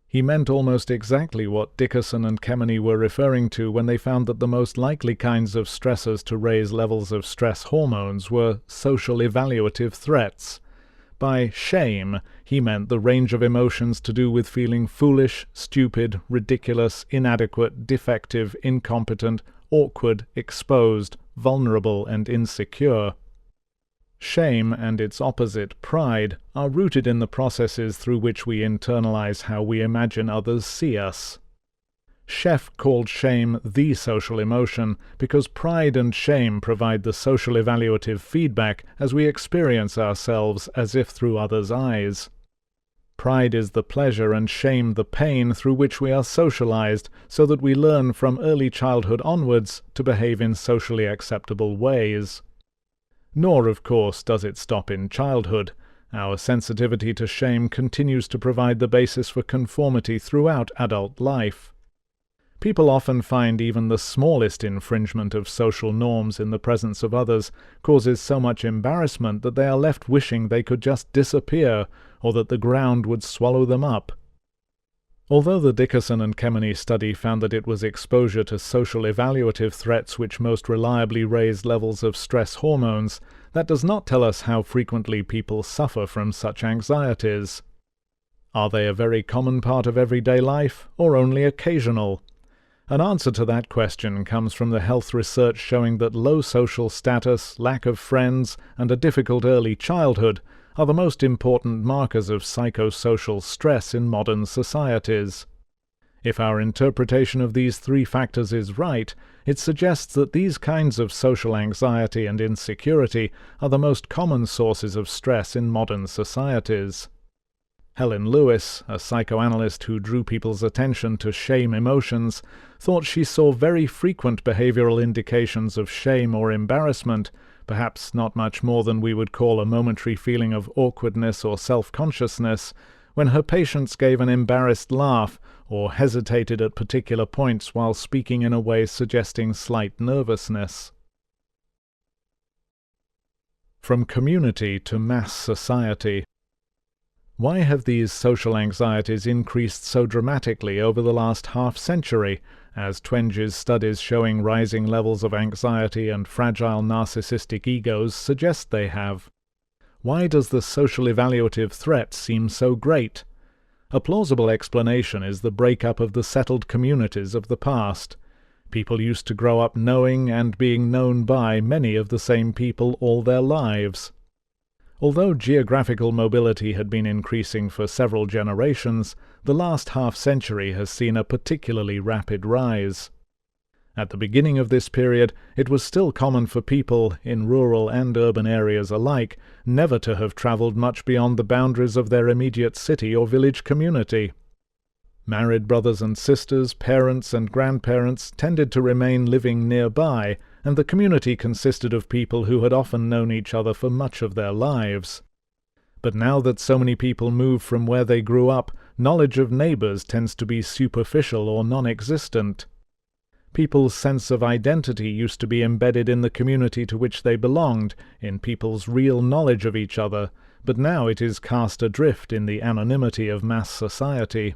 He meant almost exactly what Dickerson and Kemeny were referring to when they found that the most likely kinds of stressors to raise levels of stress hormones were social evaluative threats. By shame, he meant the range of emotions to do with feeling foolish, stupid, ridiculous, inadequate, defective, incompetent, awkward, exposed, vulnerable, and insecure. Shame and its opposite, pride, are rooted in the processes through which we internalize how we imagine others see us. Sheff called shame the social emotion because pride and shame provide the social evaluative feedback as we experience ourselves as if through others' eyes. Pride is the pleasure and shame the pain through which we are socialized so that we learn from early childhood onwards to behave in socially acceptable ways. Nor, of course, does it stop in childhood. Our sensitivity to shame continues to provide the basis for conformity throughout adult life. People often find even the smallest infringement of social norms in the presence of others causes so much embarrassment that they are left wishing they could just disappear, or that the ground would swallow them up. Although the Dickerson and Kemeny study found that it was exposure to social evaluative threats which most reliably raised levels of stress hormones, that does not tell us how frequently people suffer from such anxieties. Are they a very common part of everyday life, or only occasional? An answer to that question comes from the health research showing that low social status, lack of friends, and a difficult early childhood are the most important markers of psychosocial stress in modern societies. If our interpretation of these three factors is right, it suggests that these kinds of social anxiety and insecurity are the most common sources of stress in modern societies. Helen Lewis, a psychoanalyst who drew people's attention to shame emotions, thought she saw very frequent behavioral indications of shame or embarrassment, perhaps not much more than we would call a momentary feeling of awkwardness or self-consciousness, when her patients gave an embarrassed laugh or hesitated at particular points while speaking in a way suggesting slight nervousness. From community to mass society. Why have these social anxieties increased so dramatically over the last half-century, as Twenge's studies showing rising levels of anxiety and fragile narcissistic egos suggest they have? Why does the social evaluative threat seem so great? A plausible explanation is the breakup of the settled communities of the past. People used to grow up knowing and being known by many of the same people all their lives. Although geographical mobility had been increasing for several generations, the last half-century has seen a particularly rapid rise. At the beginning of this period, it was still common for people, in rural and urban areas alike, never to have travelled much beyond the boundaries of their immediate city or village community. Married brothers and sisters, parents and grandparents tended to remain living nearby, and the community consisted of people who had often known each other for much of their lives. But now that so many people move from where they grew up, knowledge of neighbours tends to be superficial or non-existent. People's sense of identity used to be embedded in the community to which they belonged, in people's real knowledge of each other, but now it is cast adrift in the anonymity of mass society.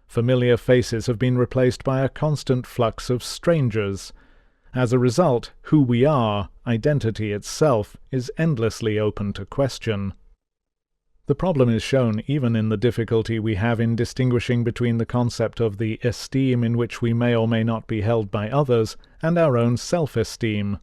Familiar faces have been replaced by a constant flux of strangers. As a result, who we are, identity itself, is endlessly open to question. The problem is shown even in the difficulty we have in distinguishing between the concept of the esteem in which we may or may not be held by others and our own self-esteem.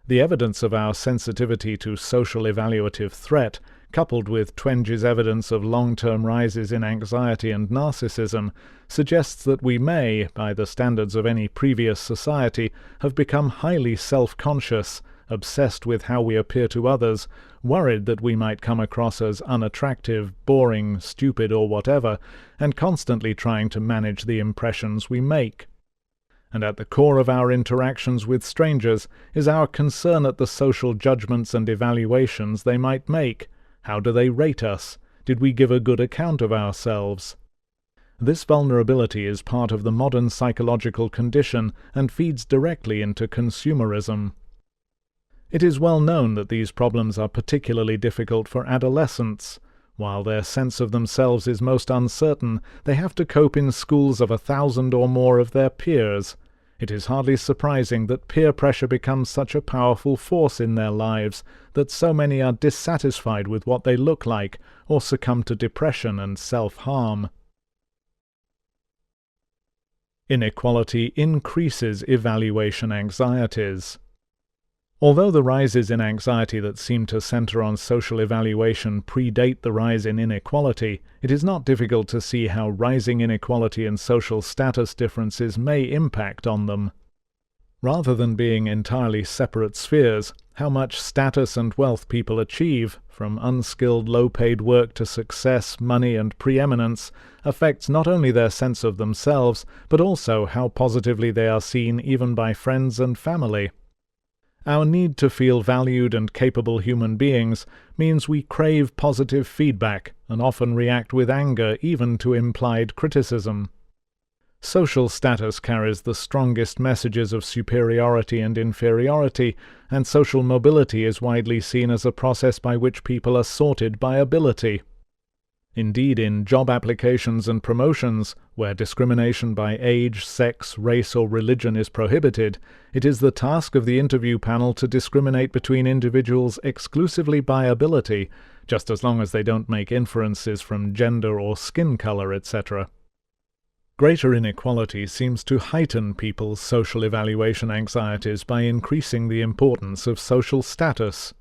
The evidence of our sensitivity to social evaluative threat, coupled with Twenge's evidence of long-term rises in anxiety and narcissism, suggests that we may, by the standards of any previous society, have become highly self-conscious, obsessed with how we appear to others, worried that we might come across as unattractive, boring, stupid, or whatever, and constantly trying to manage the impressions we make. And at the core of our interactions with strangers is our concern at the social judgments and evaluations they might make. How do they rate us? Did we give a good account of ourselves? This vulnerability is part of the modern psychological condition and feeds directly into consumerism. It is well known that these problems are particularly difficult for adolescents. While their sense of themselves is most uncertain, they have to cope in schools of 1,000 or more of their peers. It is hardly surprising that peer pressure becomes such a powerful force in their lives that so many are dissatisfied with what they look like or succumb to depression and self-harm. Inequality increases evaluation anxieties. Although the rises in anxiety that seem to center on social evaluation predate the rise in inequality, it is not difficult to see how rising inequality and social status differences may impact on them. Rather than being entirely separate spheres, how much status and wealth people achieve, from unskilled low-paid work to success, money, and preeminence, affects not only their sense of themselves, but also how positively they are seen even by friends and family. Our need to feel valued and capable human beings means we crave positive feedback and often react with anger even to implied criticism. Social status carries the strongest messages of superiority and inferiority, and social mobility is widely seen as a process by which people are sorted by ability. Indeed, in job applications and promotions, where discrimination by age, sex, race, or religion is prohibited, it is the task of the interview panel to discriminate between individuals exclusively by ability, just as long as they don't make inferences from gender or skin color, etc. Greater inequality seems to heighten people's social evaluation anxieties by increasing the importance of social status.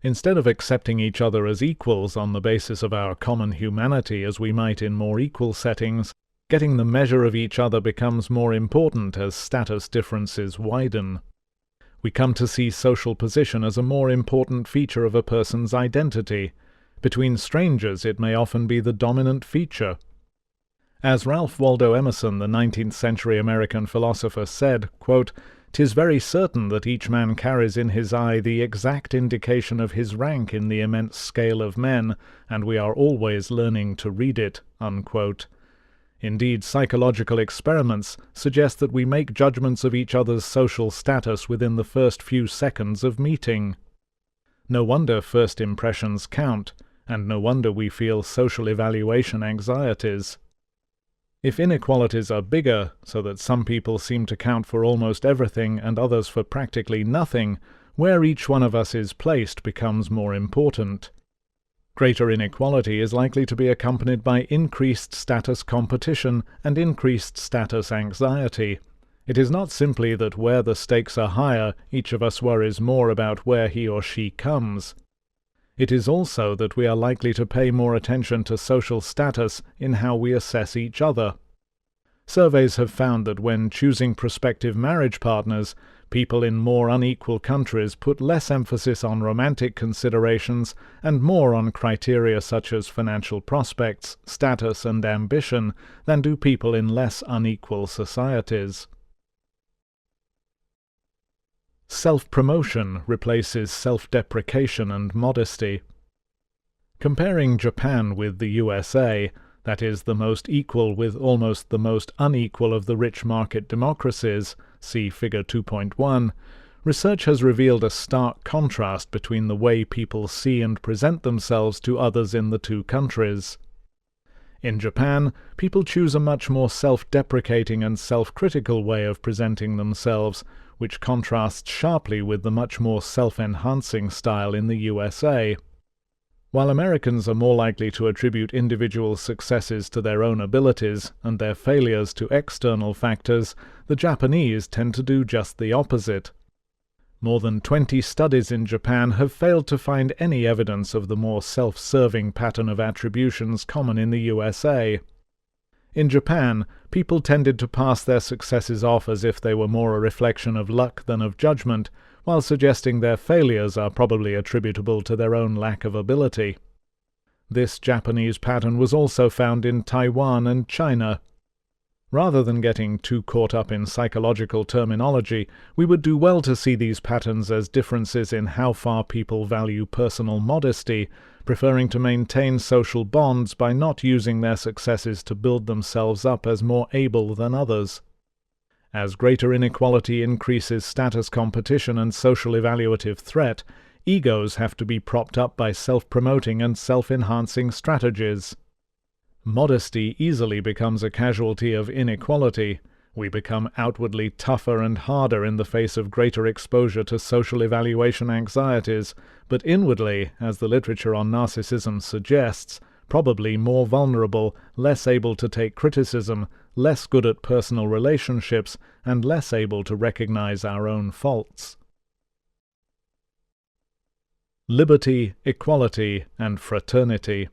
Instead of accepting each other as equals on the basis of our common humanity as we might in more equal settings, getting the measure of each other becomes more important as status differences widen. We come to see social position as a more important feature of a person's identity. Between strangers it may often be the dominant feature. As Ralph Waldo Emerson, the 19th-century American philosopher, said, quote, "'Tis very certain that each man carries in his eye the exact indication of his rank in the immense scale of men, and we are always learning to read it." Unquote. Indeed, psychological experiments suggest that we make judgments of each other's social status within the first few seconds of meeting. No wonder first impressions count, and no wonder we feel social evaluation anxieties. If inequalities are bigger, so that some people seem to count for almost everything and others for practically nothing, where each one of us is placed becomes more important. Greater inequality is likely to be accompanied by increased status competition and increased status anxiety. It is not simply that where the stakes are higher, each of us worries more about where he or she comes. It is also that we are likely to pay more attention to social status in how we assess each other. Surveys have found that when choosing prospective marriage partners, people in more unequal countries put less emphasis on romantic considerations and more on criteria such as financial prospects, status, and ambition than do people in less unequal societies. Self-promotion replaces self-deprecation and modesty. Comparing Japan with the USA, that is, the most equal with almost the most unequal of the rich market democracies, see Figure 2.1, research has revealed a stark contrast between the way people see and present themselves to others in the two countries. In Japan, people choose a much more self-deprecating and self-critical way of presenting themselves, which contrasts sharply with the much more self-enhancing style in the USA. While Americans are more likely to attribute individual successes to their own abilities and their failures to external factors, the Japanese tend to do just the opposite. More than 20 studies in Japan have failed to find any evidence of the more self-serving pattern of attributions common in the USA. In Japan, people tended to pass their successes off as if they were more a reflection of luck than of judgment, while suggesting their failures are probably attributable to their own lack of ability. This Japanese pattern was also found in Taiwan and China. Rather than getting too caught up in psychological terminology, we would do well to see these patterns as differences in how far people value personal modesty, preferring to maintain social bonds by not using their successes to build themselves up as more able than others. As greater inequality increases status competition and social evaluative threat, egos have to be propped up by self-promoting and self-enhancing strategies. Modesty easily becomes a casualty of inequality. We become outwardly tougher and harder in the face of greater exposure to social evaluation anxieties, but inwardly, as the literature on narcissism suggests, probably more vulnerable, less able to take criticism, less good at personal relationships, and less able to recognize our own faults. Liberty, equality, and fraternity.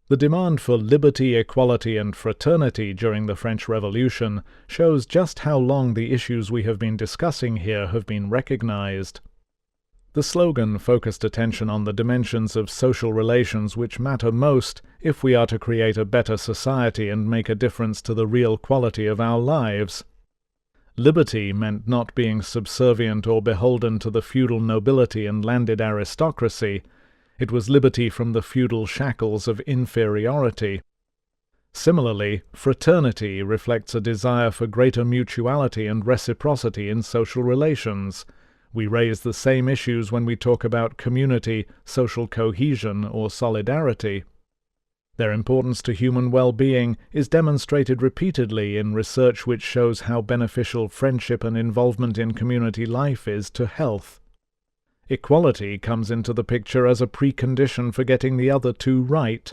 The demand for liberty, equality, and fraternity during the French Revolution shows just how long the issues we have been discussing here have been recognized. The slogan focused attention on the dimensions of social relations which matter most if we are to create a better society and make a difference to the real quality of our lives. Liberty meant not being subservient or beholden to the feudal nobility and landed aristocracy. It was liberty from the feudal shackles of inferiority. Similarly, fraternity reflects a desire for greater mutuality and reciprocity in social relations. We raise the same issues when we talk about community, social cohesion, or solidarity. Their importance to human well-being is demonstrated repeatedly in research which shows how beneficial friendship and involvement in community life is to health. Equality comes into the picture as a precondition for getting the other two right.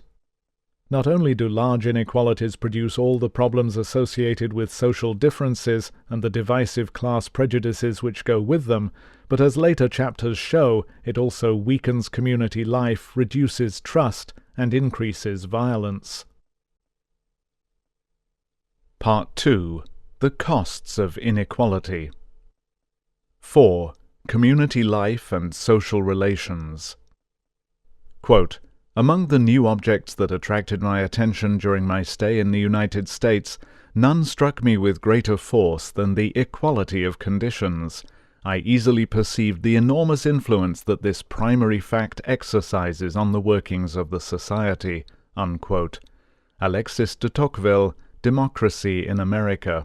Not only do large inequalities produce all the problems associated with social differences and the divisive class prejudices which go with them, but as later chapters show, it also weakens community life, reduces trust, and increases violence. Part 2. The Costs of Inequality. 4. Community life and social relations. Quote, "Among the new objects that attracted my attention during my stay in the United States, none struck me with greater force than the equality of conditions. I easily perceived the enormous influence that this primary fact exercises on the workings of the society." Unquote. Alexis de Tocqueville, Democracy in America.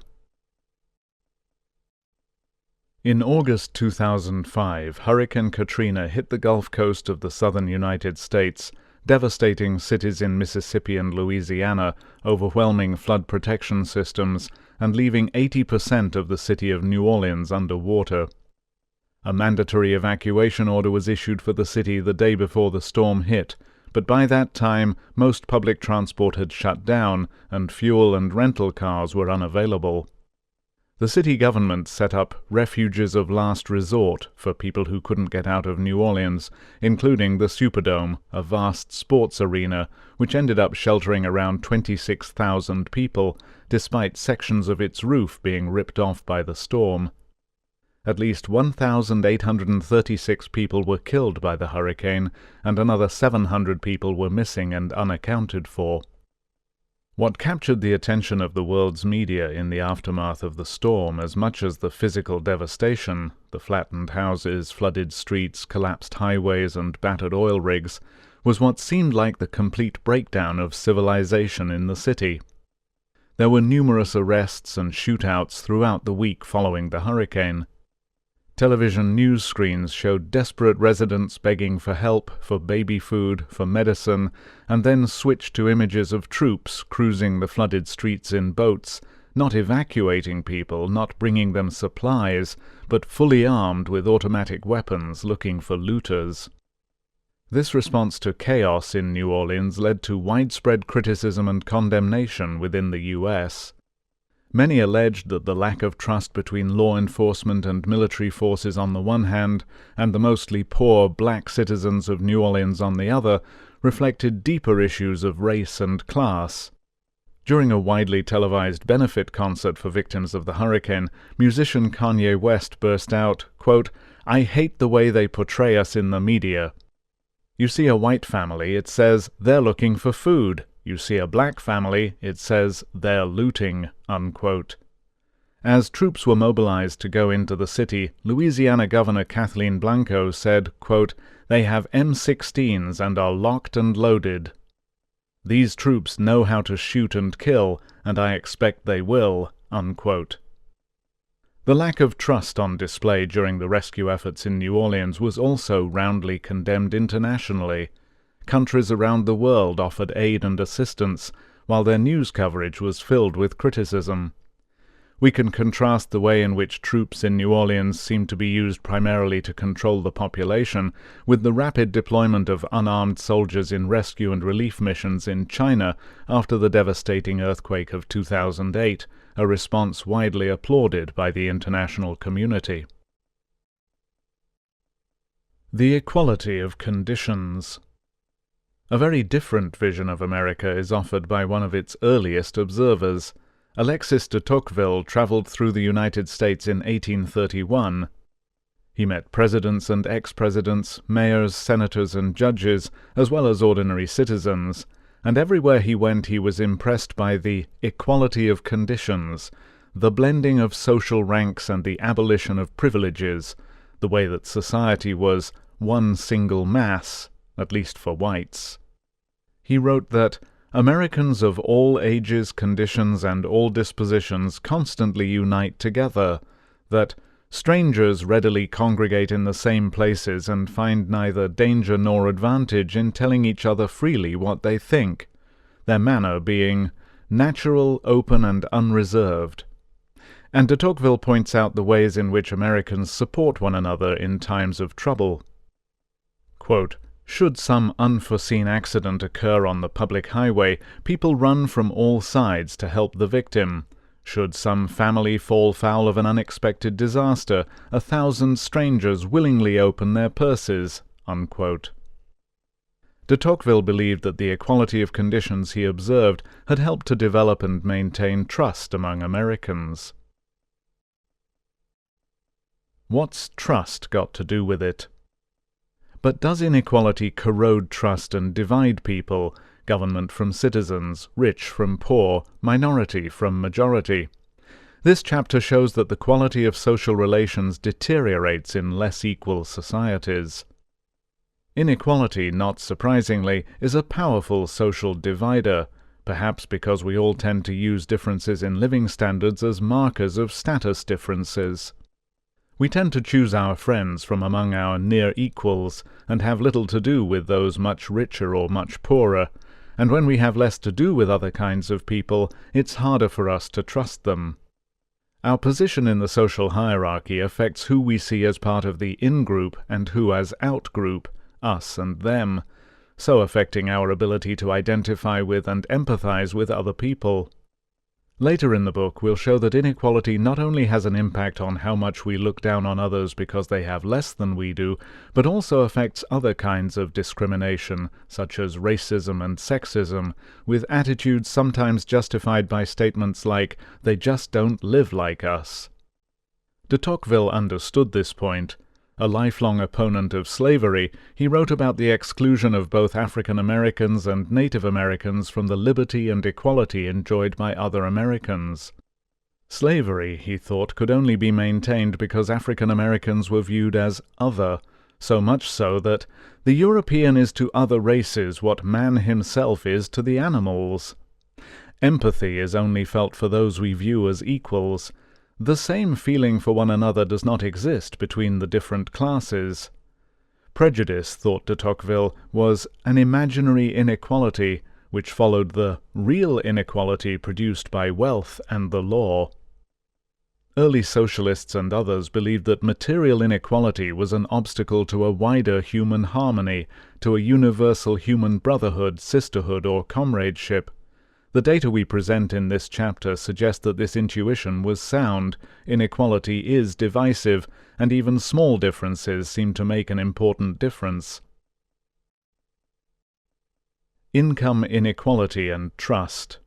In August 2005, Hurricane Katrina hit the Gulf Coast of the southern United States, devastating cities in Mississippi and Louisiana, overwhelming flood protection systems, and leaving 80% of the city of New Orleans underwater. A mandatory evacuation order was issued for the city the day before the storm hit, but by that time most public transport had shut down and fuel and rental cars were unavailable. The city government set up refuges of last resort for people who couldn't get out of New Orleans, including the Superdome, a vast sports arena which ended up sheltering around 26,000 people, despite sections of its roof being ripped off by the storm. At least 1,836 people were killed by the hurricane, and another 700 people were missing and unaccounted for. What captured the attention of the world's media in the aftermath of the storm as much as the physical devastation, the flattened houses, flooded streets, collapsed highways, and battered oil rigs, was what seemed like the complete breakdown of civilization in the city. There were numerous arrests and shootouts throughout the week following the hurricane. Television news screens showed desperate residents begging for help, for baby food, for medicine, and then switched to images of troops cruising the flooded streets in boats, not evacuating people, not bringing them supplies, but fully armed with automatic weapons looking for looters. This response to chaos in New Orleans led to widespread criticism and condemnation within the U.S. Many alleged that the lack of trust between law enforcement and military forces on the one hand, and the mostly poor black citizens of New Orleans on the other, reflected deeper issues of race and class. During a widely televised benefit concert for victims of the hurricane, musician Kanye West burst out, quote, "I hate the way they portray us in the media. You see a white family, it says they're looking for food. You see a black family, it says they're looting," unquote. As troops were mobilized to go into the city, Louisiana Governor Kathleen Blanco said, quote, "They have M16s and are locked and loaded. These troops know how to shoot and kill, and I expect they will," unquote. The lack of trust on display during the rescue efforts in New Orleans was also roundly condemned internationally. Countries around the world offered aid and assistance, while their news coverage was filled with criticism. We can contrast the way in which troops in New Orleans seemed to be used primarily to control the population with the rapid deployment of unarmed soldiers in rescue and relief missions in China after the devastating earthquake of 2008, a response widely applauded by the international community. The equality of conditions. A very different vision of America is offered by one of its earliest observers. Alexis de Tocqueville traveled through the United States in 1831. He met presidents and ex-presidents, mayors, senators, and judges, as well as ordinary citizens, and everywhere he went he was impressed by the equality of conditions, the blending of social ranks and the abolition of privileges, the way that society was one single mass, at least for whites. He wrote that Americans of all ages, conditions, and all dispositions constantly unite together, that strangers readily congregate in the same places and find neither danger nor advantage in telling each other freely what they think, their manner being natural, open, and unreserved. And de Tocqueville points out the ways in which Americans support one another in times of trouble. Quote, "Should some unforeseen accident occur on the public highway, people run from all sides to help the victim. Should some family fall foul of an unexpected disaster, 1,000 strangers willingly open their purses," unquote. De Tocqueville believed that the equality of conditions he observed had helped to develop and maintain trust among Americans. What's trust got to do with it? But does inequality corrode trust and divide people, government from citizens, rich from poor, minority from majority? This chapter shows that the quality of social relations deteriorates in less equal societies. Inequality, not surprisingly, is a powerful social divider, perhaps because we all tend to use differences in living standards as markers of status differences. We tend to choose our friends from among our near equals, and have little to do with those much richer or much poorer, and when we have less to do with other kinds of people, it's harder for us to trust them. Our position in the social hierarchy affects who we see as part of the in-group and who as out-group, us and them, so affecting our ability to identify with and empathize with other people. Later in the book, we'll show that inequality not only has an impact on how much we look down on others because they have less than we do, but also affects other kinds of discrimination, such as racism and sexism, with attitudes sometimes justified by statements like, "they just don't live like us." De Tocqueville understood this point. A lifelong opponent of slavery, he wrote about the exclusion of both African Americans and Native Americans from the liberty and equality enjoyed by other Americans. Slavery, he thought, could only be maintained because African Americans were viewed as other, so much so that the European is to other races what man himself is to the animals. Empathy is only felt for those we view as equals. The same feeling for one another does not exist between the different classes. Prejudice, thought de Tocqueville, was an imaginary inequality which followed the real inequality produced by wealth and the law. Early socialists and others believed that material inequality was an obstacle to a wider human harmony, to a universal human brotherhood, sisterhood, or comradeship. The data we present in this chapter suggest that this intuition was sound. Inequality is divisive, and even small differences seem to make an important difference. Income inequality and trust.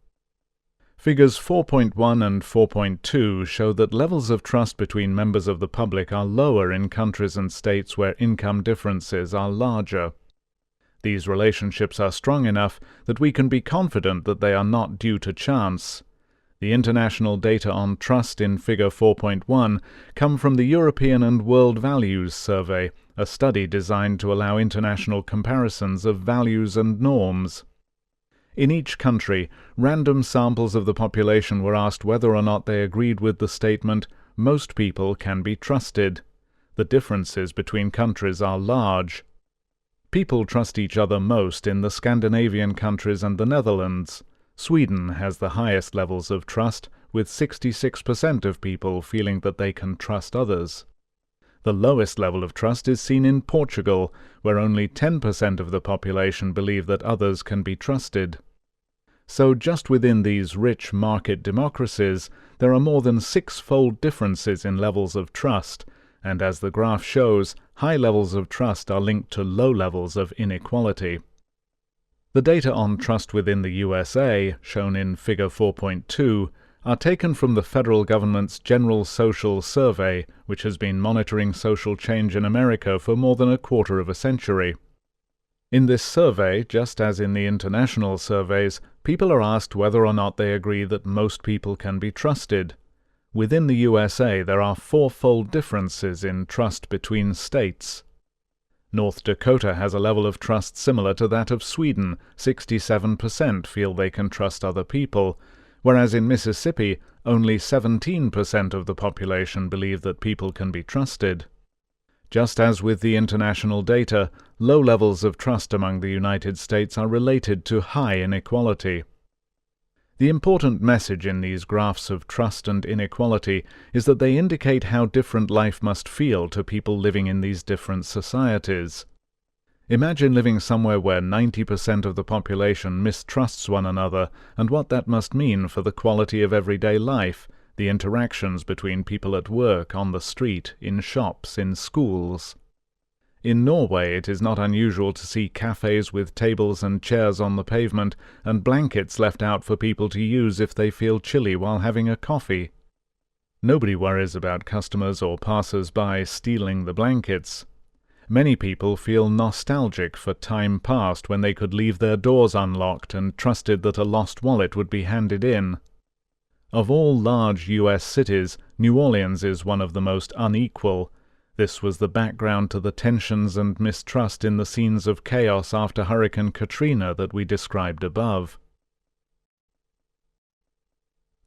Figures 4.1 and 4.2 show that levels of trust between members of the public are lower in countries and states where income differences are larger. These relationships are strong enough that we can be confident that they are not due to chance. The international data on trust in Figure 4.1 come from the European and World Values Survey, a study designed to allow international comparisons of values and norms. In each country, random samples of the population were asked whether or not they agreed with the statement, "Most people can be trusted." The differences between countries are large. People trust each other most in the Scandinavian countries and the Netherlands. Sweden has the highest levels of trust, with 66% of people feeling that they can trust others. The lowest level of trust is seen in Portugal, where only 10% of the population believe that others can be trusted. So just within these rich market democracies, there are more than six-fold differences in levels of trust, and as the graph shows, high levels of trust are linked to low levels of inequality. The data on trust within the USA, shown in Figure 4.2, are taken from the federal government's General Social Survey, which has been monitoring social change in America for more than a quarter of a century. In this survey, just as in the international surveys, people are asked whether or not they agree that most people can be trusted. Within the USA, there are four-fold differences in trust between states. North Dakota has a level of trust similar to that of Sweden. 67% feel they can trust other people, whereas in Mississippi, only 17% of the population believe that people can be trusted. Just as with the international data, low levels of trust among the United States are related to high inequality. The important message in these graphs of trust and inequality is that they indicate how different life must feel to people living in these different societies. Imagine living somewhere where 90% of the population mistrusts one another, and what that must mean for the quality of everyday life, the interactions between people at work, on the street, in shops, in schools. In Norway, it is not unusual to see cafes with tables and chairs on the pavement and blankets left out for people to use if they feel chilly while having a coffee. Nobody worries about customers or passers-by stealing the blankets. Many people feel nostalgic for time past when they could leave their doors unlocked and trusted that a lost wallet would be handed in. Of all large U.S. cities, New Orleans is one of the most unequal. This was the background to the tensions and mistrust in the scenes of chaos after Hurricane Katrina that we described above.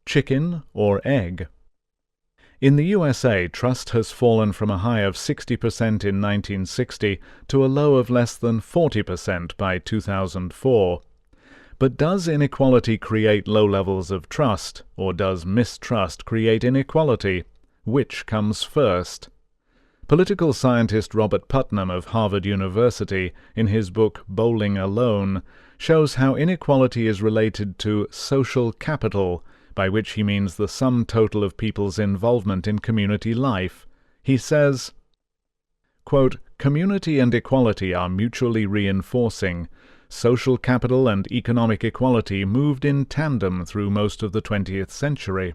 Chicken or egg? In the USA, trust has fallen from a high of 60% in 1960 to a low of less than 40% by 2004. But does inequality create low levels of trust, or does mistrust create inequality? Which comes first? Political scientist Robert Putnam of Harvard University, in his book Bowling Alone, shows how inequality is related to social capital, by which he means the sum total of people's involvement in community life. He says, quote, "Community and equality are mutually reinforcing. Social capital and economic equality moved in tandem through most of the 20th century.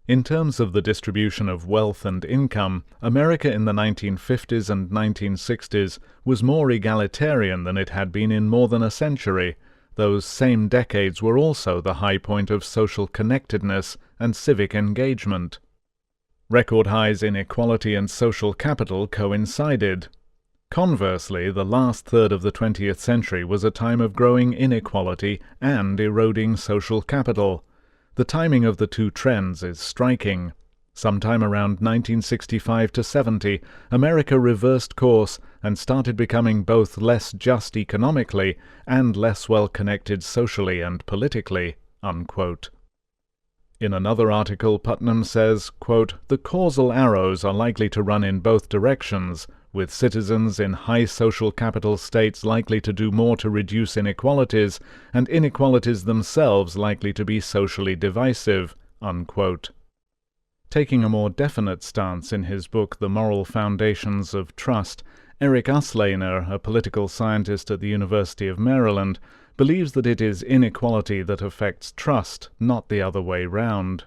In terms of the distribution of wealth and income, America in the 1950s and 1960s was more egalitarian than it had been in more than a century. Those same decades were also the high point of social connectedness and civic engagement. Record highs in equality and social capital coincided. Conversely, the last third of the 20th century was a time of growing inequality and eroding social capital. The timing of the two trends is striking. Sometime around 1965 to 70, America reversed course and started becoming both less just economically and less well-connected socially and politically." Unquote. In another article, Putnam says, quote, "The causal arrows are likely to run in both directions, with citizens in high social capital states likely to do more to reduce inequalities, and inequalities themselves likely to be socially divisive." Unquote. Taking a more definite stance in his book The Moral Foundations of Trust, Eric Uslaner, a political scientist at the University of Maryland, believes that it is inequality that affects trust, not the other way round.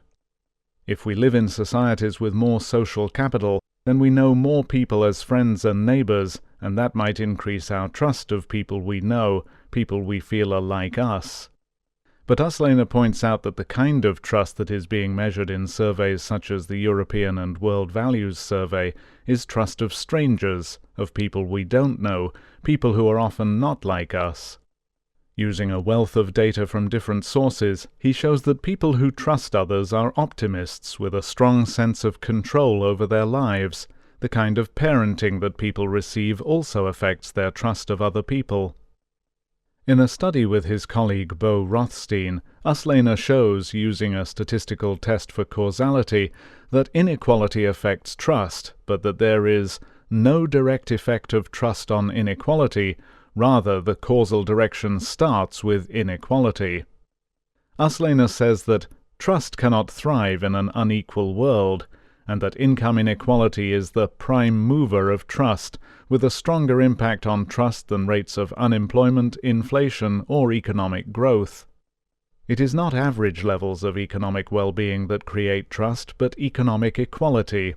If we live in societies with more social capital, then we know more people as friends and neighbors, and that might increase our trust of people we know, people we feel are like us. But Uslaner points out that the kind of trust that is being measured in surveys such as the European and World Values Survey is trust of strangers, of people we don't know, people who are often not like us. Using a wealth of data from different sources, he shows that people who trust others are optimists with a strong sense of control over their lives. The kind of parenting that people receive also affects their trust of other people. In a study with his colleague Bo Rothstein, Uslaner shows, using a statistical test for causality, that inequality affects trust, but that there is no direct effect of trust on inequality. Rather, the causal direction starts with inequality. Uslaner says that trust cannot thrive in an unequal world, and that income inequality is the prime mover of trust, with a stronger impact on trust than rates of unemployment, inflation, or economic growth. It is not average levels of economic well-being that create trust, but economic equality.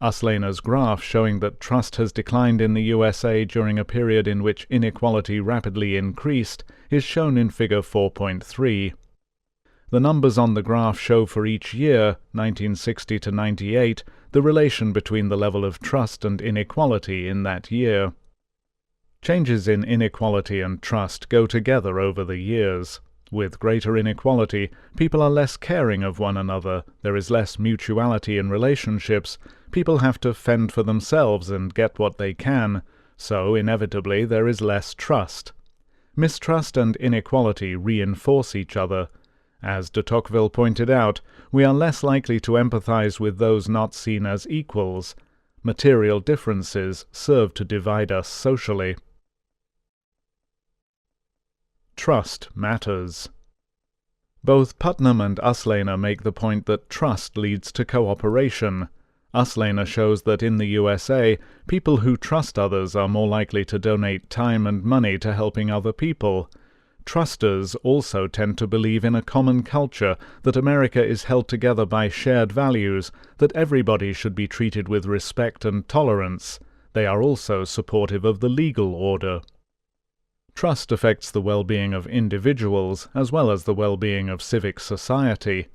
Uslaner's graph showing that trust has declined in the USA during a period in which inequality rapidly increased is shown in Figure 4.3. The numbers on the graph show for each year, 1960 to 98, the relation between the level of trust and inequality in that year. Changes in inequality and trust go together over the years. With greater inequality, people are less caring of one another, there is less mutuality in relationships, people have to fend for themselves and get what they can, so inevitably there is less trust. Mistrust and inequality reinforce each other. As de Tocqueville pointed out, we are less likely to empathize with those not seen as equals. Material differences serve to divide us socially. Trust matters. Both Putnam and Uslaner make the point that trust leads to cooperation. Uslaner shows that in the USA, people who trust others are more likely to donate time and money to helping other people. Trusters also tend to believe in a common culture, that America is held together by shared values, that everybody should be treated with respect and tolerance. They are also supportive of the legal order. Trust affects the well-being of individuals as well as the well-being of civic society.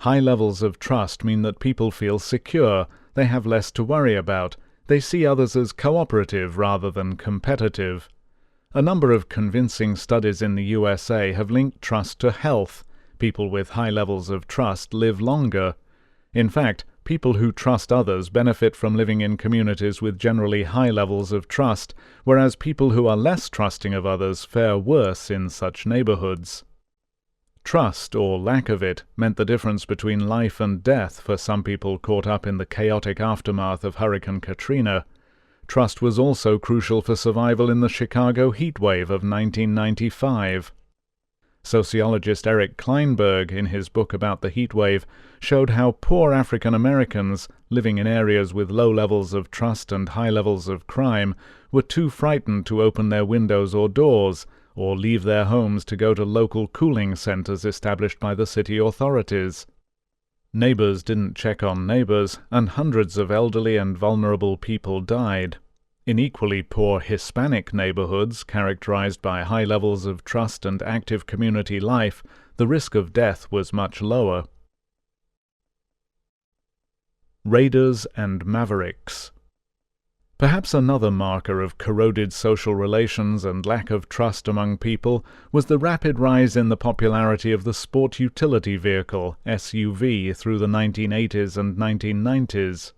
High levels of trust mean that people feel secure, they have less to worry about, they see others as cooperative rather than competitive. A number of convincing studies in the USA have linked trust to health. People with high levels of trust live longer. In fact, people who trust others benefit from living in communities with generally high levels of trust, whereas people who are less trusting of others fare worse in such neighborhoods. Trust, or lack of it, meant the difference between life and death for some people caught up in the chaotic aftermath of Hurricane Katrina. Trust was also crucial for survival in the Chicago heatwave of 1995. Sociologist Eric Kleinberg, in his book about the heat wave, showed how poor African Americans, living in areas with low levels of trust and high levels of crime, were too frightened to open their windows or doors, or leave their homes to go to local cooling centers established by the city authorities. Neighbors didn't check on neighbors, and hundreds of elderly and vulnerable people died. In equally poor Hispanic neighborhoods, characterized by high levels of trust and active community life, the risk of death was much lower. Raiders and Mavericks. Perhaps another marker of corroded social relations and lack of trust among people was the rapid rise in the popularity of the sport utility vehicle, SUV, through the 1980s and 1990s.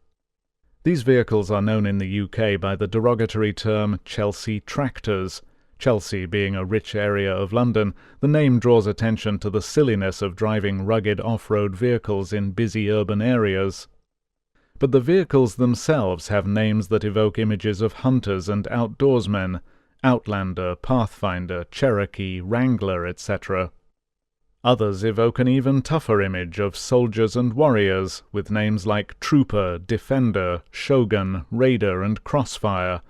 These vehicles are known in the UK by the derogatory term Chelsea tractors. Chelsea being a rich area of London, the name draws attention to the silliness of driving rugged off-road vehicles in busy urban areas. But the vehicles themselves have names that evoke images of hunters and outdoorsmen: Outlander, Pathfinder, Cherokee, Wrangler, etc. Others evoke an even tougher image of soldiers and warriors, with names like Trooper, Defender, Shogun, Raider, and Crossfire.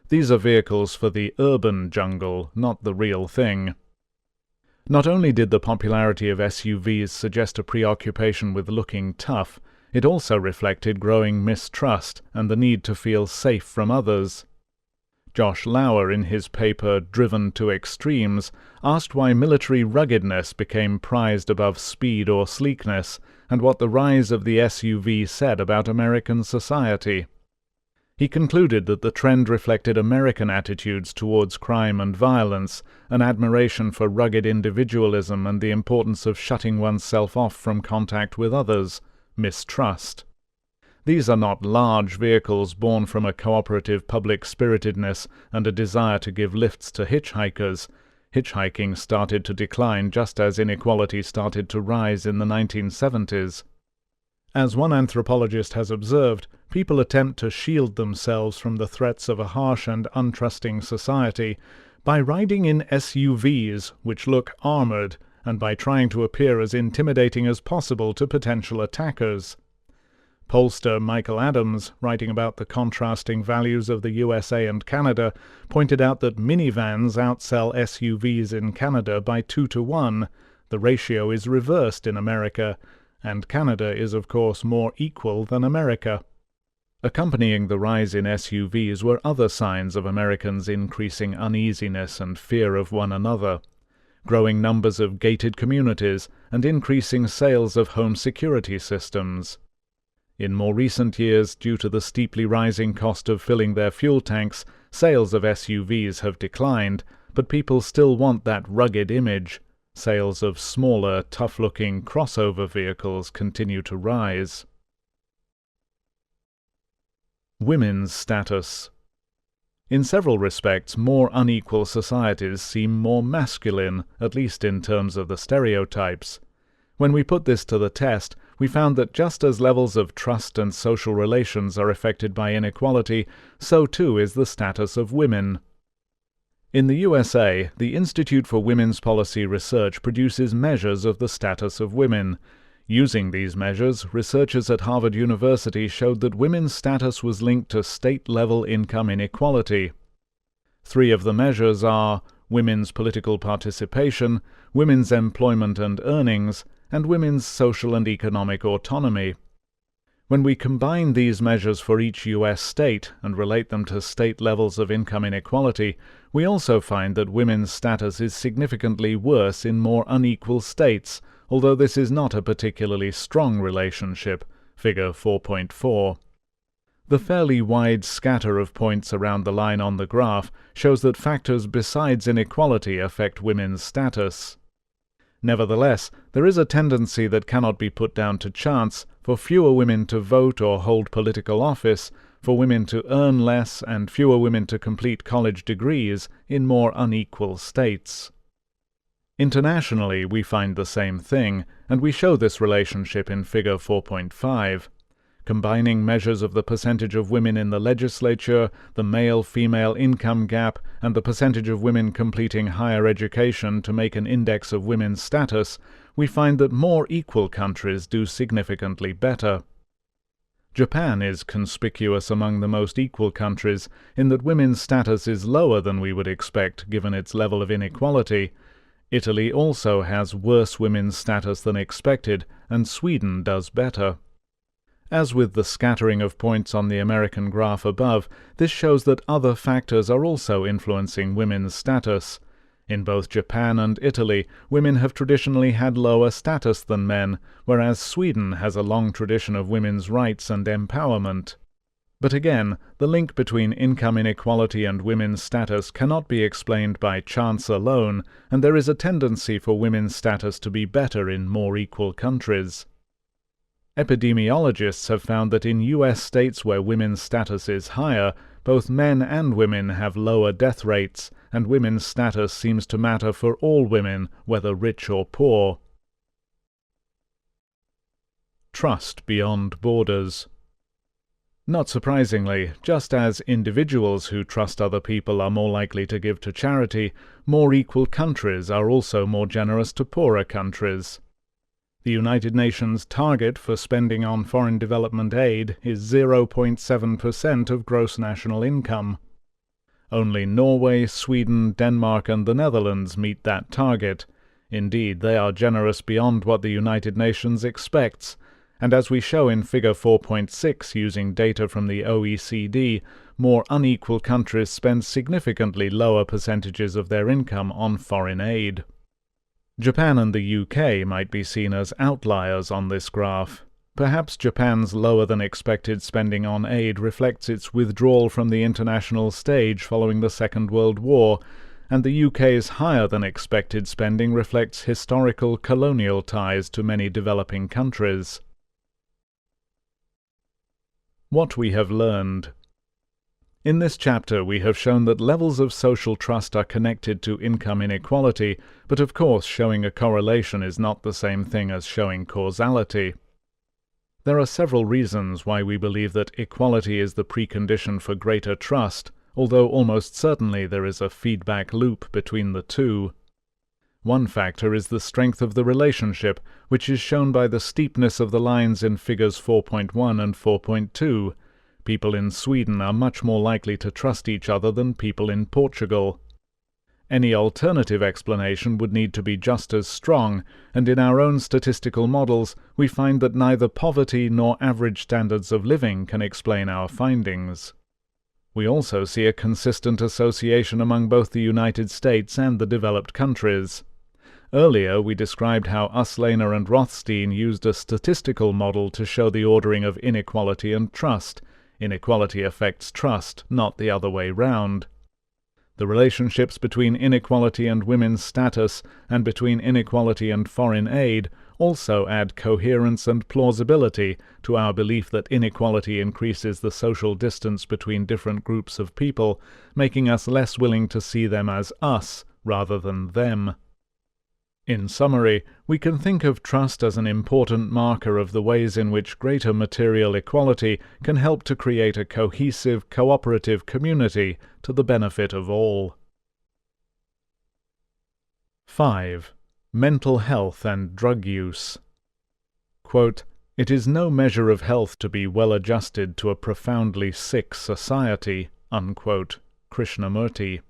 These are vehicles for the urban jungle, not the real thing. Not only did the popularity of SUVs suggest a preoccupation with looking tough, it also reflected growing mistrust and the need to feel safe from others. Josh Lauer, in his paper Driven to Extremes, asked why military ruggedness became prized above speed or sleekness, and what the rise of the SUV said about American society. He concluded that the trend reflected American attitudes towards crime and violence, an admiration for rugged individualism and the importance of shutting oneself off from contact with others, mistrust. These are not large vehicles born from a cooperative public-spiritedness and a desire to give lifts to hitchhikers. Hitchhiking started to decline just as inequality started to rise in the 1970s. As one anthropologist has observed, people attempt to shield themselves from the threats of a harsh and untrusting society by riding in SUVs, which look armored, and by trying to appear as intimidating as possible to potential attackers. Pollster Michael Adams, writing about the contrasting values of the USA and Canada, pointed out that minivans outsell SUVs in Canada by 2 to 1. The ratio is reversed in America, and Canada is of course more equal than America. Accompanying the rise in SUVs were other signs of Americans' increasing uneasiness and fear of one another: growing numbers of gated communities and increasing sales of home security systems. In more recent years, due to the steeply rising cost of filling their fuel tanks, sales of SUVs have declined, but people still want that rugged image. Sales of smaller, tough-looking crossover vehicles continue to rise. Women's status. In several respects, more unequal societies seem more masculine, at least in terms of the stereotypes. When we put this to the test, we found that just as levels of trust and social relations are affected by inequality, so too is the status of women. In the USA, the Institute for Women's Policy Research produces measures of the status of women. Using these measures, researchers at Harvard University showed that women's status was linked to state-level income inequality. 3 of the measures are women's political participation, women's employment and earnings, and women's social and economic autonomy. When we combine these measures for each U.S. state and relate them to state levels of income inequality, we also find that women's status is significantly worse in more unequal states, although this is not a particularly strong relationship, figure 4.4. The fairly wide scatter of points around the line on the graph shows that factors besides inequality affect women's status. Nevertheless, there is a tendency that cannot be put down to chance for fewer women to vote or hold political office, for women to earn less, and fewer women to complete college degrees in more unequal states. Internationally, we find the same thing, and we show this relationship in figure 4.5. combining measures of the percentage of women in the legislature, the male-female income gap, and the percentage of women completing higher education to make an index of women's status, we find that more equal countries do significantly better. Japan is conspicuous among the most equal countries in that women's status is lower than we would expect given its level of inequality. Italy also has worse women's status than expected, and Sweden does better. As with the scattering of points on the American graph above, this shows that other factors are also influencing women's status. In both Japan and Italy, women have traditionally had lower status than men, whereas Sweden has a long tradition of women's rights and empowerment. But again, the link between income inequality and women's status cannot be explained by chance alone, and there is a tendency for women's status to be better in more equal countries. Epidemiologists have found that in U.S. states where women's status is higher, both men and women have lower death rates, and women's status seems to matter for all women, whether rich or poor. Trust beyond borders. Not surprisingly, just as individuals who trust other people are more likely to give to charity, more equal countries are also more generous to poorer countries. The United Nations target for spending on foreign development aid is 0.7% of gross national income. Only Norway, Sweden, Denmark and the Netherlands meet that target. Indeed, they are generous beyond what the United Nations expects, and as we show in Figure 4.6 using data from the OECD, more unequal countries spend significantly lower percentages of their income on foreign aid. Japan and the UK might be seen as outliers on this graph. Perhaps Japan's lower-than-expected spending on aid reflects its withdrawal from the international stage following the Second World War, and the UK's higher-than-expected spending reflects historical colonial ties to many developing countries. What we have learned. In this chapter we have shown that levels of social trust are connected to income inequality, but of course showing a correlation is not the same thing as showing causality. There are several reasons why we believe that equality is the precondition for greater trust, although almost certainly there is a feedback loop between the two. One factor is the strength of the relationship, which is shown by the steepness of the lines in figures 4.1 and 4.2. People in Sweden are much more likely to trust each other than people in Portugal. Any alternative explanation would need to be just as strong, and in our own statistical models we find that neither poverty nor average standards of living can explain our findings. We also see a consistent association among both the United States and the developed countries. Earlier we described how Uslaner and Rothstein used a statistical model to show the ordering of inequality and trust. Inequality affects trust, not the other way round. The relationships between inequality and women's status, and between inequality and foreign aid, also add coherence and plausibility to our belief that inequality increases the social distance between different groups of people, making us less willing to see them as us rather than them. In summary, we can think of trust as an important marker of the ways in which greater material equality can help to create a cohesive, cooperative community to the benefit of all. 5. Mental health and drug use. Quote, "It is no measure of health to be well adjusted to a profoundly sick society," unquote, Krishnamurti.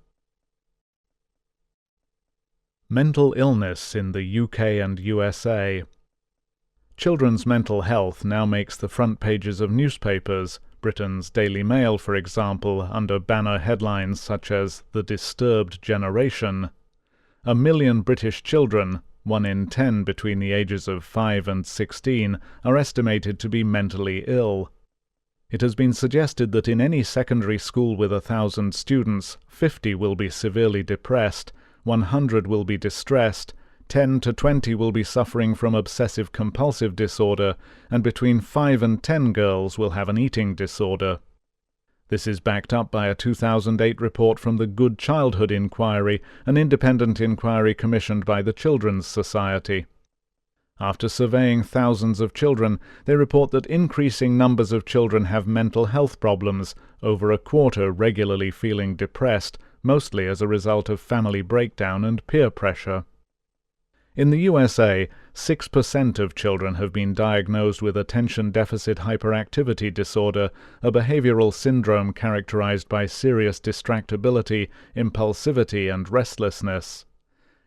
Mental illness in the UK and USA. Children's mental health now makes the front pages of newspapers, Britain's Daily Mail for example, under banner headlines such as "The Disturbed Generation." 1 million British children, 1 in 10 between the ages of 5 and 16, are estimated to be mentally ill. It has been suggested that in any secondary school with 1,000 students, 50 will be severely depressed, 100 will be distressed, 10 to 20 will be suffering from obsessive-compulsive disorder, and between 5 and 10 girls will have an eating disorder. This is backed up by a 2008 report from the Good Childhood Inquiry, an independent inquiry commissioned by the Children's Society. After surveying thousands of children, they report that increasing numbers of children have mental health problems, over a quarter regularly feeling depressed, mostly as a result of family breakdown and peer pressure. In the USA, 6% of children have been diagnosed with attention deficit hyperactivity disorder, a behavioral syndrome characterized by serious distractibility, impulsivity, and restlessness.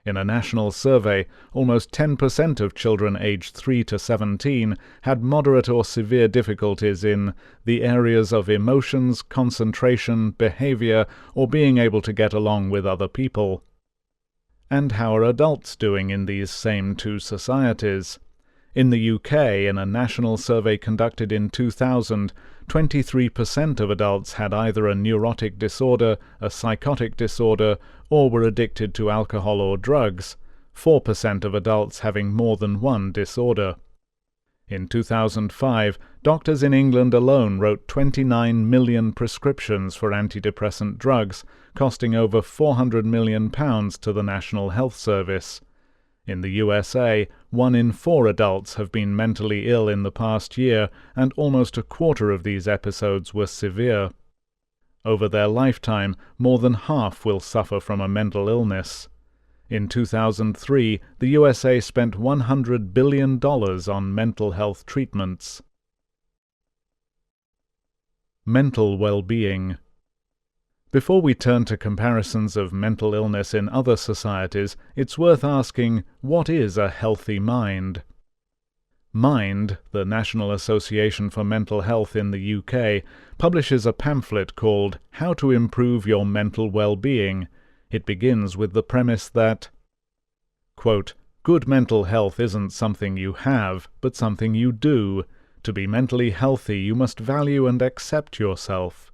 In a national survey, almost 10% of children aged 3 to 17 had moderate or severe difficulties in the areas of emotions, concentration, behavior, or being able to get along with other people. And how are adults doing in these same two societies? In the UK, in a national survey conducted in 2000, 23% of adults had either a neurotic disorder, a psychotic disorder, or were addicted to alcohol or drugs, 4% of adults having more than one disorder. In 2005, doctors in England alone wrote 29 million prescriptions for antidepressant drugs, costing over £400 million to the National Health Service. In the USA, 1 in 4 adults have been mentally ill in the past year, and almost a quarter of these episodes were severe. Over their lifetime, more than half will suffer from a mental illness. In 2003, the USA spent $100 billion on mental health treatments. Mental well-being. Before we turn to comparisons of mental illness in other societies, it's worth asking, what is a healthy mind? Mind, the National Association for Mental Health in the UK, publishes a pamphlet called How to Improve Your Mental Well-Being. It begins with the premise that, quote, good mental health isn't something you have, but something you do. To be mentally healthy, you must value and accept yourself.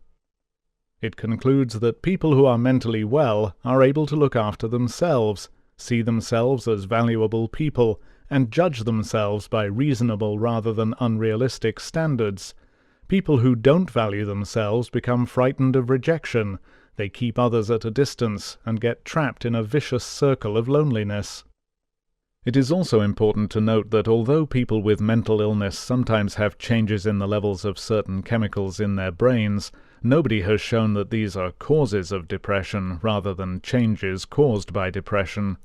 It concludes that people who are mentally well are able to look after themselves, see themselves as valuable people, and judge themselves by reasonable rather than unrealistic standards. People who don't value themselves become frightened of rejection. They keep others at a distance and get trapped in a vicious circle of loneliness. It is also important to note that although people with mental illness sometimes have changes in the levels of certain chemicals in their brains, nobody has shown that these are causes of depression rather than changes caused by depression.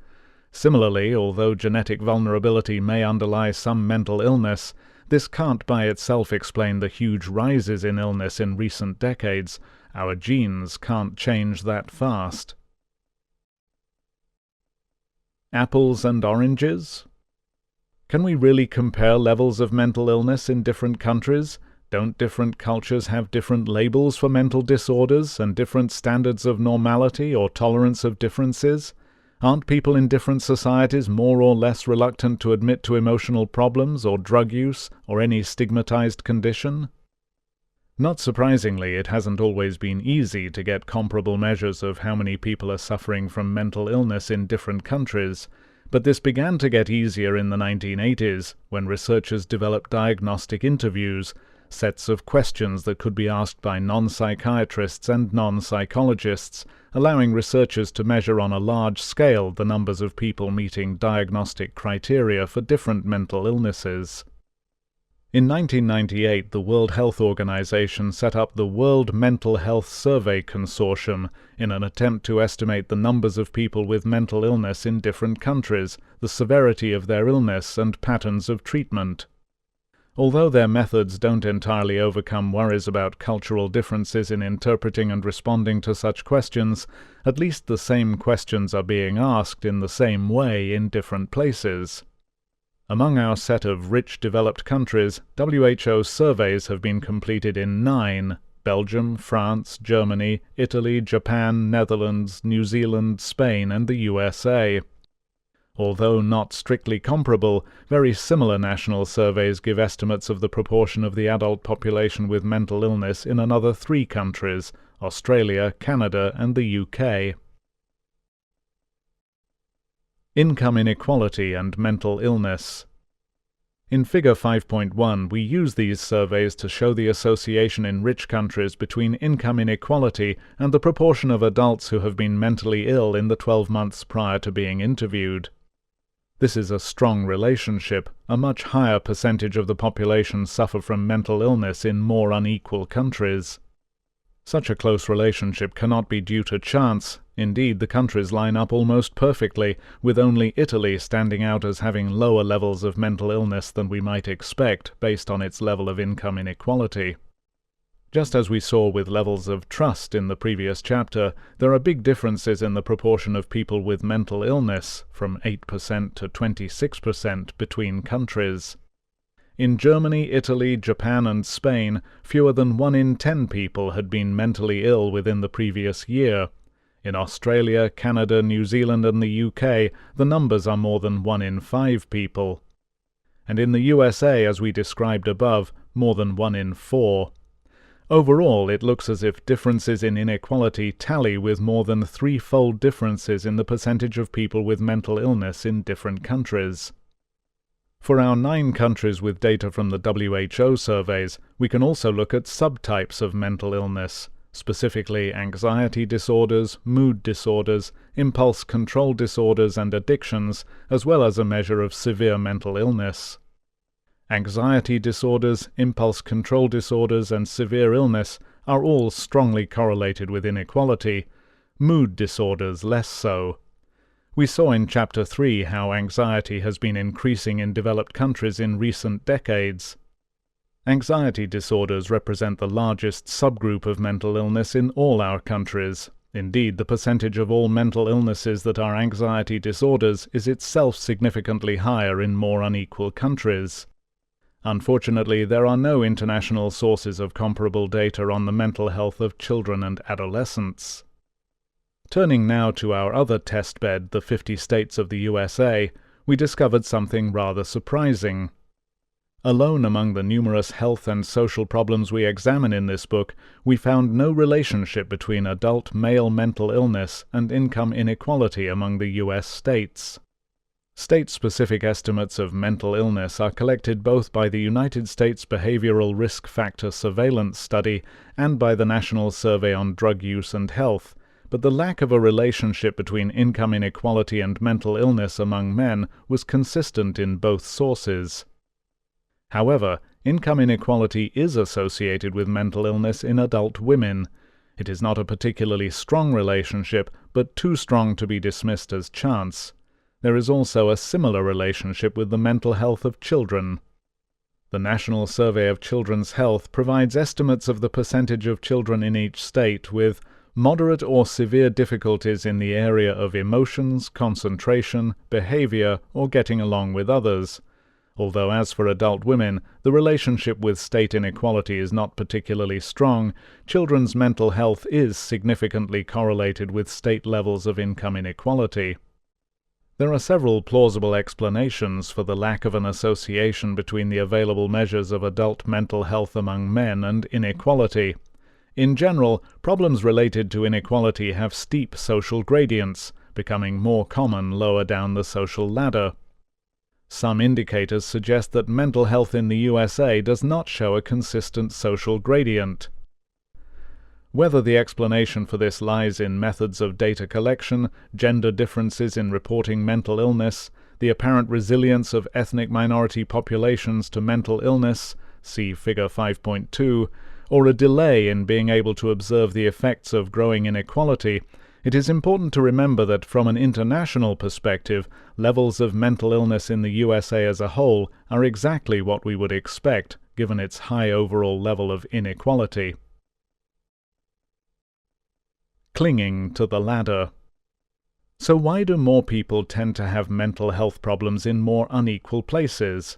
Similarly, although genetic vulnerability may underlie some mental illness, this can't by itself explain the huge rises in illness in recent decades. Our genes can't change that fast. Apples and oranges? Can we really compare levels of mental illness in different countries? Don't different cultures have different labels for mental disorders and different standards of normality or tolerance of differences? Aren't people in different societies more or less reluctant to admit to emotional problems or drug use or any stigmatized condition? Not surprisingly, it hasn't always been easy to get comparable measures of how many people are suffering from mental illness in different countries, but this began to get easier in the 1980s, when researchers developed diagnostic interviews, sets of questions that could be asked by non-psychiatrists and non-psychologists, allowing researchers to measure on a large scale the numbers of people meeting diagnostic criteria for different mental illnesses. In 1998, the World Health Organization set up the World Mental Health Survey Consortium in an attempt to estimate the numbers of people with mental illness in different countries, the severity of their illness, and patterns of treatment. Although their methods don't entirely overcome worries about cultural differences in interpreting and responding to such questions, at least the same questions are being asked in the same way in different places. Among our set of rich developed countries, WHO surveys have been completed in 9: Belgium, France, Germany, Italy, Japan, Netherlands, New Zealand, Spain, and the USA. Although not strictly comparable, very similar national surveys give estimates of the proportion of the adult population with mental illness in another 3 countries: Australia, Canada, and the UK. Income inequality and mental illness. In Figure 5.1, we use these surveys to show the association in rich countries between income inequality and the proportion of adults who have been mentally ill in the 12 months prior to being interviewed. This is a strong relationship. A much higher percentage of the population suffer from mental illness in more unequal countries. Such a close relationship cannot be due to chance. Indeed, the countries line up almost perfectly, with only Italy standing out as having lower levels of mental illness than we might expect based on its level of income inequality. Just as we saw with levels of trust in the previous chapter, there are big differences in the proportion of people with mental illness, from 8% to 26% between countries. In Germany, Italy, Japan and Spain, fewer than 1 in 10 people had been mentally ill within the previous year. In Australia, Canada, New Zealand and the UK, the numbers are more than 1 in 5 people. And in the USA, as we described above, more than 1 in 4. Overall, it looks as if differences in inequality tally with more than 3-fold differences in the percentage of people with mental illness in different countries. For our 9 countries with data from the WHO surveys, we can also look at subtypes of mental illness, specifically anxiety disorders, mood disorders, impulse control disorders and addictions, as well as a measure of severe mental illness. Anxiety disorders, impulse control disorders and severe illness are all strongly correlated with inequality, mood disorders less so. We saw in Chapter 3 how anxiety has been increasing in developed countries in recent decades. Anxiety disorders represent the largest subgroup of mental illness in all our countries. Indeed, the percentage of all mental illnesses that are anxiety disorders is itself significantly higher in more unequal countries. Unfortunately, there are no international sources of comparable data on the mental health of children and adolescents. Turning now to our other testbed, the 50 states of the USA, we discovered something rather surprising. Alone among the numerous health and social problems we examine in this book, we found no relationship between adult male mental illness and income inequality among the U.S. states. State-specific estimates of mental illness are collected both by the United States Behavioral Risk Factor Surveillance Study and by the National Survey on Drug Use and Health, but the lack of a relationship between income inequality and mental illness among men was consistent in both sources. However, income inequality is associated with mental illness in adult women. It is not a particularly strong relationship, but too strong to be dismissed as chance. There is also a similar relationship with the mental health of children. The National Survey of Children's Health provides estimates of the percentage of children in each state with moderate or severe difficulties in the area of emotions, concentration, behavior, or getting along with others. Although as for adult women, the relationship with state inequality is not particularly strong, children's mental health is significantly correlated with state levels of income inequality. There are several plausible explanations for the lack of an association between the available measures of adult mental health among men and inequality. In general, problems related to inequality have steep social gradients, becoming more common lower down the social ladder. Some indicators suggest that mental health in the USA does not show a consistent social gradient. Whether the explanation for this lies in methods of data collection, gender differences in reporting mental illness, the apparent resilience of ethnic minority populations to mental illness, see Figure 5.2, or a delay in being able to observe the effects of growing inequality, it is important to remember that from an international perspective, levels of mental illness in the USA as a whole are exactly what we would expect, given its high overall level of inequality. Clinging to the ladder. So why do more people tend to have mental health problems in more unequal places?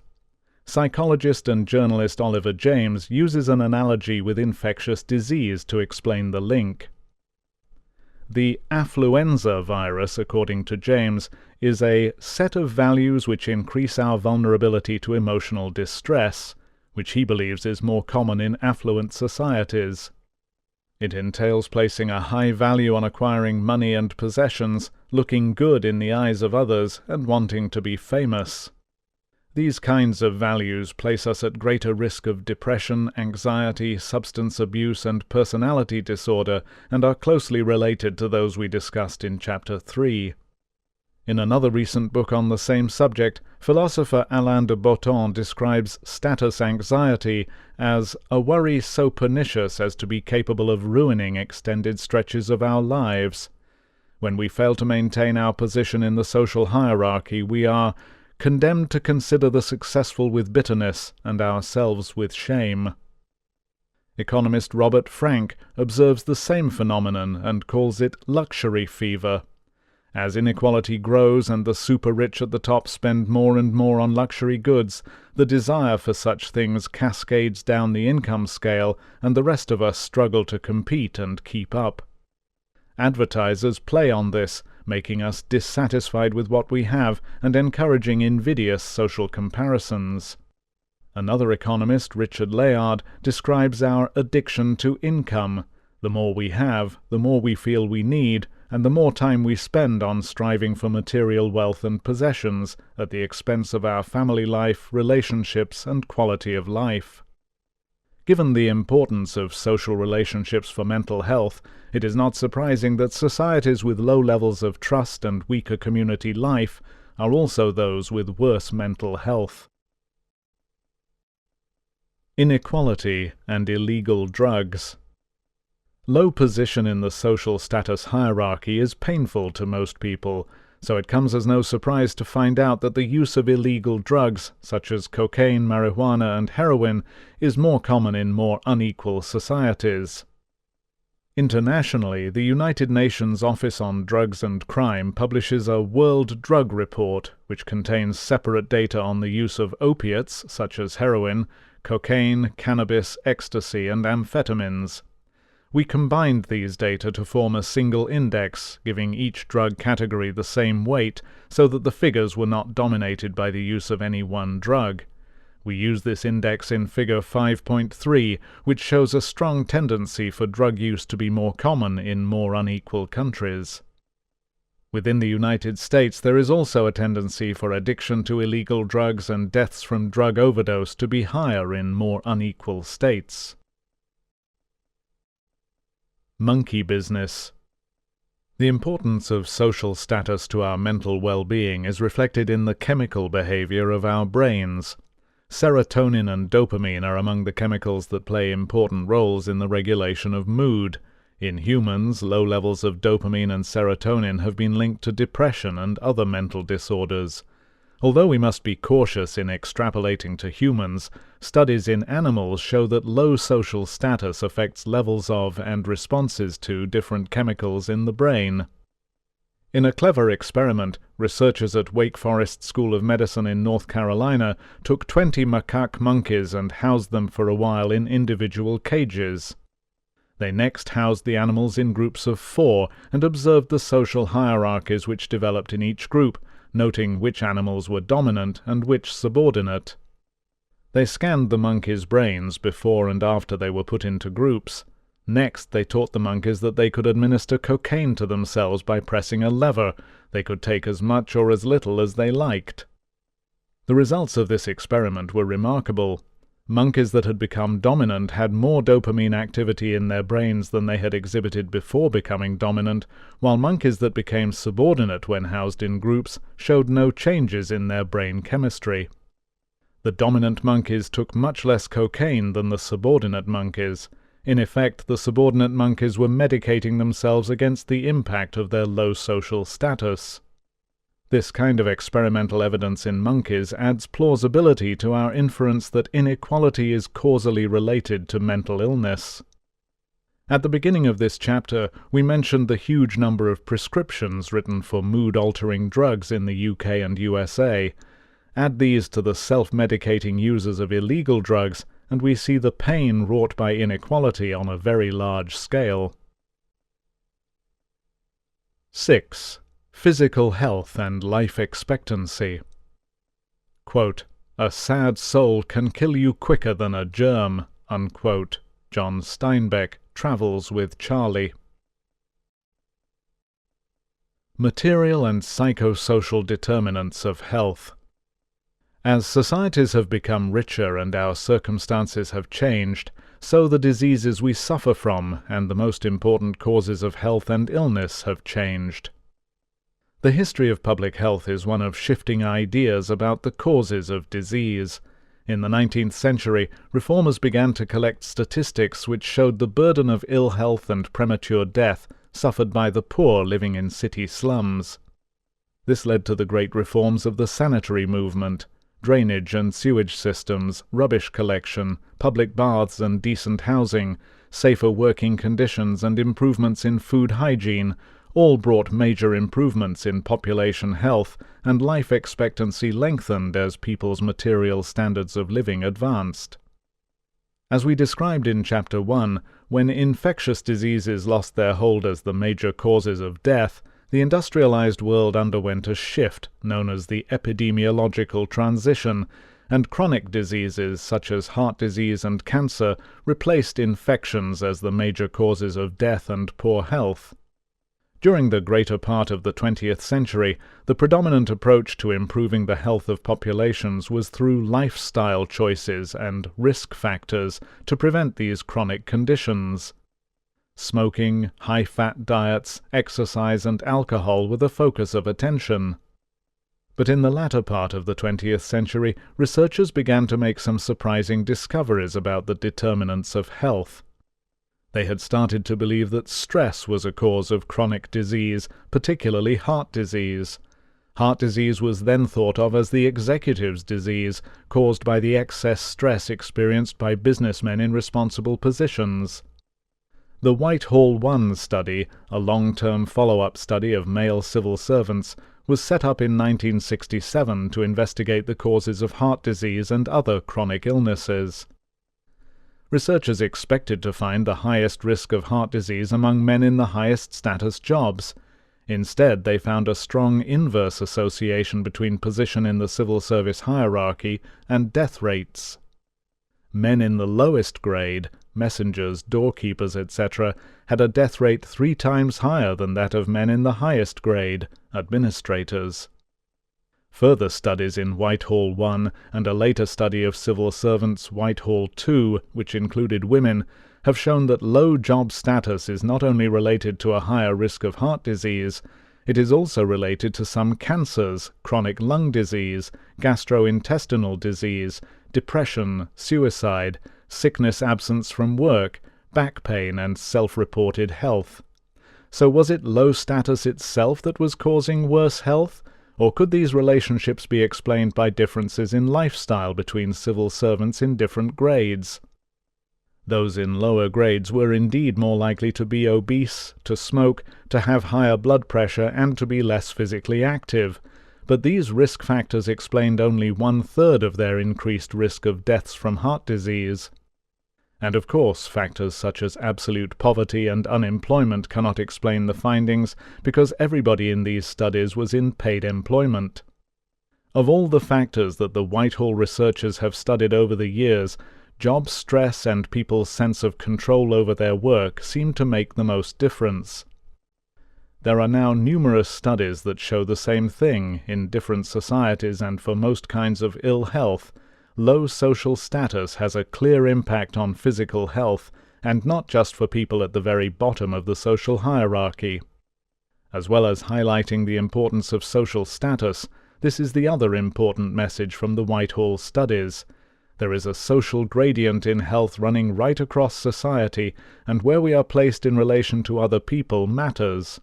Psychologist and journalist Oliver James uses an analogy with infectious disease to explain the link. The affluenza virus, according to James, is a set of values which increase our vulnerability to emotional distress, which he believes is more common in affluent societies. It entails placing a high value on acquiring money and possessions, looking good in the eyes of others, and wanting to be famous. These kinds of values place us at greater risk of depression, anxiety, substance abuse, and personality disorder, and are closely related to those we discussed in Chapter 3. In another recent book on the same subject, philosopher Alain de Botton describes status anxiety as a worry so pernicious as to be capable of ruining extended stretches of our lives. When we fail to maintain our position in the social hierarchy, we are condemned to consider the successful with bitterness and ourselves with shame. Economist Robert Frank observes the same phenomenon and calls it luxury fever. As inequality grows and the super-rich at the top spend more and more on luxury goods, the desire for such things cascades down the income scale, and the rest of us struggle to compete and keep up. Advertisers play on this, making us dissatisfied with what we have and encouraging invidious social comparisons. Another economist, Richard Layard, describes our addiction to income. The more we have, the more we feel we need, and the more time we spend on striving for material wealth and possessions, at the expense of our family life, relationships, and quality of life. Given the importance of social relationships for mental health, it is not surprising that societies with low levels of trust and weaker community life are also those with worse mental health. Inequality and illegal drugs. Low position in the social status hierarchy is painful to most people, so it comes as no surprise to find out that the use of illegal drugs, such as cocaine, marijuana, and heroin, is more common in more unequal societies. Internationally, the United Nations Office on Drugs and Crime publishes a World Drug Report, which contains separate data on the use of opiates, such as heroin, cocaine, cannabis, ecstasy, and amphetamines. We combined these data to form a single index, giving each drug category the same weight, so that the figures were not dominated by the use of any one drug. We use this index in Figure 5.3, which shows a strong tendency for drug use to be more common in more unequal countries. Within the United States, there is also a tendency for addiction to illegal drugs and deaths from drug overdose to be higher in more unequal states. Monkey business. The importance of social status to our mental well-being is reflected in the chemical behavior of our brains. Serotonin and dopamine are among the chemicals that play important roles in the regulation of mood. In humans, low levels of dopamine and serotonin have been linked to depression and other mental disorders. Although we must be cautious in extrapolating to humans, studies in animals show that low social status affects levels of and responses to different chemicals in the brain. In a clever experiment, researchers at Wake Forest School of Medicine in North Carolina took 20 macaque monkeys and housed them for a while in individual cages. They next housed the animals in groups of 4 and observed the social hierarchies which developed in each group, noting which animals were dominant and which subordinate. They scanned the monkeys' brains before and after they were put into groups. Next, they taught the monkeys that they could administer cocaine to themselves by pressing a lever. They could take as much or as little as they liked. The results of this experiment were remarkable. Monkeys that had become dominant had more dopamine activity in their brains than they had exhibited before becoming dominant, while monkeys that became subordinate when housed in groups showed no changes in their brain chemistry. The dominant monkeys took much less cocaine than the subordinate monkeys. In effect, the subordinate monkeys were medicating themselves against the impact of their low social status. This kind of experimental evidence in monkeys adds plausibility to our inference that inequality is causally related to mental illness. At the beginning of this chapter, we mentioned the huge number of prescriptions written for mood-altering drugs in the UK and USA. Add these to the self-medicating users of illegal drugs, and we see the pain wrought by inequality on a very large scale. 6. Physical health and life expectancy. Quote, "A sad soul can kill you quicker than a germ," unquote. John Steinbeck, Travels with Charlie. Material and psychosocial determinants of health. As societies have become richer and our circumstances have changed, so the diseases we suffer from and the most important causes of health and illness have changed. The history of public health is one of shifting ideas about the causes of disease. In the 19th century, reformers began to collect statistics which showed the burden of ill health and premature death suffered by the poor living in city slums. This led to the great reforms of the sanitary movement. Drainage and sewage systems, rubbish collection, public baths and decent housing, safer working conditions and improvements in food hygiene all brought major improvements in population health, and life expectancy lengthened as people's material standards of living advanced. As we described in Chapter 1, when infectious diseases lost their hold as the major causes of death, the industrialized world underwent a shift known as the epidemiological transition, and chronic diseases such as heart disease and cancer replaced infections as the major causes of death and poor health. During the greater part of the 20th century, the predominant approach to improving the health of populations was through lifestyle choices and risk factors to prevent these chronic conditions. Smoking, high-fat diets, exercise and alcohol were the focus of attention. But in the latter part of the 20th century, researchers began to make some surprising discoveries about the determinants of health. They had started to believe that stress was a cause of chronic disease, particularly heart disease. Heart disease was then thought of as the executive's disease, caused by the excess stress experienced by businessmen in responsible positions. The Whitehall I study, a long-term follow-up study of male civil servants, was set up in 1967 to investigate the causes of heart disease and other chronic illnesses. Researchers expected to find the highest risk of heart disease among men in the highest status jobs. Instead, they found a strong inverse association between position in the civil service hierarchy and death rates. Men in the lowest grade, messengers, doorkeepers, etc., had a death rate 3 times higher than that of men in the highest grade, administrators. Further studies in Whitehall I and a later study of civil servants, Whitehall II, which included women, have shown that low job status is not only related to a higher risk of heart disease, it is also related to some cancers, chronic lung disease, gastrointestinal disease, depression, suicide, sickness absence from work, back pain, and self-reported health. So was it low status itself that was causing worse health? Or could these relationships be explained by differences in lifestyle between civil servants in different grades? Those in lower grades were indeed more likely to be obese, to smoke, to have higher blood pressure, and to be less physically active, but these risk factors explained only 1/3 of their increased risk of deaths from heart disease. And of course, factors such as absolute poverty and unemployment cannot explain the findings, because everybody in these studies was in paid employment. Of all the factors that the Whitehall researchers have studied over the years, job stress and people's sense of control over their work seem to make the most difference. There are now numerous studies that show the same thing in different societies, and for most kinds of ill health, low social status has a clear impact on physical health, and not just for people at the very bottom of the social hierarchy. As well as highlighting the importance of social status, this is the other important message from the Whitehall studies. There is a social gradient in health running right across society, and where we are placed in relation to other people matters.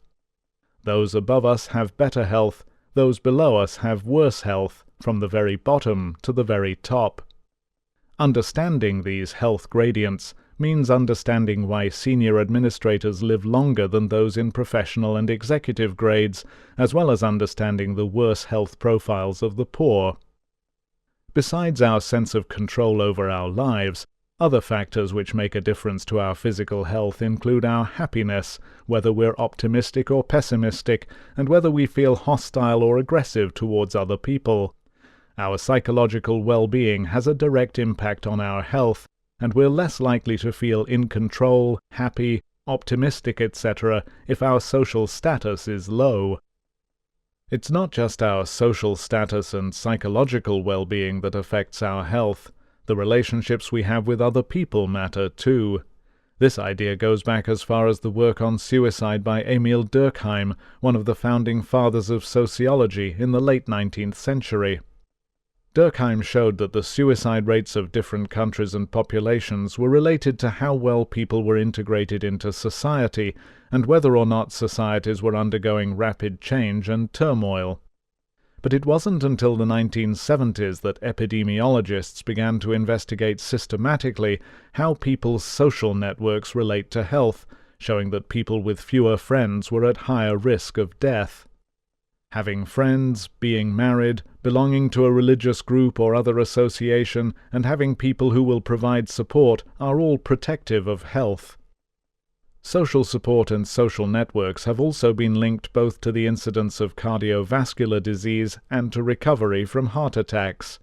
Those above us have better health, those below us have worse health, from the very bottom to the very top. Understanding these health gradients means understanding why senior administrators live longer than those in professional and executive grades, as well as understanding the worse health profiles of the poor. Besides our sense of control over our lives, other factors which make a difference to our physical health include our happiness, whether we're optimistic or pessimistic, and whether we feel hostile or aggressive towards other people. Our psychological well-being has a direct impact on our health, and we're less likely to feel in control, happy, optimistic, etc. if our social status is low. It's not just our social status and psychological well-being that affects our health. The relationships we have with other people matter too. This idea goes back as far as the work on suicide by Emil Durkheim, one of the founding fathers of sociology in the late 19th century. Durkheim showed that the suicide rates of different countries and populations were related to how well people were integrated into society and whether or not societies were undergoing rapid change and turmoil. But it wasn't until the 1970s that epidemiologists began to investigate systematically how people's social networks relate to health, showing that people with fewer friends were at higher risk of death. Having friends, being married, belonging to a religious group or other association, and having people who will provide support are all protective of health. Social support and social networks have also been linked both to the incidence of cardiovascular disease and to recovery from heart attacks.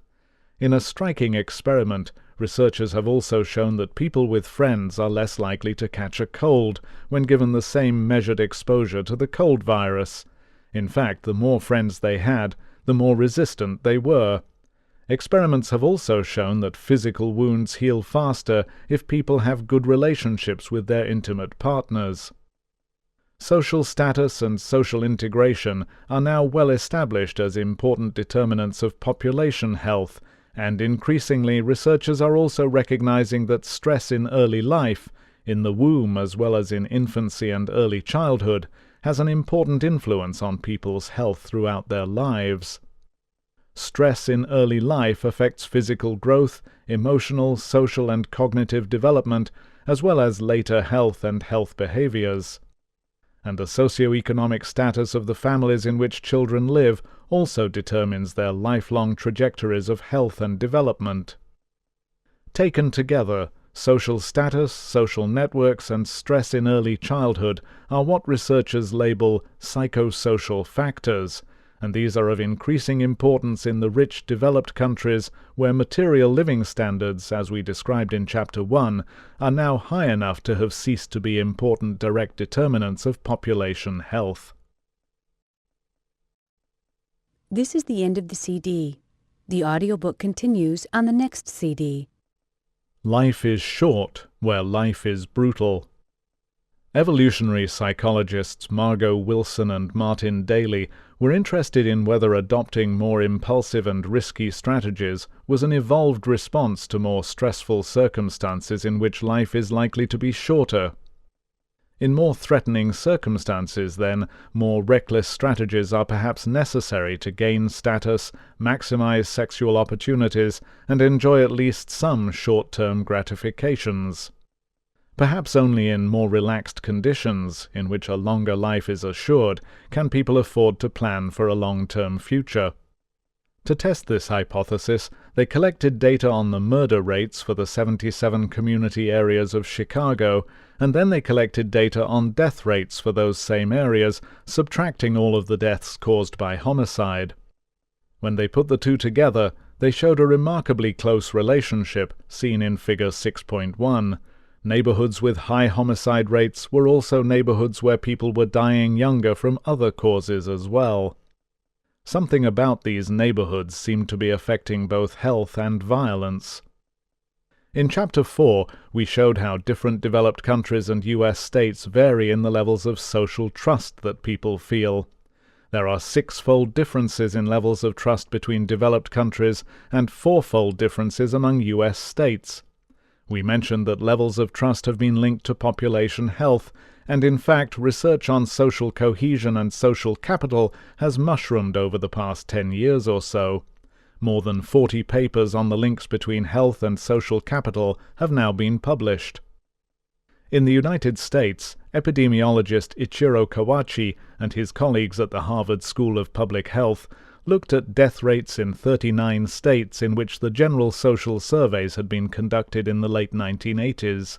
In a striking experiment, researchers have also shown that people with friends are less likely to catch a cold when given the same measured exposure to the cold virus. In fact, the more friends they had, the more resistant they were. Experiments have also shown that physical wounds heal faster if people have good relationships with their intimate partners. Social status and social integration are now well established as important determinants of population health, and increasingly researchers are also recognizing that stress in early life, in the womb as well as in infancy and early childhood, has an important influence on people's health throughout their lives. Stress in early life affects physical growth, emotional, social and cognitive development, as well as later health and health behaviors. And the socioeconomic status of the families in which children live also determines their lifelong trajectories of health and development. Taken together, social status, social networks, and stress in early childhood are what researchers label psychosocial factors, and these are of increasing importance in the rich developed countries where material living standards, as we described in Chapter 1, are now high enough to have ceased to be important direct determinants of population health. This is the end of the CD. The audiobook continues on the next CD. Life is short where life is brutal. Evolutionary psychologists Margot Wilson and Martin Daly were interested in whether adopting more impulsive and risky strategies was an evolved response to more stressful circumstances in which life is likely to be shorter. In more threatening circumstances, then, more reckless strategies are perhaps necessary to gain status, maximize sexual opportunities, and enjoy at least some short-term gratifications. Perhaps only in more relaxed conditions, in which a longer life is assured, can people afford to plan for a long-term future. To test this hypothesis, they collected data on the murder rates for the 77 community areas of Chicago, and then they collected data on death rates for those same areas, subtracting all of the deaths caused by homicide. When they put the two together, they showed a remarkably close relationship, seen in Figure 6.1. Neighborhoods with high homicide rates were also neighborhoods where people were dying younger from other causes as well. Something about these neighborhoods seemed to be affecting both health and violence. In Chapter 4, we showed how different developed countries and U.S. states vary in the levels of social trust that people feel. There are 6-fold differences in levels of trust between developed countries and 4-fold differences among U.S. states. We mentioned that levels of trust have been linked to population health, and in fact research on social cohesion and social capital has mushroomed over the past 10 years or so. More than 40 papers on the links between health and social capital have now been published. In the United States, epidemiologist Ichiro Kawachi and his colleagues at the Harvard School of Public Health looked at death rates in 39 states in which the general social surveys had been conducted in the late 1980s.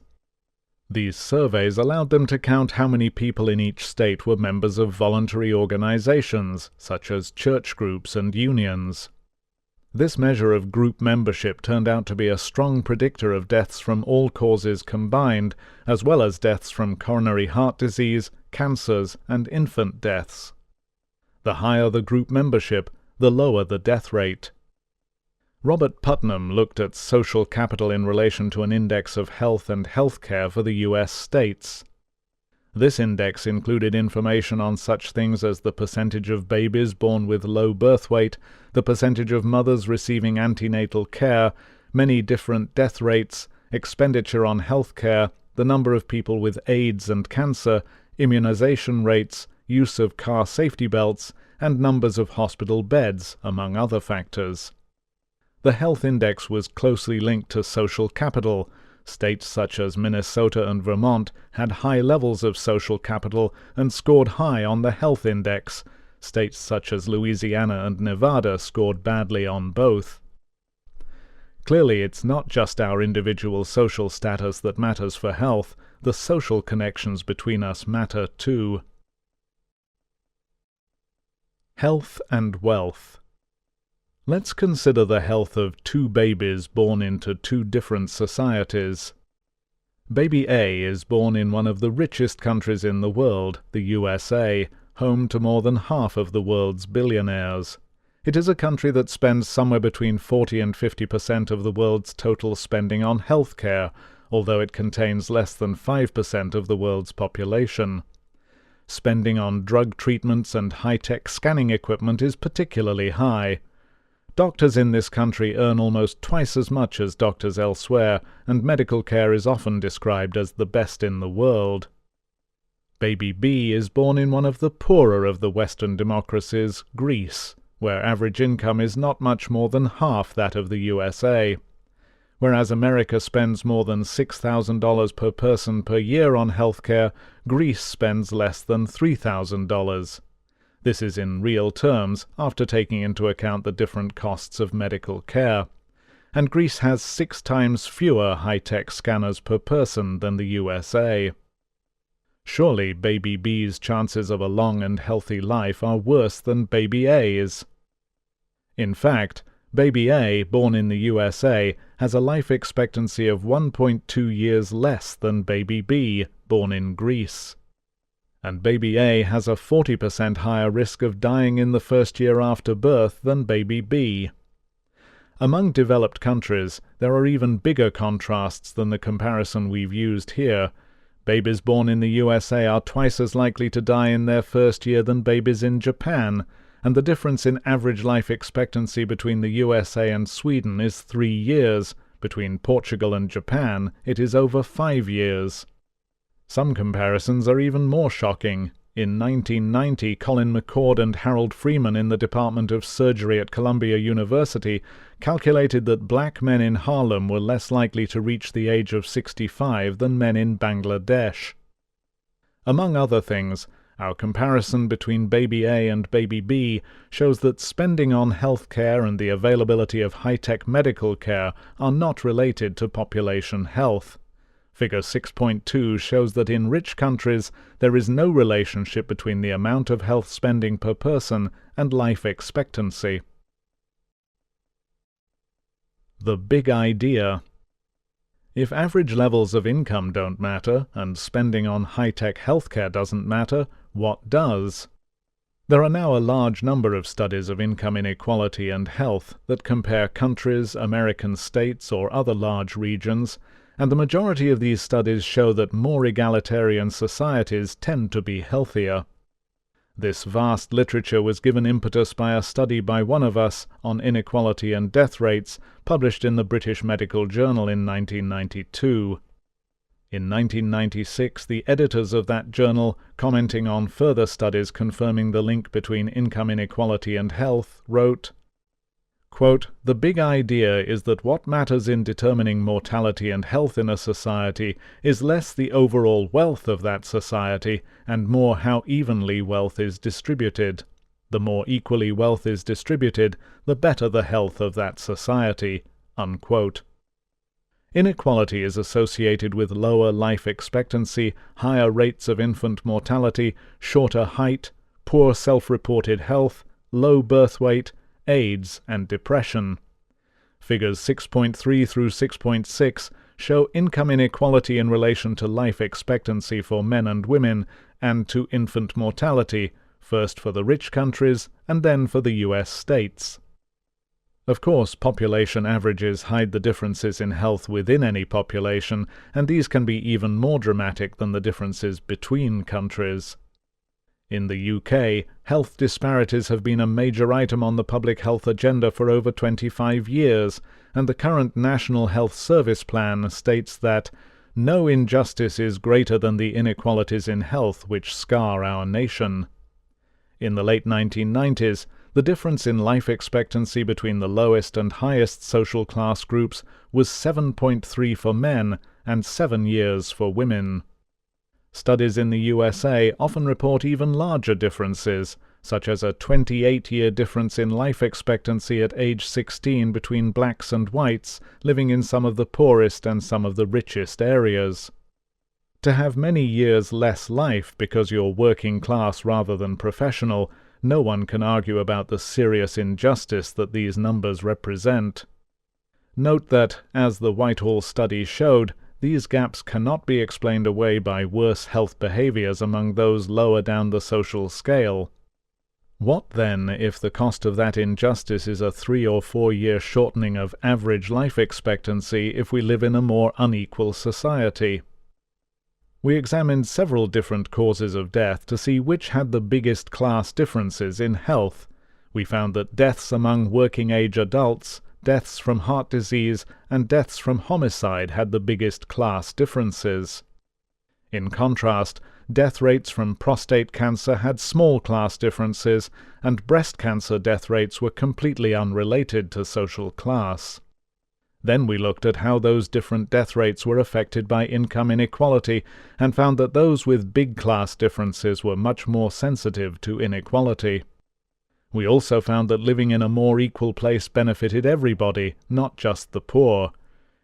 These surveys allowed them to count how many people in each state were members of voluntary organizations, such as church groups and unions. This measure of group membership turned out to be a strong predictor of deaths from all causes combined, as well as deaths from coronary heart disease, cancers, and infant deaths. The higher the group membership, the lower the death rate. Robert Putnam looked at social capital in relation to an index of health and healthcare for the U.S. states. This index included information on such things as the percentage of babies born with low birth weight, the percentage of mothers receiving antenatal care, many different death rates, expenditure on health care, the number of people with AIDS and cancer, immunization rates, use of car safety belts, and numbers of hospital beds, among other factors. The health index was closely linked to social capital. States such as Minnesota and Vermont had high levels of social capital and scored high on the health index. States such as Louisiana and Nevada scored badly on both. Clearly, it's not just our individual social status that matters for health. The social connections between us matter too. Health and wealth. Let's consider the health of two babies born into two different societies. Baby A is born in one of the richest countries in the world, the USA, home to more than half of the world's billionaires. It is a country that spends somewhere between 40 and 50% of the world's total spending on health care, although it contains less than 5% of the world's population. Spending on drug treatments and high-tech scanning equipment is particularly high. Doctors in this country earn almost twice as much as doctors elsewhere, and medical care is often described as the best in the world. Baby B is born in one of the poorer of the Western democracies, Greece, where average income is not much more than half that of the USA. Whereas America spends more than $6,000 per person per year on health care, Greece spends less than $3,000. This is in real terms, after taking into account the different costs of medical care. And Greece has 6 times fewer high-tech scanners per person than the USA. Surely Baby B's chances of a long and healthy life are worse than Baby A's. In fact, Baby A, born in the USA, has a life expectancy of 1.2 years less than Baby B, born in Greece. And Baby A has a 40% higher risk of dying in the first year after birth than Baby B. Among developed countries, there are even bigger contrasts than the comparison we've used here. Babies born in the USA are twice as likely to die in their first year than babies in Japan, and the difference in average life expectancy between the USA and Sweden is 3 years. Between Portugal and Japan, it is over 5 years. Some comparisons are even more shocking. In 1990, Colin McCord and Harold Freeman in the Department of Surgery at Columbia University calculated that black men in Harlem were less likely to reach the age of 65 than men in Bangladesh. Among other things, our comparison between Baby A and Baby B shows that spending on health care and the availability of high-tech medical care are not related to population health. Figure 6.2 shows that in rich countries there is no relationship between the amount of health spending per person and life expectancy. The big idea. If average levels of income don't matter, and spending on high-tech healthcare doesn't matter, what does? There are now a large number of studies of income inequality and health that compare countries, American states, or other large regions, and the majority of these studies show that more egalitarian societies tend to be healthier. This vast literature was given impetus by a study by one of us on inequality and death rates, published in the British Medical Journal in 1992. In 1996, the editors of that journal, commenting on further studies confirming the link between income inequality and health, wrote, quote, "The big idea is that what matters in determining mortality and health in a society is less the overall wealth of that society and more how evenly wealth is distributed. The more equally wealth is distributed, the better the health of that society." Unquote. Inequality is associated with lower life expectancy, higher rates of infant mortality, shorter height, poor self-reported health, low birth weight, AIDS, and depression. Figures 6.3 through 6.6 show income inequality in relation to life expectancy for men and women and to infant mortality, first for the rich countries and then for the US states. Of course, population averages hide the differences in health within any population, and these can be even more dramatic than the differences between countries. In the UK, health disparities have been a major item on the public health agenda for over 25 years, and the current National Health Service Plan states that no injustice is greater than the inequalities in health which scar our nation. In the late 1990s, the difference in life expectancy between the lowest and highest social class groups was 7.3 for men and 7 years for women. Studies in the USA often report even larger differences, such as a 28-year difference in life expectancy at age 16 between blacks and whites living in some of the poorest and some of the richest areas. To have many years less life because you're working class rather than professional, no one can argue about the serious injustice that these numbers represent. Note that, as the Whitehall study showed, these gaps cannot be explained away by worse health behaviors among those lower down the social scale. What then if the cost of that injustice is a 3 or 4 year shortening of average life expectancy if we live in a more unequal society? We examined several different causes of death to see which had the biggest class differences in health. We found that deaths among working-age adults, deaths from heart disease, and deaths from homicide had the biggest class differences. In contrast, death rates from prostate cancer had small class differences, and breast cancer death rates were completely unrelated to social class. Then we looked at how those different death rates were affected by income inequality, and found that those with big class differences were much more sensitive to inequality. We also found that living in a more equal place benefited everybody, not just the poor.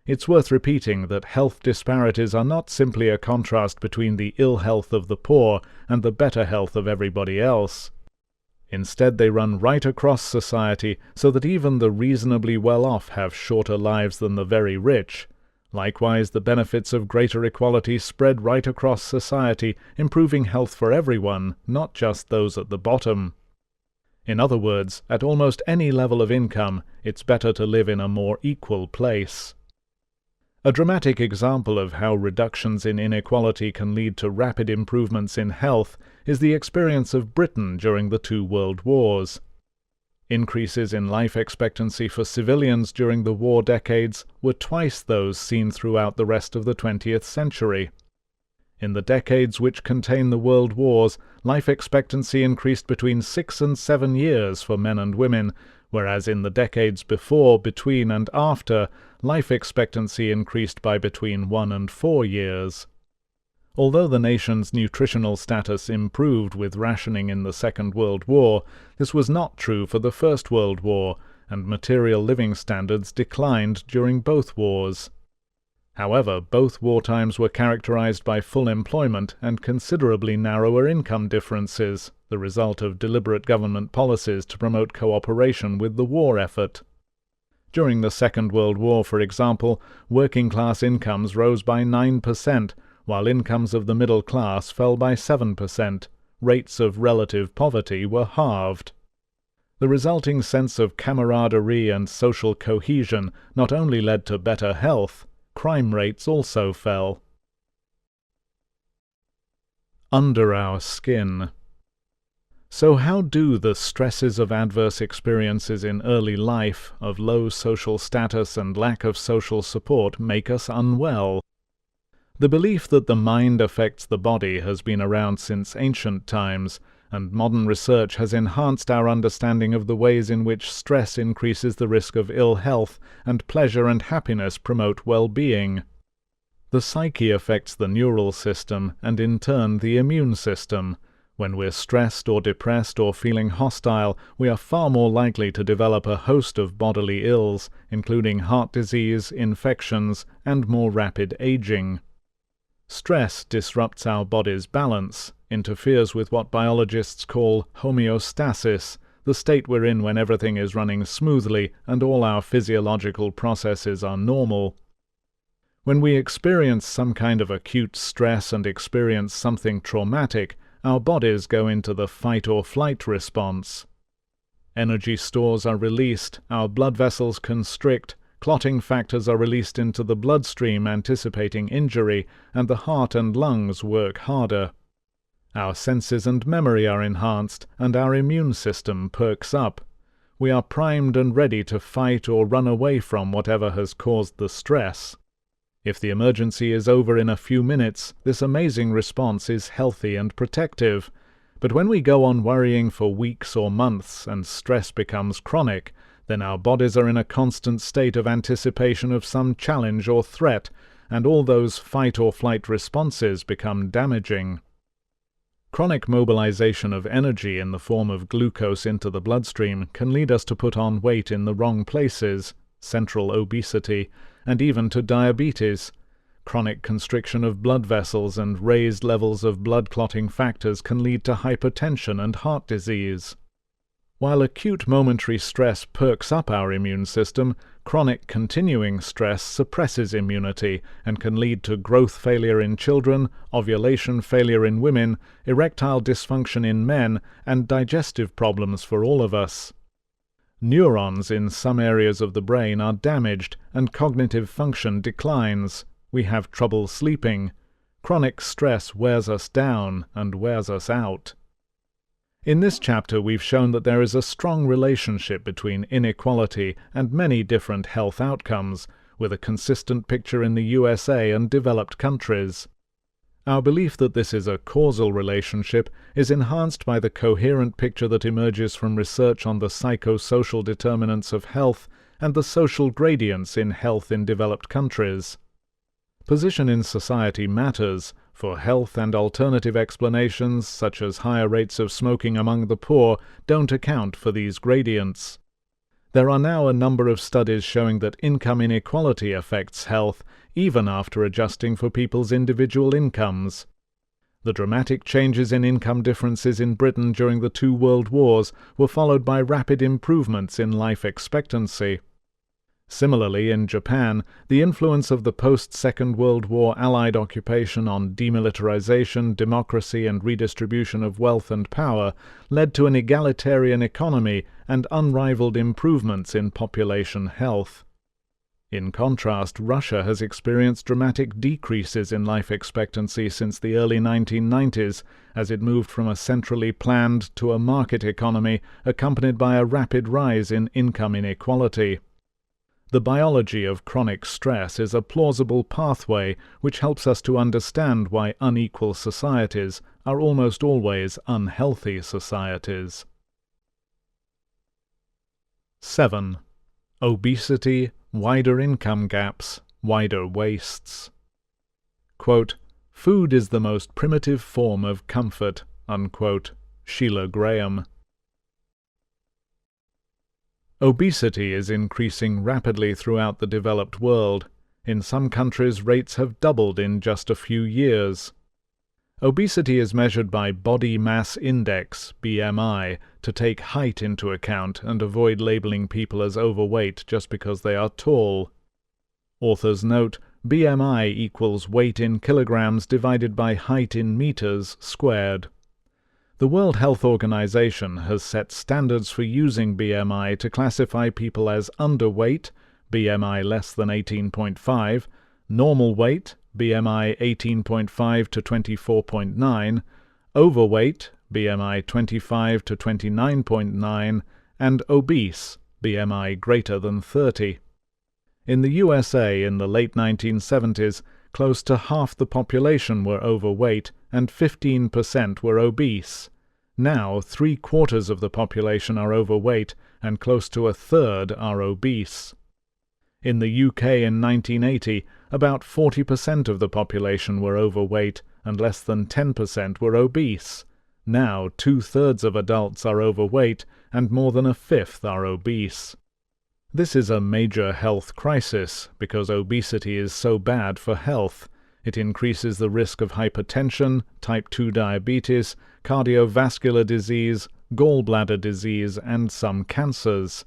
It's worth repeating that health disparities are not simply a contrast between the ill health of the poor and the better health of everybody else. Instead, they run right across society so that even the reasonably well-off have shorter lives than the very rich. Likewise, the benefits of greater equality spread right across society, improving health for everyone, not just those at the bottom. In other words, at almost any level of income, it's better to live in a more equal place. A dramatic example of how reductions in inequality can lead to rapid improvements in health is the experience of Britain during the 2 World Wars. Increases in life expectancy for civilians during the war decades were twice those seen throughout the rest of the 20th century. In the decades which contain the world wars, life expectancy increased between 6 and 7 years for men and women, whereas in the decades before, between, and after, life expectancy increased by between 1 and 4 years. Although the nation's nutritional status improved with rationing in the Second World War, this was not true for the First World War, and material living standards declined during both wars. However, both wartimes were characterized by full employment and considerably narrower income differences, the result of deliberate government policies to promote cooperation with the war effort. During the Second World War, for example, working-class incomes rose by 9%, while incomes of the middle class fell by 7%. Rates of relative poverty were halved. The resulting sense of camaraderie and social cohesion not only led to better health, crime rates also fell. Under our skin. So how do the stresses of adverse experiences in early life, of low social status and lack of social support, make us unwell? The belief that the mind affects the body has been around since ancient times, and modern research has enhanced our understanding of the ways in which stress increases the risk of ill health and pleasure and happiness promote well-being. The psyche affects the neural system and in turn the immune system. When we're stressed or depressed or feeling hostile, we are far more likely to develop a host of bodily ills, including heart disease, infections, and more rapid aging. Stress disrupts our body's balance, interferes with what biologists call homeostasis, the state we're in when everything is running smoothly and all our physiological processes are normal. When we experience some kind of acute stress and experience something traumatic, our bodies go into the fight-or-flight response. Energy stores are released, our blood vessels constrict, clotting factors are released into the bloodstream anticipating injury, and the heart and lungs work harder. Our senses and memory are enhanced, and our immune system perks up. We are primed and ready to fight or run away from whatever has caused the stress. If the emergency is over in a few minutes, this amazing response is healthy and protective. But when we go on worrying for weeks or months and stress becomes chronic, then our bodies are in a constant state of anticipation of some challenge or threat, and all those fight-or-flight responses become damaging. Chronic mobilization of energy in the form of glucose into the bloodstream can lead us to put on weight in the wrong places, central obesity, and even to diabetes. Chronic constriction of blood vessels and raised levels of blood clotting factors can lead to hypertension and heart disease. While acute momentary stress perks up our immune system, chronic continuing stress suppresses immunity and can lead to growth failure in children, ovulation failure in women, erectile dysfunction in men, and digestive problems for all of us. Neurons in some areas of the brain are damaged and cognitive function declines. We have trouble sleeping. Chronic stress wears us down and wears us out. In this chapter we've shown that there is a strong relationship between inequality and many different health outcomes, with a consistent picture in the USA and developed countries. Our belief that this is a causal relationship is enhanced by the coherent picture that emerges from research on the psychosocial determinants of health and the social gradients in health in developed countries. Position in society matters, for health and alternative explanations, such as higher rates of smoking among the poor, don't account for these gradients. There are now a number of studies showing that income inequality affects health, even after adjusting for people's individual incomes. The dramatic changes in income differences in Britain during the 2 world wars were followed by rapid improvements in life expectancy. Similarly, in Japan, the influence of the post-Second World War Allied occupation on demilitarization, democracy, and redistribution of wealth and power led to an egalitarian economy and unrivaled improvements in population health. In contrast, Russia has experienced dramatic decreases in life expectancy since the early 1990s, as it moved from a centrally planned to a market economy accompanied by a rapid rise in income inequality. The biology of chronic stress is a plausible pathway which helps us to understand why unequal societies are almost always unhealthy societies. 7. Obesity, wider income gaps, wider wastes. Quote, "Food is the most primitive form of comfort," unquote. Sheila Graham. Obesity is increasing rapidly throughout the developed world. In some countries, rates have doubled in just a few years. Obesity is measured by body mass index, BMI, to take height into account and avoid labeling people as overweight just because they are tall. Authors note, BMI equals weight in kilograms divided by height in meters squared. The World Health Organization has set standards for using BMI to classify people as underweight, BMI less than 18.5, normal weight, BMI 18.5 to 24.9, overweight, BMI 25 to 29.9, and obese, BMI greater than 30. In the USA in the late 1970s, close to half the population were overweight and 15% were obese. Now, 3/4 of the population are overweight and close to a third are obese. In the UK in 1980, about 40% of the population were overweight and less than 10% were obese. Now, 2/3 of adults are overweight and more than a fifth are obese. This is a major health crisis because obesity is so bad for health. It increases the risk of hypertension, type 2 diabetes, cardiovascular disease, gallbladder disease, and some cancers.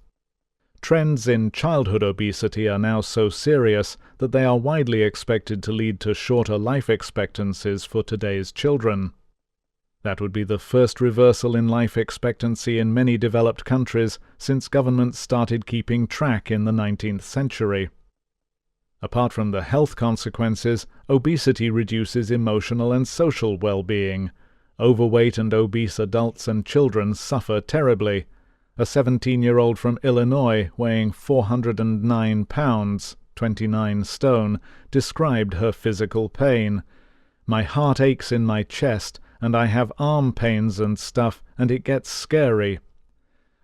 Trends in childhood obesity are now so serious that they are widely expected to lead to shorter life expectancies for today's children. That would be the first reversal in life expectancy in many developed countries since governments started keeping track in the 19th century. Apart from the health consequences, obesity reduces emotional and social well-being. Overweight and obese adults and children suffer terribly. A 17-year-old from Illinois weighing 409 pounds, 29 stone, described her physical pain. "My heart aches in my chest, and I have arm pains and stuff, and it gets scary."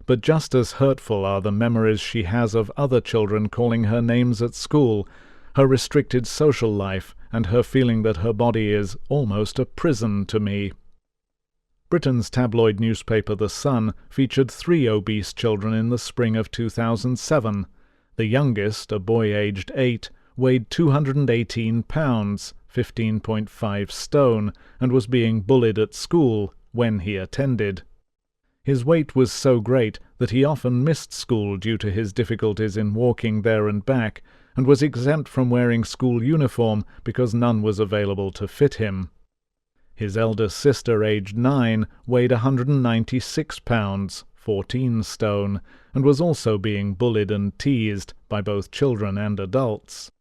But just as hurtful are the memories she has of other children calling her names at school, her restricted social life, and her feeling that her body is almost a prison to me. Britain's tabloid newspaper The Sun featured 3 obese children in the spring of 2007. The youngest, a boy aged 8, weighed 218 pounds, 15.5 stone, and was being bullied at school when he attended. His weight was so great that he often missed school due to his difficulties in walking there and back, and was exempt from wearing school uniform because none was available to fit him. His elder sister, aged 9, weighed 196 pounds, 14 stone, and was also being bullied and teased by both children and adults.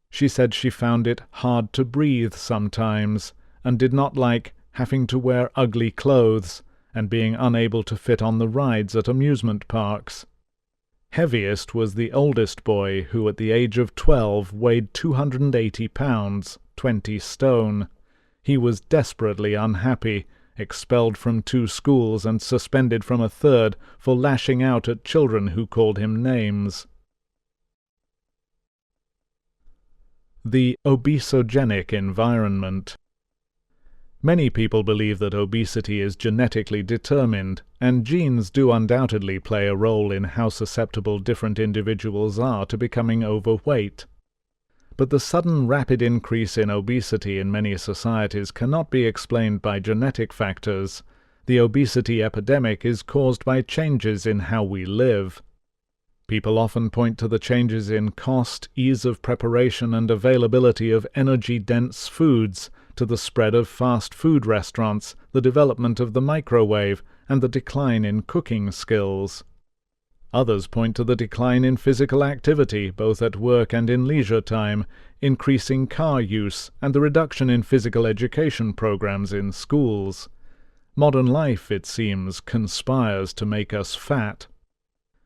She said she found it hard to breathe sometimes, and did not like having to wear ugly clothes, and being unable to fit on the rides at amusement parks. Heaviest was the oldest boy, who at the age of 12 weighed 280 pounds, 20 stone. He was desperately unhappy, expelled from 2 schools and suspended from a 3rd for lashing out at children who called him names. The obesogenic environment. Many people believe that obesity is genetically determined, and genes do undoubtedly play a role in how susceptible different individuals are to becoming overweight. But the sudden rapid increase in obesity in many societies cannot be explained by genetic factors. The obesity epidemic is caused by changes in how we live. People often point to the changes in cost, ease of preparation, and availability of energy-dense foods, to the spread of fast food restaurants, the development of the microwave, and the decline in cooking skills. Others point to the decline in physical activity, both at work and in leisure time, increasing car use, and the reduction in physical education programs in schools. Modern life, it seems, conspires to make us fat.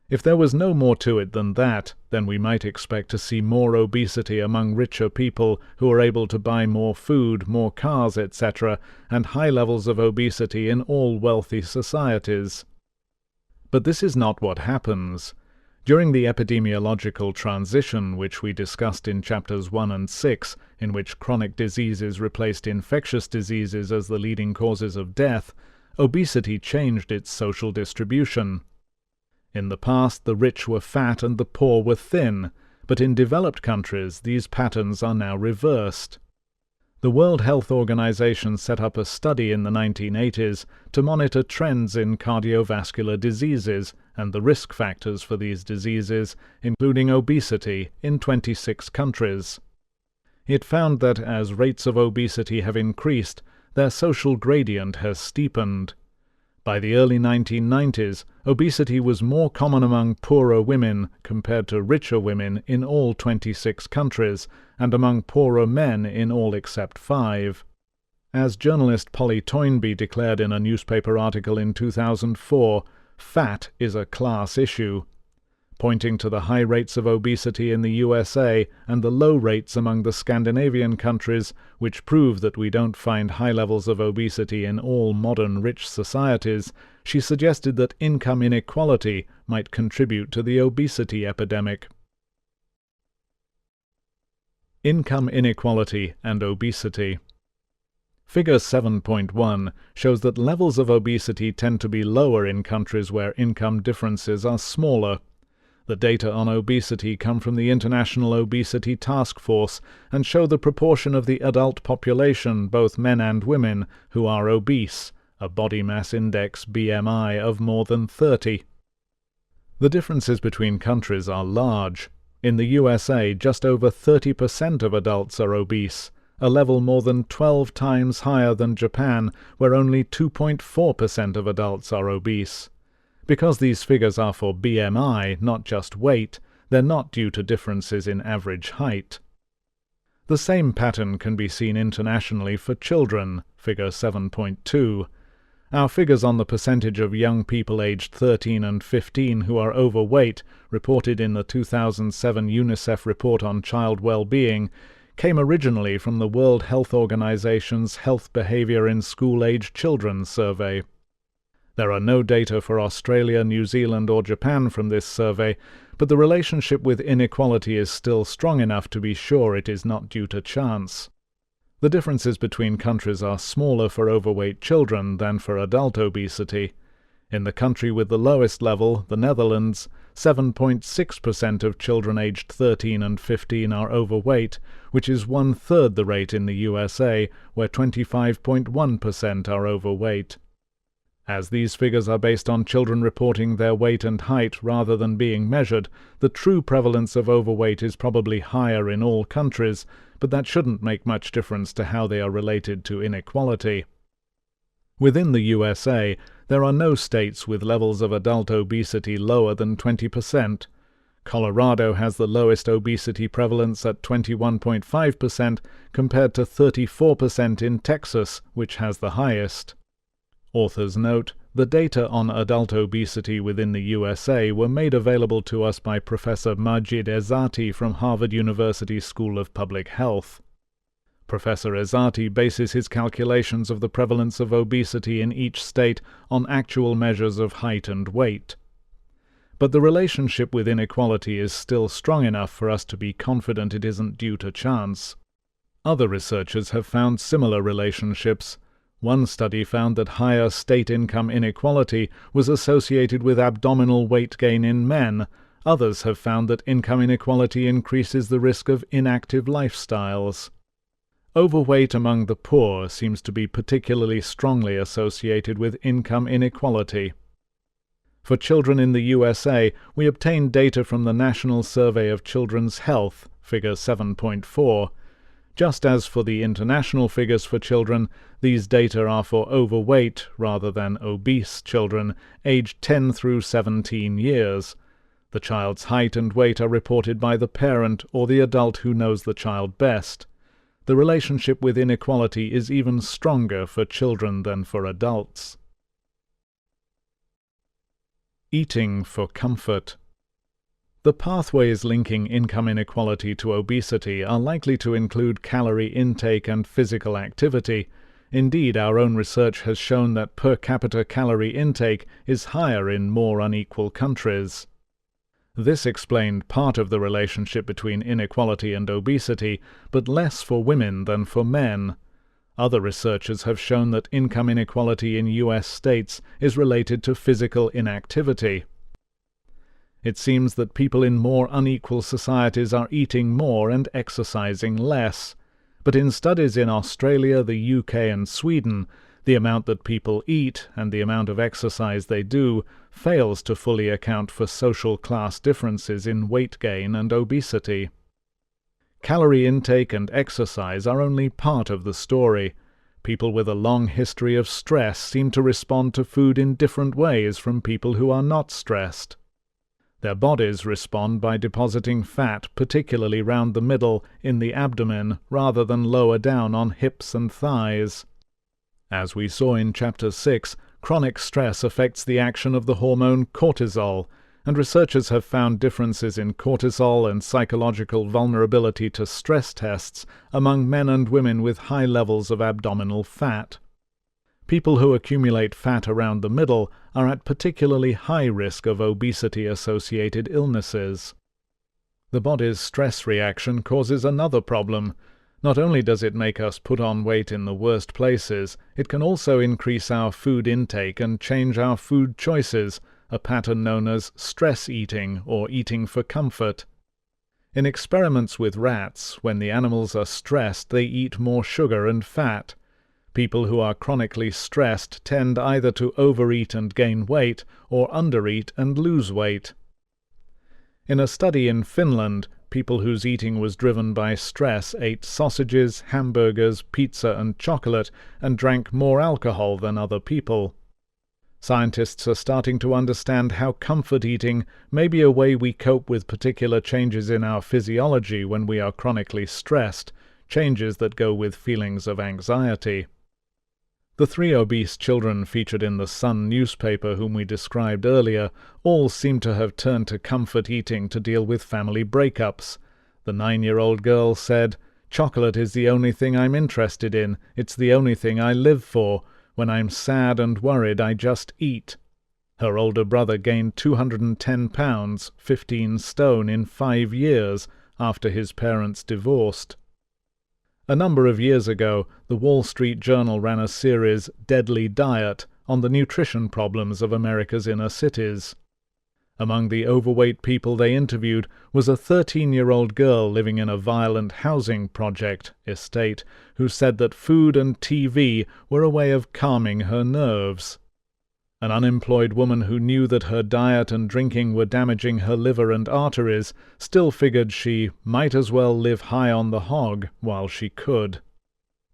If there was no more to it than that, then we might expect to see more obesity among richer people who are able to buy more food, more cars, etc., and high levels of obesity in all wealthy societies. But this is not what happens. During the epidemiological transition, which we discussed in chapters 1 and 6, in which chronic diseases replaced infectious diseases as the leading causes of death, obesity changed its social distribution. In the past, the rich were fat and the poor were thin, but in developed countries these patterns are now reversed. The World Health Organization set up a study in the 1980s to monitor trends in cardiovascular diseases and the risk factors for these diseases, including obesity, in 26 countries. It found that as rates of obesity have increased, their social gradient has steepened. By the early 1990s, obesity was more common among poorer women compared to richer women in all 26 countries, and among poorer men in all except 5. As journalist Polly Toynbee declared in a newspaper article in 2004, fat is a class issue. Pointing to the high rates of obesity in the USA and the low rates among the Scandinavian countries, which prove that we don't find high levels of obesity in all modern rich societies, she suggested that income inequality might contribute to the obesity epidemic. Income inequality and obesity. Figure 7.1 shows that levels of obesity tend to be lower in countries where income differences are smaller. The data on obesity come from the International Obesity Task Force and show the proportion of the adult population, both men and women, who are obese, a body mass index BMI of more than 30. The differences between countries are large. In the USA, just over 30% of adults are obese, a level more than 12 times higher than Japan, where only 2.4% of adults are obese. Because these figures are for BMI, not just weight, they're not due to differences in average height. The same pattern can be seen internationally for children, figure 7.2. Our figures on the percentage of young people aged 13 and 15 who are overweight, reported in the 2007 UNICEF report on child well-being, came originally from the World Health Organization's Health Behavior in School-Aged Children survey. There are no data for Australia, New Zealand or Japan from this survey, but the relationship with inequality is still strong enough to be sure it is not due to chance. The differences between countries are smaller for overweight children than for adult obesity. In the country with the lowest level, the Netherlands, 7.6% of children aged 13 and 15 are overweight, which is one-third the rate in the USA, where 25.1% are overweight. As these figures are based on children reporting their weight and height rather than being measured, the true prevalence of overweight is probably higher in all countries, but that shouldn't make much difference to how they are related to inequality. Within the USA, there are no states with levels of adult obesity lower than 20%. Colorado has the lowest obesity prevalence at 21.5% compared to 34% in Texas, which has the highest. Authors note, the data on adult obesity within the USA were made available to us by Professor Majid Ezati from Harvard University School of Public Health. Professor Ezati bases his calculations of the prevalence of obesity in each state on actual measures of height and weight. But the relationship with inequality is still strong enough for us to be confident it isn't due to chance. Other researchers have found similar relationships. One study found that higher state income inequality was associated with abdominal weight gain in men. Others have found that income inequality increases the risk of inactive lifestyles. Overweight among the poor seems to be particularly strongly associated with income inequality. For children in the USA, we obtained data from the National Survey of Children's Health, figure 7.4. Just as for the international figures for children, these data are for overweight rather than obese children aged 10 through 17 years. The child's height and weight are reported by the parent or the adult who knows the child best. The relationship with inequality is even stronger for children than for adults. Eating for comfort. The pathways linking income inequality to obesity are likely to include calorie intake and physical activity. Indeed, our own research has shown that per capita calorie intake is higher in more unequal countries. This explained part of the relationship between inequality and obesity, but less for women than for men. Other researchers have shown that income inequality in U.S. states is related to physical inactivity. It seems that people in more unequal societies are eating more and exercising less. But in studies in Australia, the UK and Sweden, the amount that people eat and the amount of exercise they do fails to fully account for social class differences in weight gain and obesity. Calorie intake and exercise are only part of the story. People with a long history of stress seem to respond to food in different ways from people who are not stressed. Their bodies respond by depositing fat, particularly round the middle, in the abdomen, rather than lower down on hips and thighs. As we saw in Chapter 6, chronic stress affects the action of the hormone cortisol, and researchers have found differences in cortisol and psychological vulnerability to stress tests among men and women with high levels of abdominal fat. People who accumulate fat around the middle are at particularly high risk of obesity-associated illnesses. The body's stress reaction causes another problem. Not only does it make us put on weight in the worst places, it can also increase our food intake and change our food choices, a pattern known as stress eating or eating for comfort. In experiments with rats, when the animals are stressed, they eat more sugar and fat. People who are chronically stressed tend either to overeat and gain weight or undereat and lose weight. In a study in Finland, people whose eating was driven by stress ate sausages, hamburgers, pizza, and chocolate, and drank more alcohol than other people. Scientists are starting to understand how comfort eating may be a way we cope with particular changes in our physiology when we are chronically stressed, changes that go with feelings of anxiety. The 3 obese children featured in the Sun newspaper whom we described earlier all seem to have turned to comfort eating to deal with family breakups. The 9-year-old girl said, "Chocolate is the only thing I'm interested in. It's the only thing I live for. When I'm sad and worried, I just eat." Her older brother gained 210 pounds, 15 stone, in 5 years after his parents divorced. A number of years ago, the Wall Street Journal ran a series, Deadly Diet, on the nutrition problems of America's inner cities. Among the overweight people they interviewed was a 13-year-old girl living in a violent housing project estate who said that food and TV were a way of calming her nerves. An unemployed woman who knew that her diet and drinking were damaging her liver and arteries still figured she might as well live high on the hog while she could.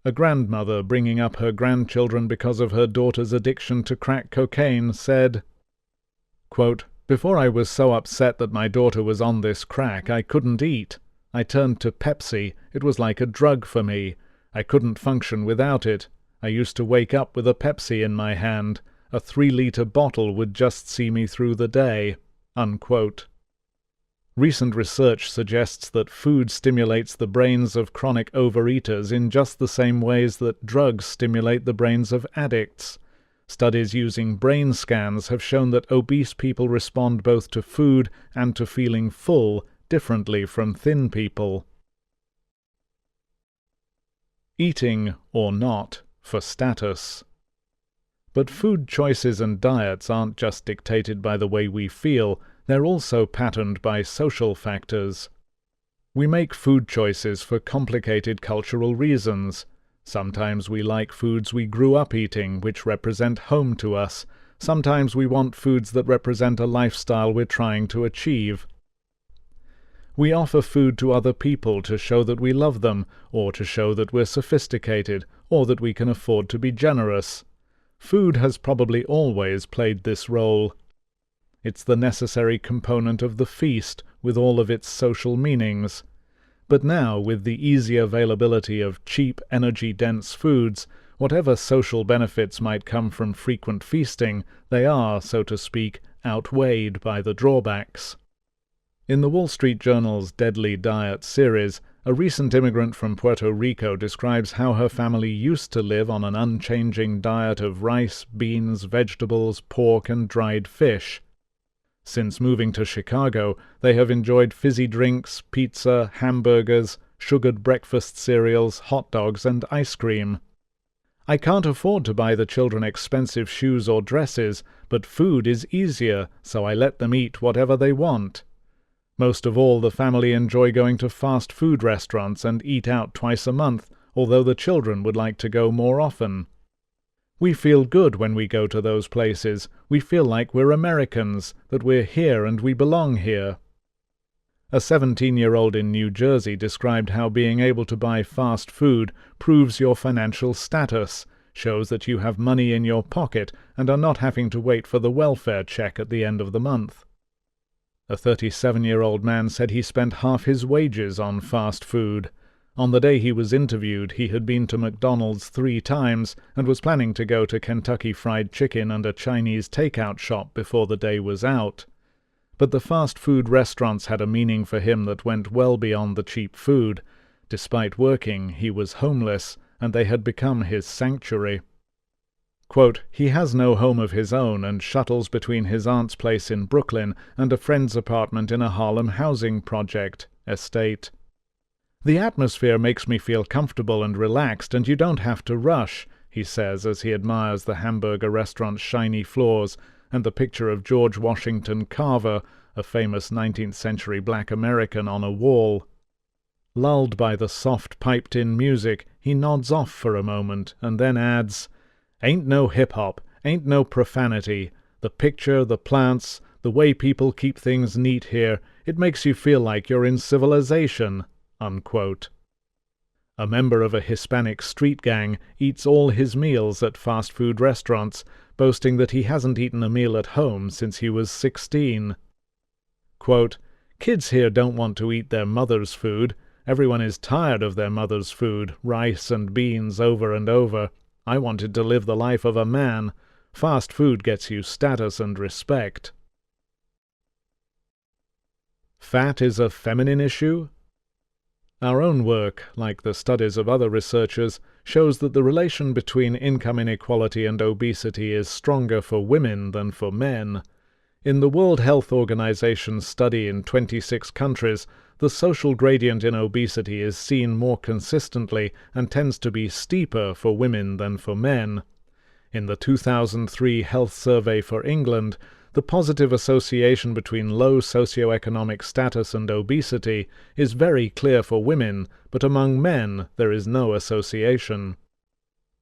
A grandmother bringing up her grandchildren because of her daughter's addiction to crack cocaine said, quote, "Before I was so upset that my daughter was on this crack, I couldn't eat. I turned to Pepsi. It was like a drug for me. I couldn't function without it. I used to wake up with a Pepsi in my hand. A 3-liter bottle would just see me through the day." Unquote. Recent research suggests that food stimulates the brains of chronic overeaters in just the same ways that drugs stimulate the brains of addicts. Studies using brain scans have shown that obese people respond both to food and to feeling full differently from thin people. Eating or not for status. But food choices and diets aren't just dictated by the way we feel, they're also patterned by social factors. We make food choices for complicated cultural reasons. Sometimes we like foods we grew up eating, which represent home to us. Sometimes we want foods that represent a lifestyle we're trying to achieve. We offer food to other people to show that we love them, or to show that we're sophisticated, or that we can afford to be generous. Food has probably always played this role. It's the necessary component of the feast, with all of its social meanings. But now, with the easy availability of cheap, energy-dense foods, whatever social benefits might come from frequent feasting, they are, so to speak, outweighed by the drawbacks. In the Wall Street Journal's Deadly Diet series, a recent immigrant from Puerto Rico describes how her family used to live on an unchanging diet of rice, beans, vegetables, pork, and dried fish. Since moving to Chicago, they have enjoyed fizzy drinks, pizza, hamburgers, sugared breakfast cereals, hot dogs, and ice cream. "I can't afford to buy the children expensive shoes or dresses, but food is easier, so I let them eat whatever they want. Most of all, the family enjoy going to fast food restaurants and eat out twice a month, although the children would like to go more often. We feel good when we go to those places. We feel like we're Americans, that we're here and we belong here." A 17-year-old in New Jersey described how being able to buy fast food proves your financial status, shows that you have money in your pocket and are not having to wait for the welfare check at the end of the month. A 37-year-old man said he spent half his wages on fast food. On the day he was interviewed, he had been to McDonald's 3 times and was planning to go to Kentucky Fried Chicken and a Chinese takeout shop before the day was out. But the fast food restaurants had a meaning for him that went well beyond the cheap food. Despite working, he was homeless, and they had become his sanctuary. Quote, "He has no home of his own and shuttles between his aunt's place in Brooklyn and a friend's apartment in a Harlem housing project estate. The atmosphere makes me feel comfortable and relaxed, and you don't have to rush," he says as he admires the hamburger restaurant's shiny floors and the picture of George Washington Carver, a famous 19th-century black American, on a wall. Lulled by the soft piped-in music, he nods off for a moment and then adds, "Ain't no hip-hop, ain't no profanity. The picture, the plants, The way people keep things neat here, it makes you feel like you're in civilization." Unquote. A member of a Hispanic street gang eats all his meals at fast food restaurants, boasting that he hasn't eaten a meal at home since he was 16. Quote, "Kids here don't want to eat their mother's food. Everyone is tired of their mother's food, rice and beans over and over. I wanted to live the life of a man. Fast food gets you status and respect." Fat is a feminine issue? Our own work, like the studies of other researchers, shows that the relation between income inequality and obesity is stronger for women than for men. In the World Health Organization's study in 26 countries, the social gradient in obesity is seen more consistently and tends to be steeper for women than for men. In the 2003 Health Survey for England, the positive association between low socioeconomic status and obesity is very clear for women, but among men there is no association.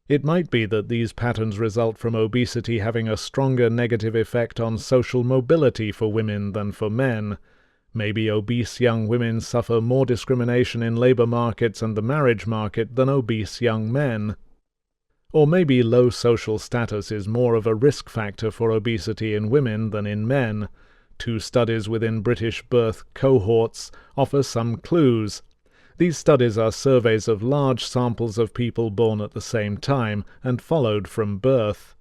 It might be that these patterns result from obesity having a stronger negative effect on social mobility for women than for men. Maybe obese young women suffer more discrimination in labor markets and the marriage market than obese young men. Or maybe low social status is more of a risk factor for obesity in women than in men. 2 studies within British birth cohorts offer some clues. These studies are surveys of large samples of people born at the same time and followed from birth.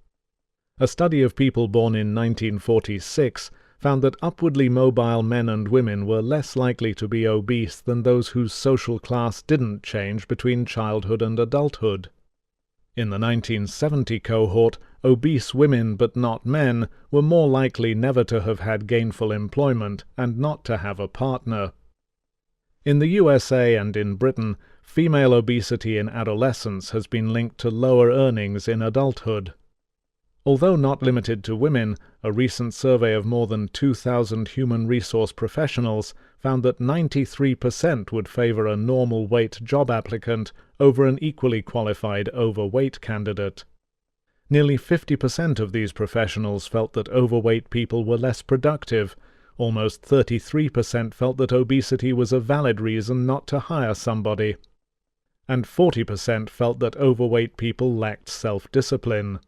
A study of people born in 1946 found that upwardly mobile men and women were less likely to be obese than those whose social class didn't change between childhood and adulthood. In the 1970 cohort, obese women but not men were more likely never to have had gainful employment and not to have a partner. In the USA and in Britain, female obesity in adolescence has been linked to lower earnings in adulthood. Although not limited to women, a recent survey of more than 2,000 human resource professionals found that 93% would favor a normal weight job applicant over an equally qualified overweight candidate. Nearly 50% of these professionals felt that overweight people were less productive. Almost 33% felt that obesity was a valid reason not to hire somebody. And 40% felt that overweight people lacked self-discipline.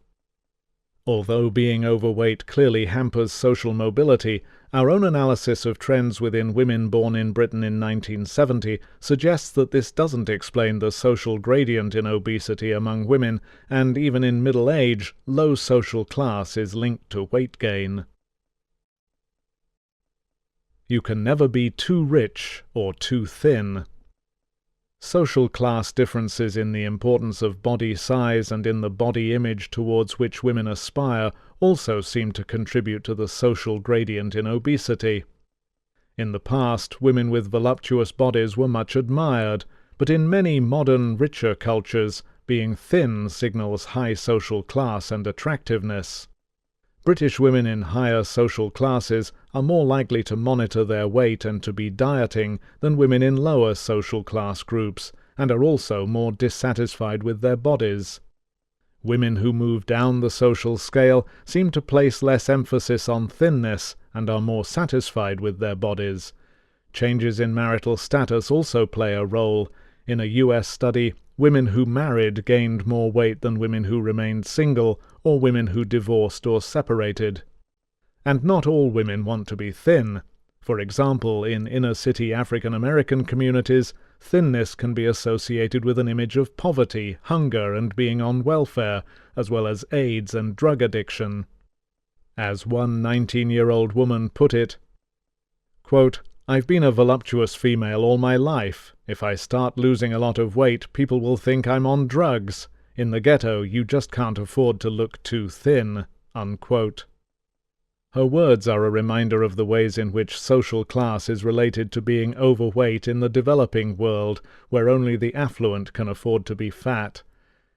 Although being overweight clearly hampers social mobility, our own analysis of trends within women born in Britain in 1970 suggests that this doesn't explain the social gradient in obesity among women, and even in middle age, low social class is linked to weight gain. You can never be too rich or too thin. Social class differences in the importance of body size and in the body image towards which women aspire also seem to contribute to the social gradient in obesity. In the past, women with voluptuous bodies were much admired, but in many modern, richer cultures, being thin signals high social class and attractiveness. British women in higher social classes are more likely to monitor their weight and to be dieting than women in lower social class groups, and are also more dissatisfied with their bodies. Women who move down the social scale seem to place less emphasis on thinness and are more satisfied with their bodies. Changes in marital status also play a role. In a US study, women who married gained more weight than women who remained single or women who divorced or separated. And not all women want to be thin. For example, in inner-city African American communities, thinness can be associated with an image of poverty, hunger, and being on welfare, as well as AIDS and drug addiction. As one 19-year-old woman put it, quote, "I've been a voluptuous female all my life. If I start losing a lot of weight, people will think I'm on drugs. In the ghetto, you just can't afford to look too thin." Unquote. Her words are a reminder of the ways in which social class is related to being overweight in the developing world, where only the affluent can afford to be fat.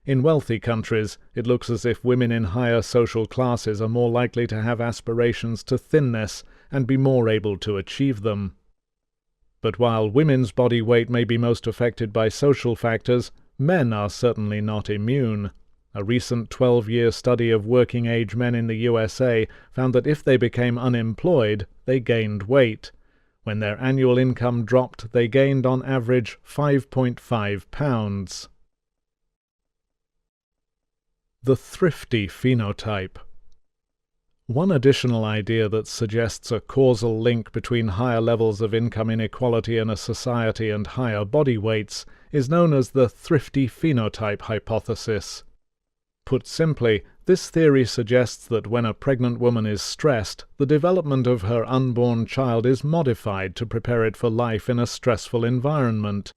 In wealthy countries, it looks as if women in higher social classes are more likely to have aspirations to thinness and be more able to achieve them. But while women's body weight may be most affected by social factors, men are certainly not immune. A recent 12-year study of working-age men in the USA found that if they became unemployed, they gained weight. When their annual income dropped, they gained on average 5.5 pounds. The thrifty phenotype. One additional idea that suggests a causal link between higher levels of income inequality in a society and higher body weights is known as the thrifty phenotype hypothesis. Put simply, this theory suggests that when a pregnant woman is stressed, the development of her unborn child is modified to prepare it for life in a stressful environment.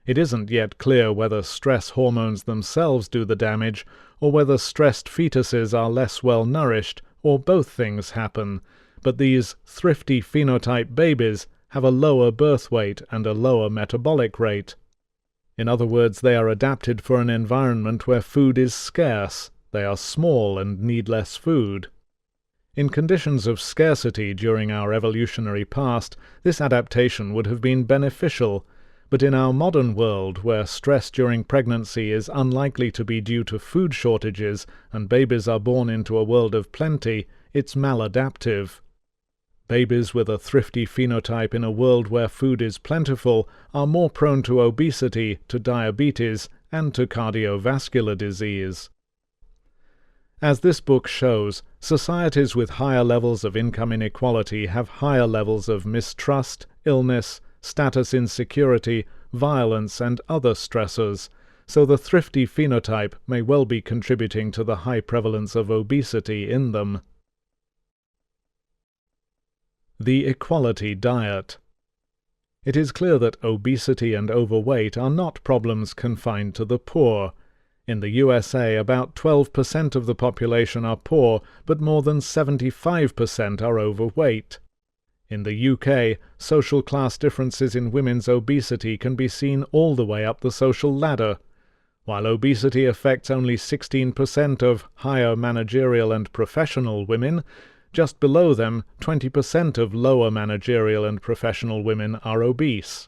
It isn't yet clear whether stress hormones themselves do the damage, or whether stressed fetuses are less well nourished, or both things happen, but these thrifty phenotype babies have a lower birth weight and a lower metabolic rate. In other words, they are adapted for an environment where food is scarce, they are small and need less food. In conditions of scarcity during our evolutionary past, this adaptation would have been beneficial, but in our modern world, where stress during pregnancy is unlikely to be due to food shortages and babies are born into a world of plenty, it's maladaptive. Babies with a thrifty phenotype in a world where food is plentiful are more prone to obesity, to diabetes, and to cardiovascular disease. As this book shows, societies with higher levels of income inequality have higher levels of mistrust, illness, status insecurity, violence, and other stressors, so the thrifty phenotype may well be contributing to the high prevalence of obesity in them. The equality diet. It is clear that obesity and overweight are not problems confined to the poor. In the USA, about 12% of the population are poor, but more than 75% are overweight. In the UK, social class differences in women's obesity can be seen all the way up the social ladder. While obesity affects only 16% of higher managerial and professional women, just below them, 20% of lower managerial and professional women are obese.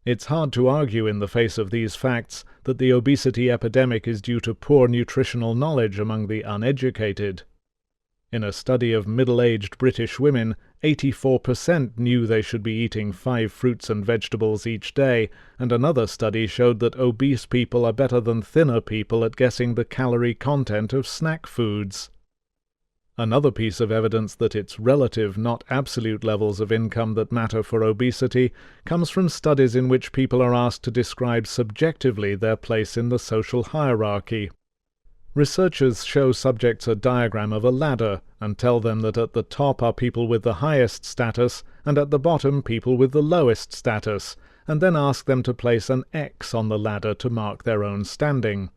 It's hard to argue in the face of these facts that the obesity epidemic is due to poor nutritional knowledge among the uneducated. In a study of middle-aged British women, 84% knew they should be eating 5 fruits and vegetables each day, and another study showed that obese people are better than thinner people at guessing the calorie content of snack foods. Another piece of evidence that it's relative, not absolute levels of income that matter for obesity comes from studies in which people are asked to describe subjectively their place in the social hierarchy. Researchers show subjects a diagram of a ladder and tell them that at the top are people with the highest status and at the bottom people with the lowest status, and then ask them to place an X on the ladder to mark their own standing.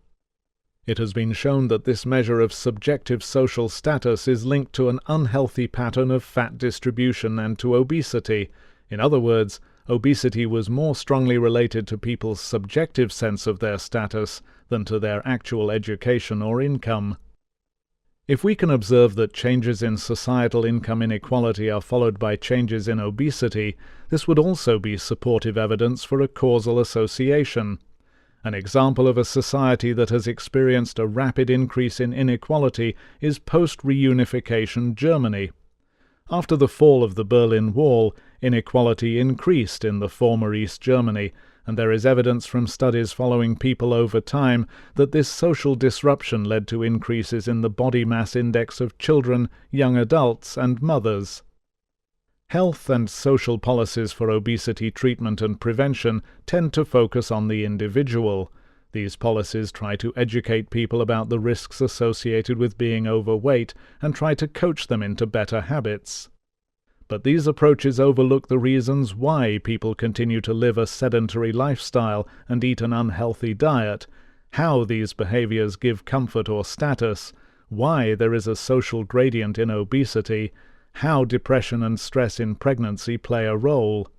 It has been shown that this measure of subjective social status is linked to an unhealthy pattern of fat distribution and to obesity. In other words, obesity was more strongly related to people's subjective sense of their status than to their actual education or income. If we can observe that changes in societal income inequality are followed by changes in obesity, this would also be supportive evidence for a causal association. An example of a society that has experienced a rapid increase in inequality is post-reunification Germany. After the fall of the Berlin Wall, inequality increased in the former East Germany, and there is evidence from studies following people over time that this social disruption led to increases in the body mass index of children, young adults, and mothers. Health and social policies for obesity treatment and prevention tend to focus on the individual. These policies try to educate people about the risks associated with being overweight and try to coach them into better habits. But these approaches overlook the reasons why people continue to live a sedentary lifestyle and eat an unhealthy diet, how these behaviors give comfort or status, why there is a social gradient in obesity, how depression and stress in pregnancy play a role.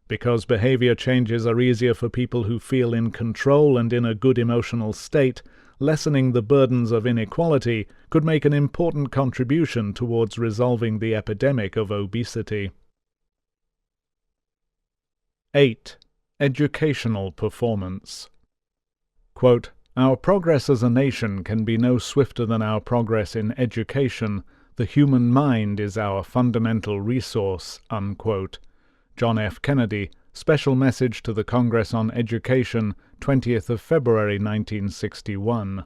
Because behavior changes are easier for people who feel in control and in a good emotional state, lessening the burdens of inequality could make an important contribution towards resolving the epidemic of obesity. 8. Educational performance. Quote, Our progress as a nation can be no swifter than our progress in education. The human mind is our fundamental resource." Unquote. John F. Kennedy, Special Message to the Congress on Education, 20th of February 1961.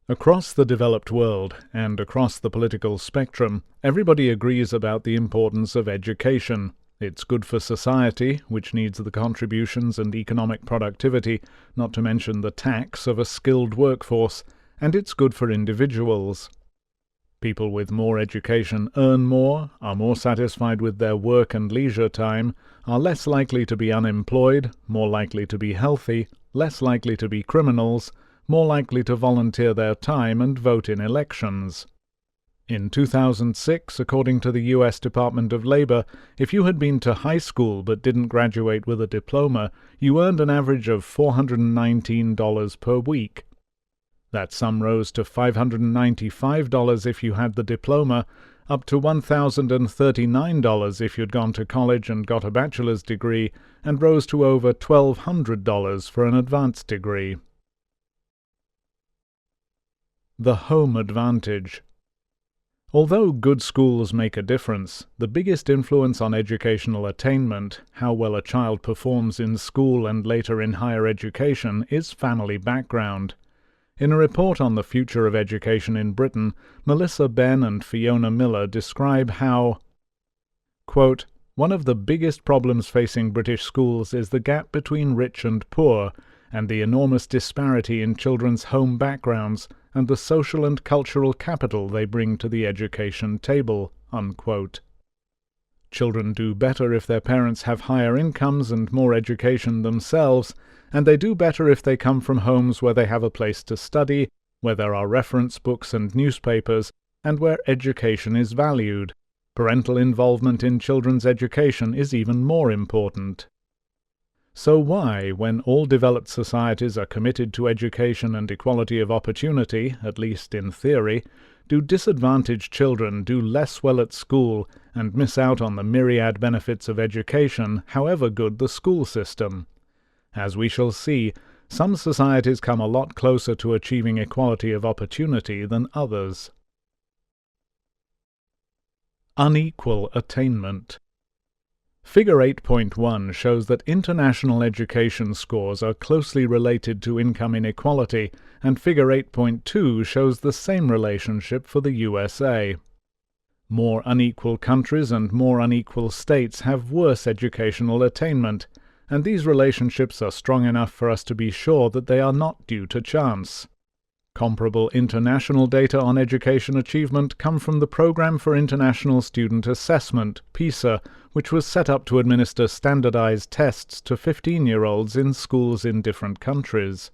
Across the developed world, and across the political spectrum, everybody agrees about the importance of education. It's good for society, which needs the contributions and economic productivity, not to mention the tax of a skilled workforce, and it's good for individuals. People with more education earn more, are more satisfied with their work and leisure time, are less likely to be unemployed, more likely to be healthy, less likely to be criminals, more likely to volunteer their time and vote in elections. In 2006, according to the U.S. Department of Labor, if you had been to high school but didn't graduate with a diploma, you earned an average of $419 per week. That sum rose to $595 if you had the diploma, up to $1,039 if you'd gone to college and got a bachelor's degree, and rose to over $1,200 for an advanced degree. The home advantage. Although good schools make a difference, the biggest influence on educational attainment, how well a child performs in school and later in higher education, is family background. In a report on the future of education in Britain, Melissa Benn and Fiona Miller describe how, quote, "One of the biggest problems facing British schools is the gap between rich and poor, and the enormous disparity in children's home backgrounds and the social and cultural capital they bring to the education table." Unquote. Children do better if their parents have higher incomes and more education themselves, and they do better if they come from homes where they have a place to study, where there are reference books and newspapers, and where education is valued. Parental involvement in children's education is even more important. So why, when all developed societies are committed to education and equality of opportunity, at least in theory, do disadvantaged children do less well at school and miss out on the myriad benefits of education, however good the school system? As we shall see, some societies come a lot closer to achieving equality of opportunity than others. Unequal attainment. Figure 8.1 shows that international education scores are closely related to income inequality, and Figure 8.2 shows the same relationship for the USA. More unequal countries and more unequal states have worse educational attainment, and these relationships are strong enough for us to be sure that they are not due to chance. Comparable international data on education achievement come from the Programme for International Student Assessment, PISA, which was set up to administer standardized tests to 15-year-olds in schools in different countries.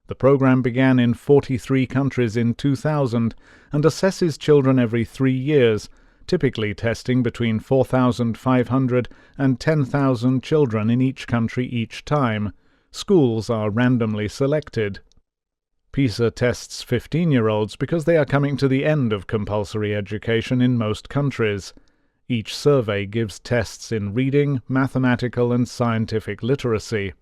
The program began in 43 countries in 2000 and assesses children every 3 years, typically testing between 4,500 and 10,000 children in each country each time. Schools are randomly selected. PISA tests 15-year-olds because they are coming to the end of compulsory education in most countries. Each survey gives tests in reading, mathematical, and scientific literacy.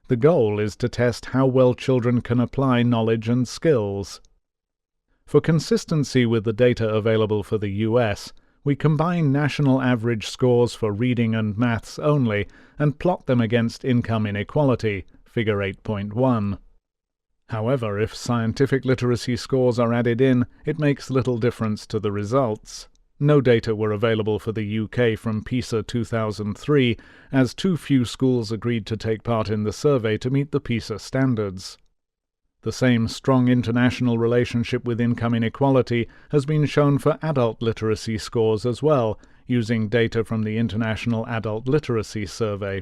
The goal is to test how well children can apply knowledge and skills. For consistency with the data available for the US, we combine national average scores for reading and maths only and plot them against income inequality, Figure 8.1. However, if scientific literacy scores are added in, it makes little difference to the results. No data were available for the UK from PISA 2003, as too few schools agreed to take part in the survey to meet the PISA standards. The same strong international relationship with income inequality has been shown for adult literacy scores as well, using data from the International Adult Literacy Survey.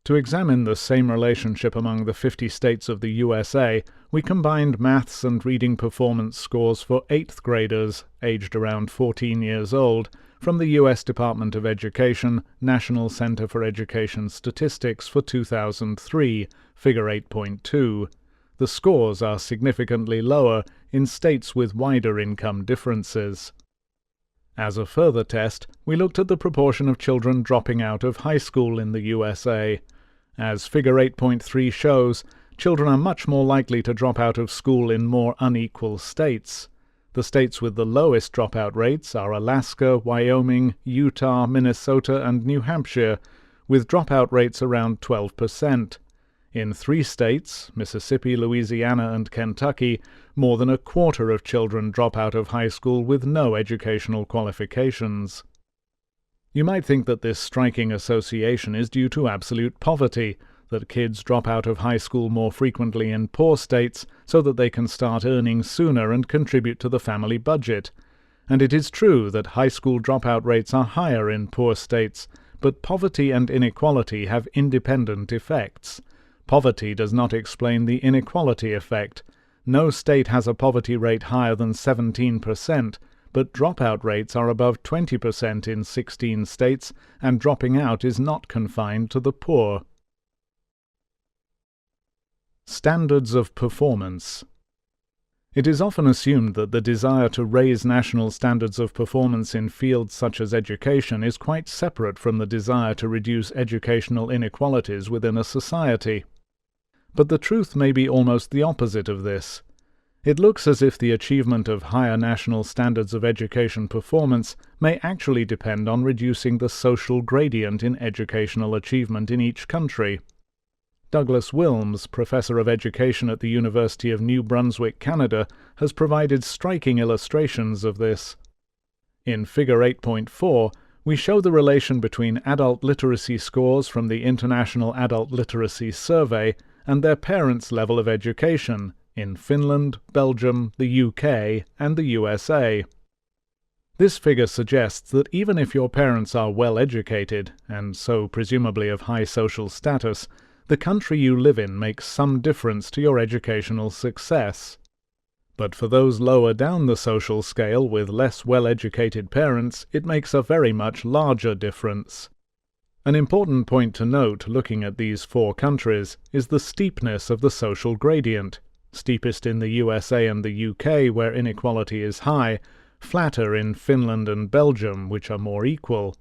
To examine the same relationship among the 50 states of the USA, we combined maths and reading performance scores for 8th graders, aged around 14 years old, from the U.S. Department of Education, National Center for Education Statistics for 2003, Figure 8.2. The scores are significantly lower in states with wider income differences. As a further test, we looked at the proportion of children dropping out of high school in the USA. As Figure 8.3 shows, children are much more likely to drop out of school in more unequal states. The states with the lowest dropout rates are Alaska, Wyoming, Utah, Minnesota, and New Hampshire, with dropout rates around 12%. In 3 states, Mississippi, Louisiana, and Kentucky, more than a quarter of children drop out of high school with no educational qualifications. You might think that this striking association is due to absolute poverty, that kids drop out of high school more frequently in poor states so that they can start earning sooner and contribute to the family budget. And it is true that high school dropout rates are higher in poor states, but poverty and inequality have independent effects. Poverty does not explain the inequality effect. No state has a poverty rate higher than 17%, but dropout rates are above 20% in 16 states, and dropping out is not confined to the poor. Standards of performance. It is often assumed that the desire to raise national standards of performance in fields such as education is quite separate from the desire to reduce educational inequalities within a society. But the truth may be almost the opposite of this. It looks as if the achievement of higher national standards of education performance may actually depend on reducing the social gradient in educational achievement in each country. Douglas Wilms, professor of education at the University of New Brunswick, Canada, has provided striking illustrations of this. In Figure 8.4, we show the relation between adult literacy scores from the International Adult Literacy Survey and their parents' level of education in Finland, Belgium, the UK, and the USA. This figure suggests that even if your parents are well educated, and so presumably of high social status, the country you live in makes some difference to your educational success. But for those lower down the social scale with less well-educated parents, it makes a very much larger difference. An important point to note looking at these 4 countries is the steepness of the social gradient, steepest in the USA and the UK where inequality is high, flatter in Finland and Belgium which are more equal.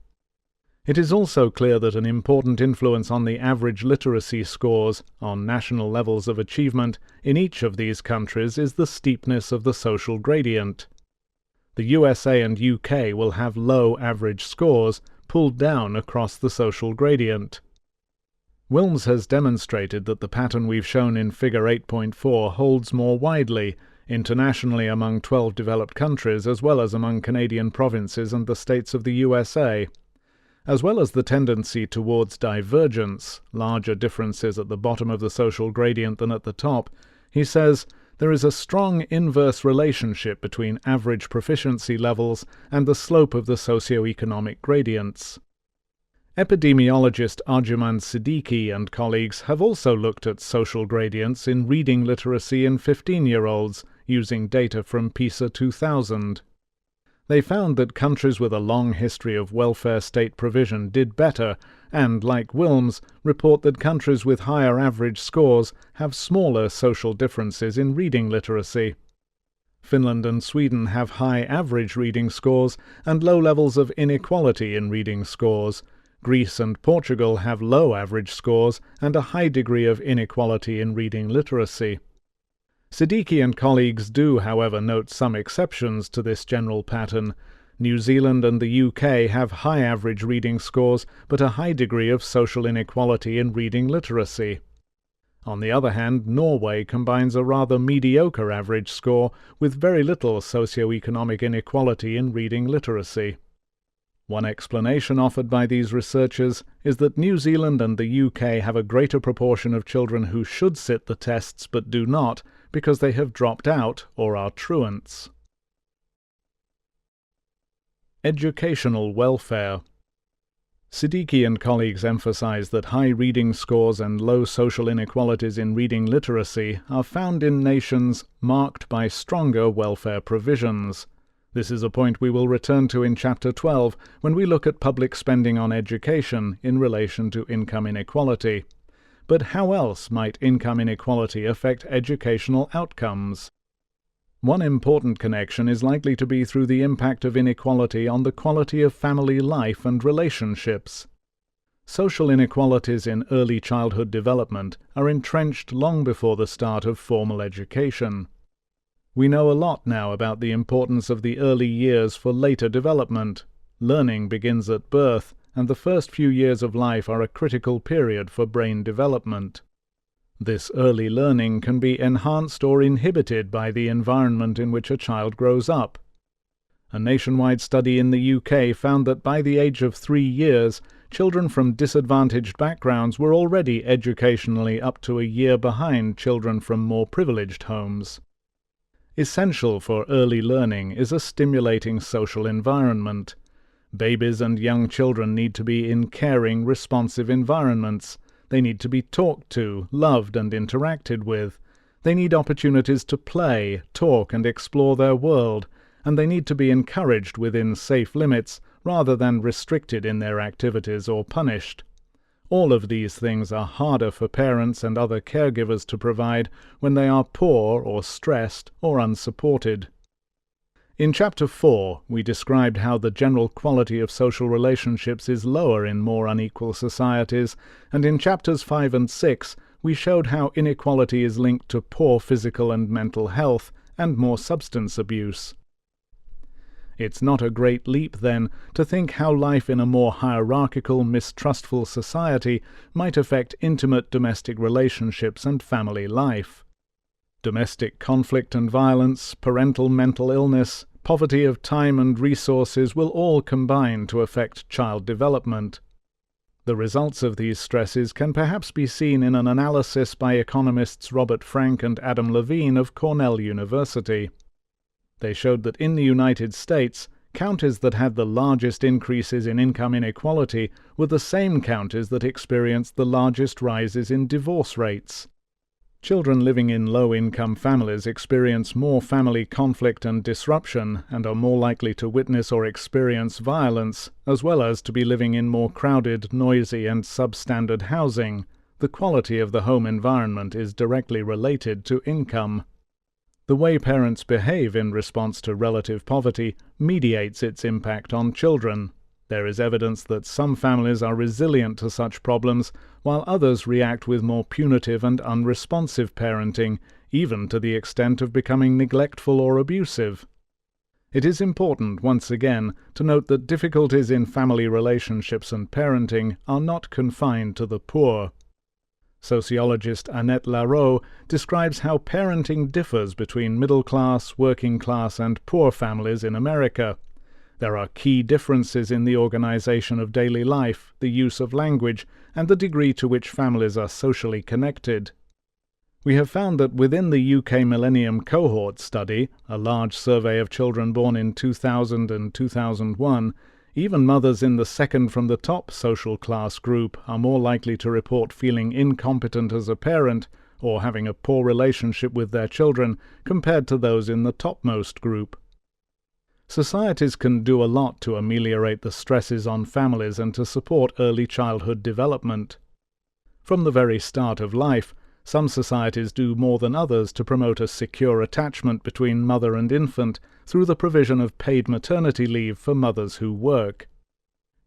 It is also clear that an important influence on the average literacy scores, on national levels of achievement, in each of these countries is the steepness of the social gradient. The USA and UK will have low average scores, pulled down across the social gradient. Wilms has demonstrated that the pattern we've shown in Figure 8.4 holds more widely, internationally among 12 developed countries as well as among Canadian provinces and the states of the USA. As well as the tendency towards divergence, larger differences at the bottom of the social gradient than at the top, he says, there is a strong inverse relationship between average proficiency levels and the slope of the socioeconomic gradients. Epidemiologist Arjuman Siddiqui and colleagues have also looked at social gradients in reading literacy in 15-year-olds using data from PISA 2000. They found that countries with a long history of welfare state provision did better and, like Wilms, report that countries with higher average scores have smaller social differences in reading literacy. Finland and Sweden have high average reading scores and low levels of inequality in reading scores. Greece and Portugal have low average scores and a high degree of inequality in reading literacy. Siddiqui and colleagues do, however, note some exceptions to this general pattern. New Zealand and the UK have high average reading scores, but a high degree of social inequality in reading literacy. On the other hand, Norway combines a rather mediocre average score with very little socioeconomic inequality in reading literacy. One explanation offered by these researchers is that New Zealand and the UK have a greater proportion of children who should sit the tests but do not, because they have dropped out or are truants. Educational welfare. Siddiqui and colleagues emphasize that high reading scores and low social inequalities in reading literacy are found in nations marked by stronger welfare provisions. This is a point we will return to in Chapter 12 when we look at public spending on education in relation to income inequality. But how else might income inequality affect educational outcomes? One important connection is likely to be through the impact of inequality on the quality of family life and relationships. Social inequalities in early childhood development are entrenched long before the start of formal education. We know a lot now about the importance of the early years for later development. Learning begins at birth, and the first few years of life are a critical period for brain development. This early learning can be enhanced or inhibited by the environment in which a child grows up. A nationwide study in the UK found that by the age of 3 years, children from disadvantaged backgrounds were already educationally up to a year behind children from more privileged homes. Essential for early learning is a stimulating social environment. Babies and young children need to be in caring, responsive environments. They need to be talked to, loved, and interacted with. They need opportunities to play, talk, and explore their world, and they need to be encouraged within safe limits rather than restricted in their activities or punished. All of these things are harder for parents and other caregivers to provide when they are poor or stressed or unsupported. In Chapter 4, we described how the general quality of social relationships is lower in more unequal societies, and in Chapters 5 and 6, we showed how inequality is linked to poor physical and mental health and more substance abuse. It's not a great leap, then, to think how life in a more hierarchical, mistrustful society might affect intimate domestic relationships and family life. Domestic conflict and violence, parental mental illness, poverty of time and resources will all combine to affect child development. The results of these stresses can perhaps be seen in an analysis by economists Robert Frank and Adam Levine of Cornell University. They showed that in the United States, counties that had the largest increases in income inequality were the same counties that experienced the largest rises in divorce rates. Children living in low-income families experience more family conflict and disruption and are more likely to witness or experience violence, as well as to be living in more crowded, noisy, and substandard housing. The quality of the home environment is directly related to income. The way parents behave in response to relative poverty mediates its impact on children. There is evidence that some families are resilient to such problems, while others react with more punitive and unresponsive parenting, even to the extent of becoming neglectful or abusive. It is important, once again, to note that difficulties in family relationships and parenting are not confined to the poor. Sociologist Annette Lareau describes how parenting differs between middle-class, working-class, and poor families in America. There are key differences in the organization of daily life, the use of language, and the degree to which families are socially connected. We have found that within the UK Millennium Cohort Study, a large survey of children born in 2000 and 2001, even mothers in the second from the top social class group are more likely to report feeling incompetent as a parent or having a poor relationship with their children compared to those in the topmost group. Societies can do a lot to ameliorate the stresses on families and to support early childhood development. From the very start of life, some societies do more than others to promote a secure attachment between mother and infant through the provision of paid maternity leave for mothers who work.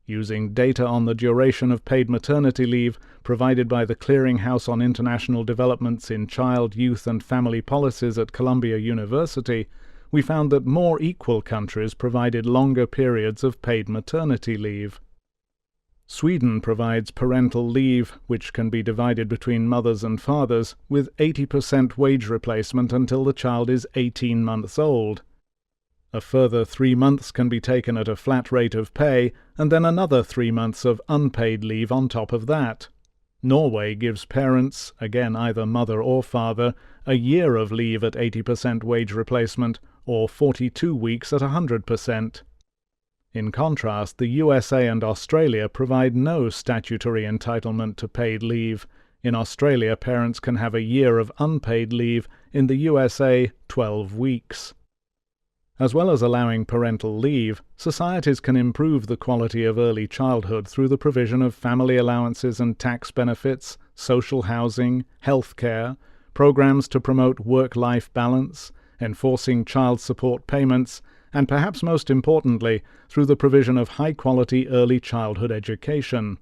Using data on the duration of paid maternity leave provided by the Clearinghouse on International Developments in Child, Youth and Family Policies at Columbia University, we found that more equal countries provided longer periods of paid maternity leave. Sweden provides parental leave, which can be divided between mothers and fathers, with 80% wage replacement until the child is 18 months old. A further 3 months can be taken at a flat rate of pay, and then another 3 months of unpaid leave on top of that. Norway gives parents, again either mother or father, a year of leave at 80% wage replacement, or 42 weeks at 100%. In contrast, the USA and Australia provide no statutory entitlement to paid leave. In Australia, parents can have a year of unpaid leave, in the USA, 12 weeks. As well as allowing parental leave, societies can improve the quality of early childhood through the provision of family allowances and tax benefits, social housing, health care, programs to promote work-life balance, enforcing child support payments, and perhaps most importantly, through the provision of high-quality early childhood education.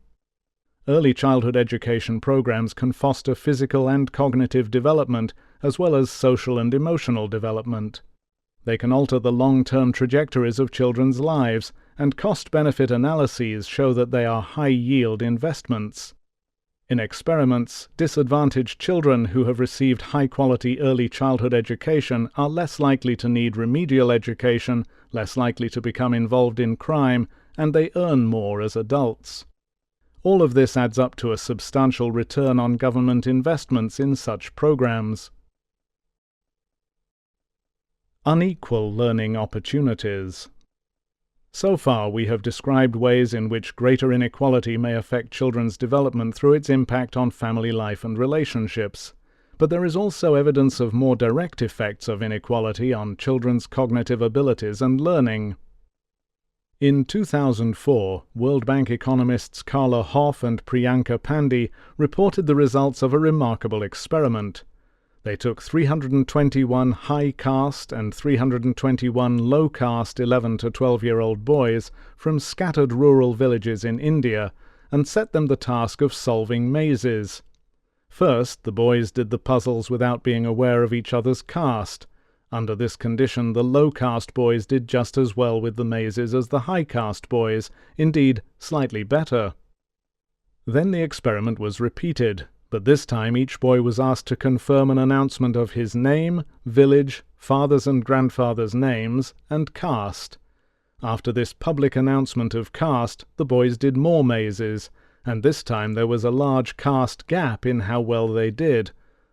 Early childhood education programs can foster physical and cognitive development, as well as social and emotional development. They can alter the long-term trajectories of children's lives, and cost-benefit analyses show that they are high-yield investments. In experiments, disadvantaged children who have received high-quality early childhood education are less likely to need remedial education, less likely to become involved in crime, and they earn more as adults. All of this adds up to a substantial return on government investments in such programs. Unequal learning opportunities. So far, we have described ways in which greater inequality may affect children's development through its impact on family life and relationships. But there is also evidence of more direct effects of inequality on children's cognitive abilities and learning. In 2004, World Bank economists Carla Hoff and Priyanka Pandey reported the results of a remarkable experiment. They took 321 high-caste and 321 low-caste 11 to 12-year-old boys from scattered rural villages in India and set them the task of solving mazes. First, the boys did the puzzles without being aware of each other's caste. Under this condition, the low-caste boys did just as well with the mazes as the high-caste boys, indeed, slightly better. Then the experiment was repeated, but this time each boy was asked to confirm an announcement of his name, village, father's and grandfather's names, and caste. After this public announcement of caste, the boys did more mazes, and this time there was a large caste gap in how well they did.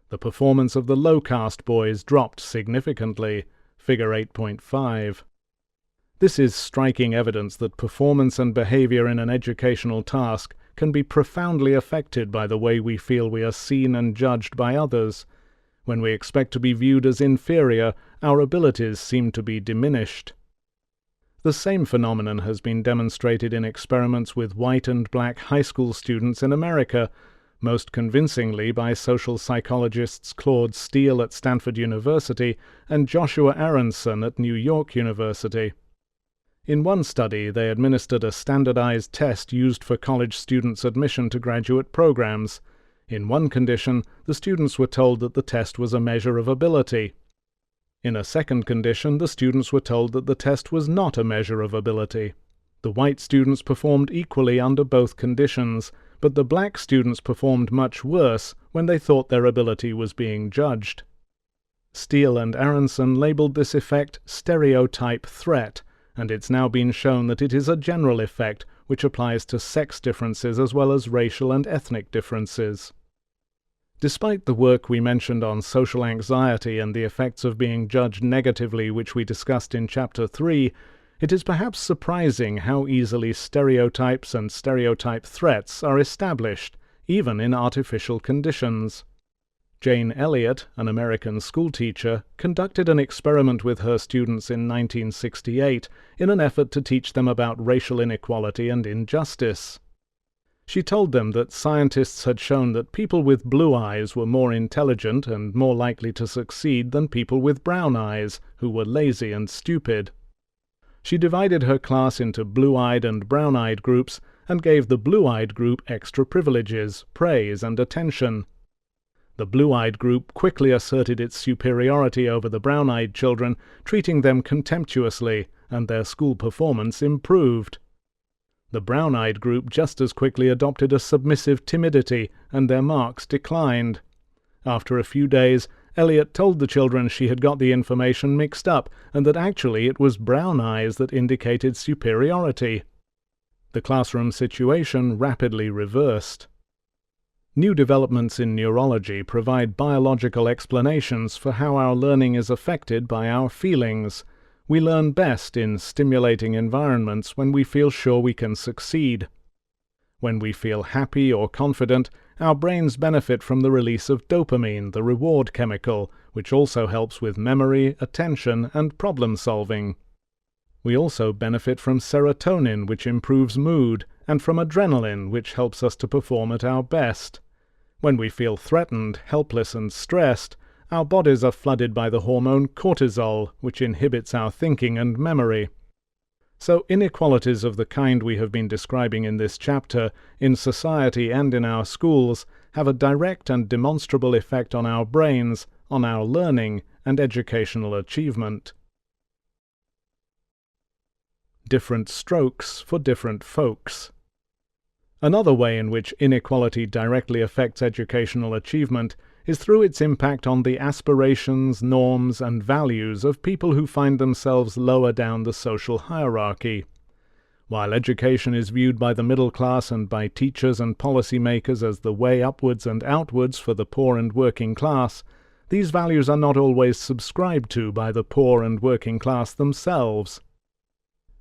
The performance of the low-caste boys dropped significantly, figure 8.5. This is striking evidence that performance and behavior in an educational task can be profoundly affected by the way we feel we are seen and judged by others. When we expect to be viewed as inferior, our abilities seem to be diminished. The same phenomenon has been demonstrated in experiments with white and black high school students in America, most convincingly by social psychologists Claude Steele at Stanford University and Joshua Aronson at New York University. In one study, they administered a standardized test used for college students' admission to graduate programs. In one condition, the students were told that the test was a measure of ability. In a second condition, the students were told that the test was not a measure of ability. The white students performed equally under both conditions, but the black students performed much worse when they thought their ability was being judged. Steele and Aronson labeled this effect stereotype threat, and it's now been shown that it is a general effect which applies to sex differences as well as racial and ethnic differences. Despite the work we mentioned on social anxiety and the effects of being judged negatively which we discussed in Chapter 3, it is perhaps surprising how easily stereotypes and stereotype threats are established, even in artificial conditions. Jane Elliott, an American schoolteacher, conducted an experiment with her students in 1968 in an effort to teach them about racial inequality and injustice. She told them that scientists had shown that people with blue eyes were more intelligent and more likely to succeed than people with brown eyes, who were lazy and stupid. She divided her class into blue-eyed and brown-eyed groups and gave the blue-eyed group extra privileges, praise, and attention. The blue-eyed group quickly asserted its superiority over the brown-eyed children, treating them contemptuously, and their school performance improved. The brown-eyed group just as quickly adopted a submissive timidity, and their marks declined. After a few days, Elliott told the children she had got the information mixed up, and that actually it was brown eyes that indicated superiority. The classroom situation rapidly reversed. New developments in neurology provide biological explanations for how our learning is affected by our feelings. We learn best in stimulating environments when we feel sure we can succeed. When we feel happy or confident, our brains benefit from the release of dopamine, the reward chemical, which also helps with memory, attention, and problem-solving. We also benefit from serotonin, which improves mood, and from adrenaline, which helps us to perform at our best. When we feel threatened, helpless, and stressed, our bodies are flooded by the hormone cortisol, which inhibits our thinking and memory. So inequalities of the kind we have been describing in this chapter, in society and in our schools, have a direct and demonstrable effect on our brains, on our learning and educational achievement. Different strokes for different folks. Another way in which inequality directly affects educational achievement is through its impact on the aspirations, norms, and values of people who find themselves lower down the social hierarchy. While education is viewed by the middle class and by teachers and policymakers as the way upwards and outwards for the poor and working class, these values are not always subscribed to by the poor and working class themselves.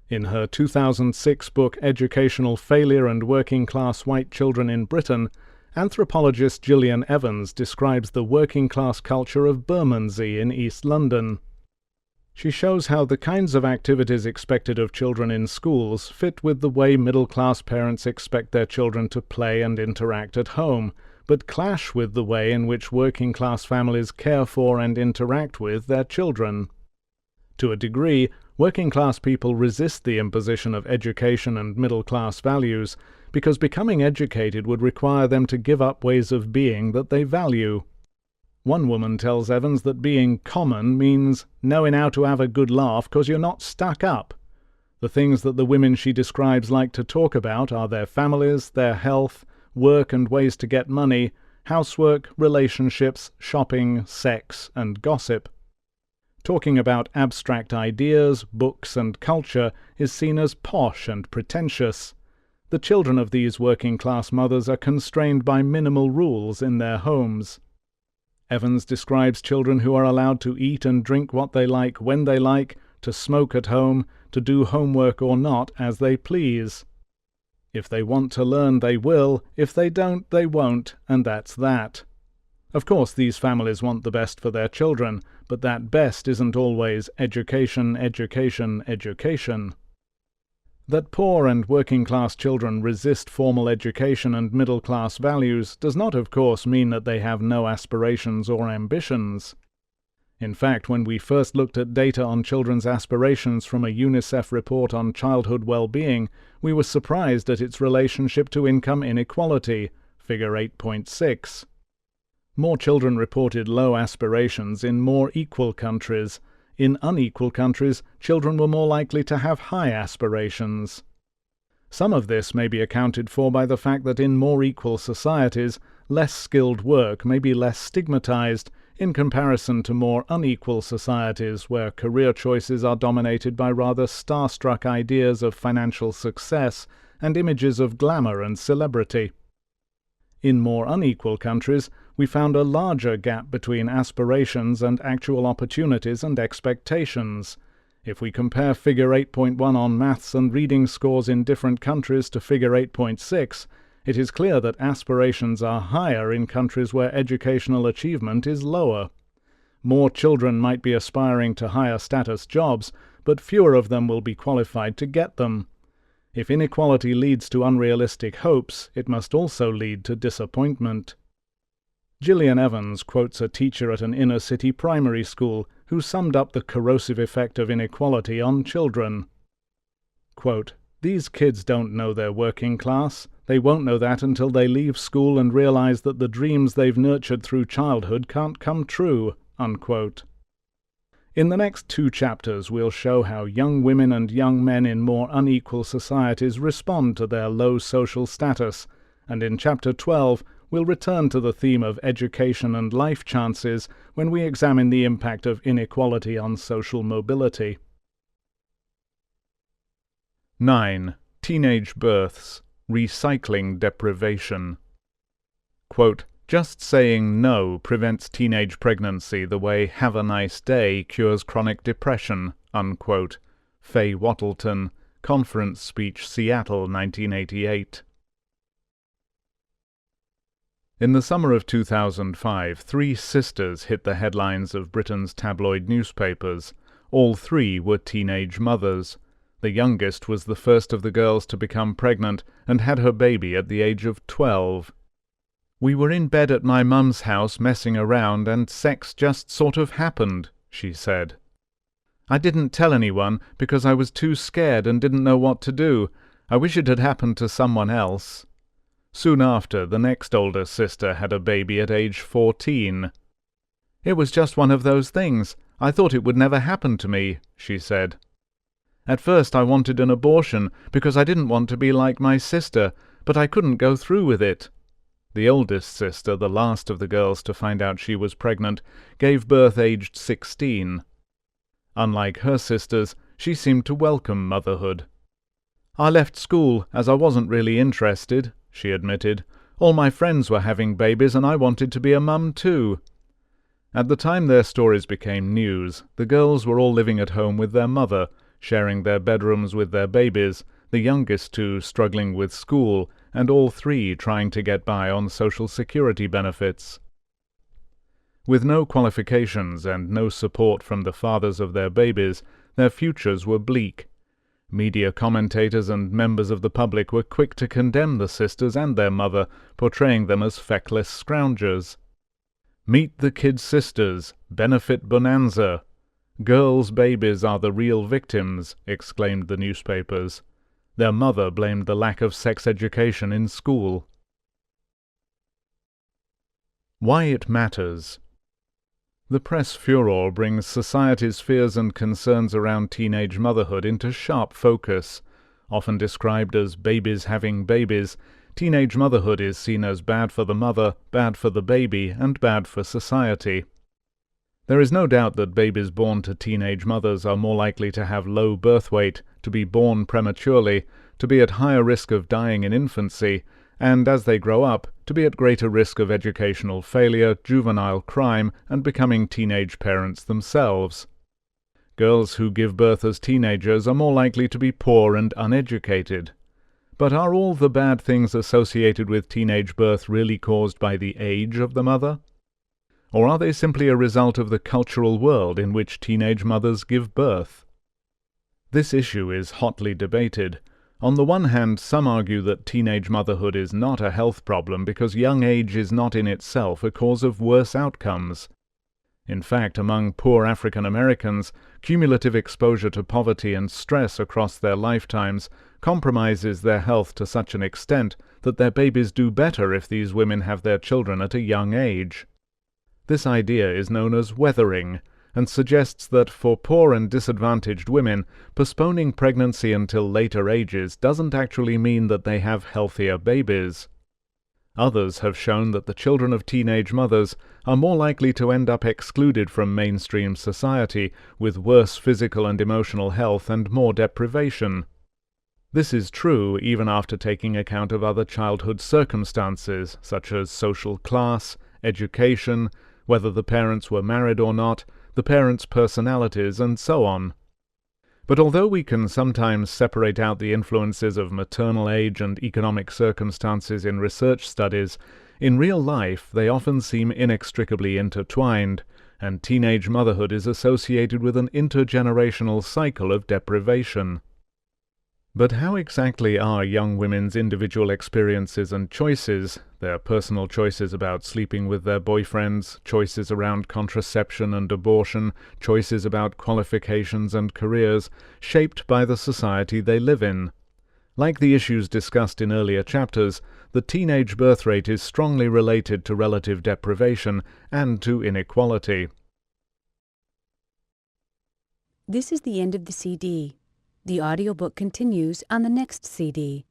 In her 2006 book Educational Failure and Working Class White Children in Britain, anthropologist Gillian Evans describes the working-class culture of Bermondsey in East London. She shows how the kinds of activities expected of children in schools fit with the way middle-class parents expect their children to play and interact at home, but clash with the way in which working-class families care for and interact with their children. To a degree, working-class people resist the imposition of education and middle-class values, because becoming educated would require them to give up ways of being that they value. One woman tells Evans that being common means knowing how to have a good laugh 'cause you're not stuck up. The things that the women she describes like to talk about are their families, their health, work and ways to get money, housework, relationships, shopping, sex, and gossip. Talking about abstract ideas, books, and culture is seen as posh and pretentious. The children of these working-class mothers are constrained by minimal rules in their homes. Evans describes children who are allowed to eat and drink what they like when they like, to smoke at home, to do homework or not as they please. If they want to learn, they will. If they don't, they won't, and that's that. Of course, these families want the best for their children, but that best isn't always education, education, education. That poor and working-class children resist formal education and middle-class values does not, of course, mean that they have no aspirations or ambitions. In fact, when we first looked at data on children's aspirations from a UNICEF report on childhood well-being, we were surprised at its relationship to income inequality, figure 8.6. More children reported low aspirations in more equal countries. In unequal countries, children were more likely to have high aspirations. Some of this may be accounted for by the fact that in more equal societies, less skilled work may be less stigmatized in comparison to more unequal societies where career choices are dominated by rather starstruck ideas of financial success and images of glamour and celebrity. In more unequal countries, we found a larger gap between aspirations and actual opportunities and expectations. If we compare Figure 8.1 on maths and reading scores in different countries to Figure 8.6, it is clear that aspirations are higher in countries where educational achievement is lower. More children might be aspiring to higher status jobs, but fewer of them will be qualified to get them. If inequality leads to unrealistic hopes, it must also lead to disappointment. Gillian Evans quotes a teacher at an inner-city primary school who summed up the corrosive effect of inequality on children. Quote, "These kids don't know they're working class. They won't know that until they leave school and realize that the dreams they've nurtured through childhood can't come true." Unquote. In the next 2 chapters we'll show how young women and young men in more unequal societies respond to their low social status, and in Chapter 12 we'll return to the theme of education and life chances when we examine the impact of inequality on social mobility. 9. Teenage births. Recycling deprivation. Quote, "Just saying no prevents teenage pregnancy the way have a nice day cures chronic depression." Unquote. Faye Wattleton, Conference Speech, Seattle, 1988. In the summer of 2005, 3 sisters hit the headlines of Britain's tabloid newspapers. All 3 were teenage mothers. The youngest was the first of the girls to become pregnant and had her baby at the age of 12. "We were in bed at my mum's house messing around and sex just sort of happened," she said. I didn't tell anyone because I was too scared and didn't know what to do. I wish it had happened to someone else." Soon after, the next older sister had a baby at age 14. "It was just one of those things. I thought it would never happen to me," she said. "At first I wanted an abortion because I didn't want to be like my sister, but I couldn't go through with it." The oldest sister, the last of the girls to find out she was pregnant, gave birth aged 16. Unlike her sisters, she seemed to welcome motherhood. "I left school as I wasn't really interested," she admitted. "All my friends were having babies and I wanted to be a mum too." At the time their stories became news, the girls were all living at home with their mother, sharing their bedrooms with their babies, the youngest two struggling with school, and all three trying to get by on Social Security benefits. With no qualifications and no support from the fathers of their babies, their futures were bleak. Media commentators and members of the public were quick to condemn the sisters and their mother, portraying them as feckless scroungers. "Meet the kid sisters, benefit bonanza. Girls' babies are the real victims," exclaimed the newspapers. Their mother blamed the lack of sex education in school. Why it matters. The press furor brings society's fears and concerns around teenage motherhood into sharp focus. Often described as babies having babies, teenage motherhood is seen as bad for the mother, bad for the baby, and bad for society. There is no doubt that babies born to teenage mothers are more likely to have low birth weight, to be born prematurely, to be at higher risk of dying in infancy, and as they grow up, to be at greater risk of educational failure, juvenile crime, and becoming teenage parents themselves. Girls who give birth as teenagers are more likely to be poor and uneducated. But are all the bad things associated with teenage birth really caused by the age of the mother? Or are they simply a result of the cultural world in which teenage mothers give birth? This issue is hotly debated. On the one hand, some argue that teenage motherhood is not a health problem because young age is not in itself a cause of worse outcomes. In fact, among poor African Americans, cumulative exposure to poverty and stress across their lifetimes compromises their health to such an extent that their babies do better if these women have their children at a young age. This idea is known as weathering, and suggests that for poor and disadvantaged women, postponing pregnancy until later ages doesn't actually mean that they have healthier babies. Others have shown that the children of teenage mothers are more likely to end up excluded from mainstream society, with worse physical and emotional health and more deprivation. This is true even after taking account of other childhood circumstances, such as social class, education, whether the parents were married or not, the parents' personalities, and so on. But although we can sometimes separate out the influences of maternal age and economic circumstances in research studies, in real life they often seem inextricably intertwined, and teenage motherhood is associated with an intergenerational cycle of deprivation. But how exactly are young women's individual experiences and choices, their personal choices about sleeping with their boyfriends, choices around contraception and abortion, choices about qualifications and careers, shaped by the society they live in? Like the issues discussed in earlier chapters, the teenage birth rate is strongly related to relative deprivation and to inequality. This is the end of the CD. The audiobook continues on the next CD.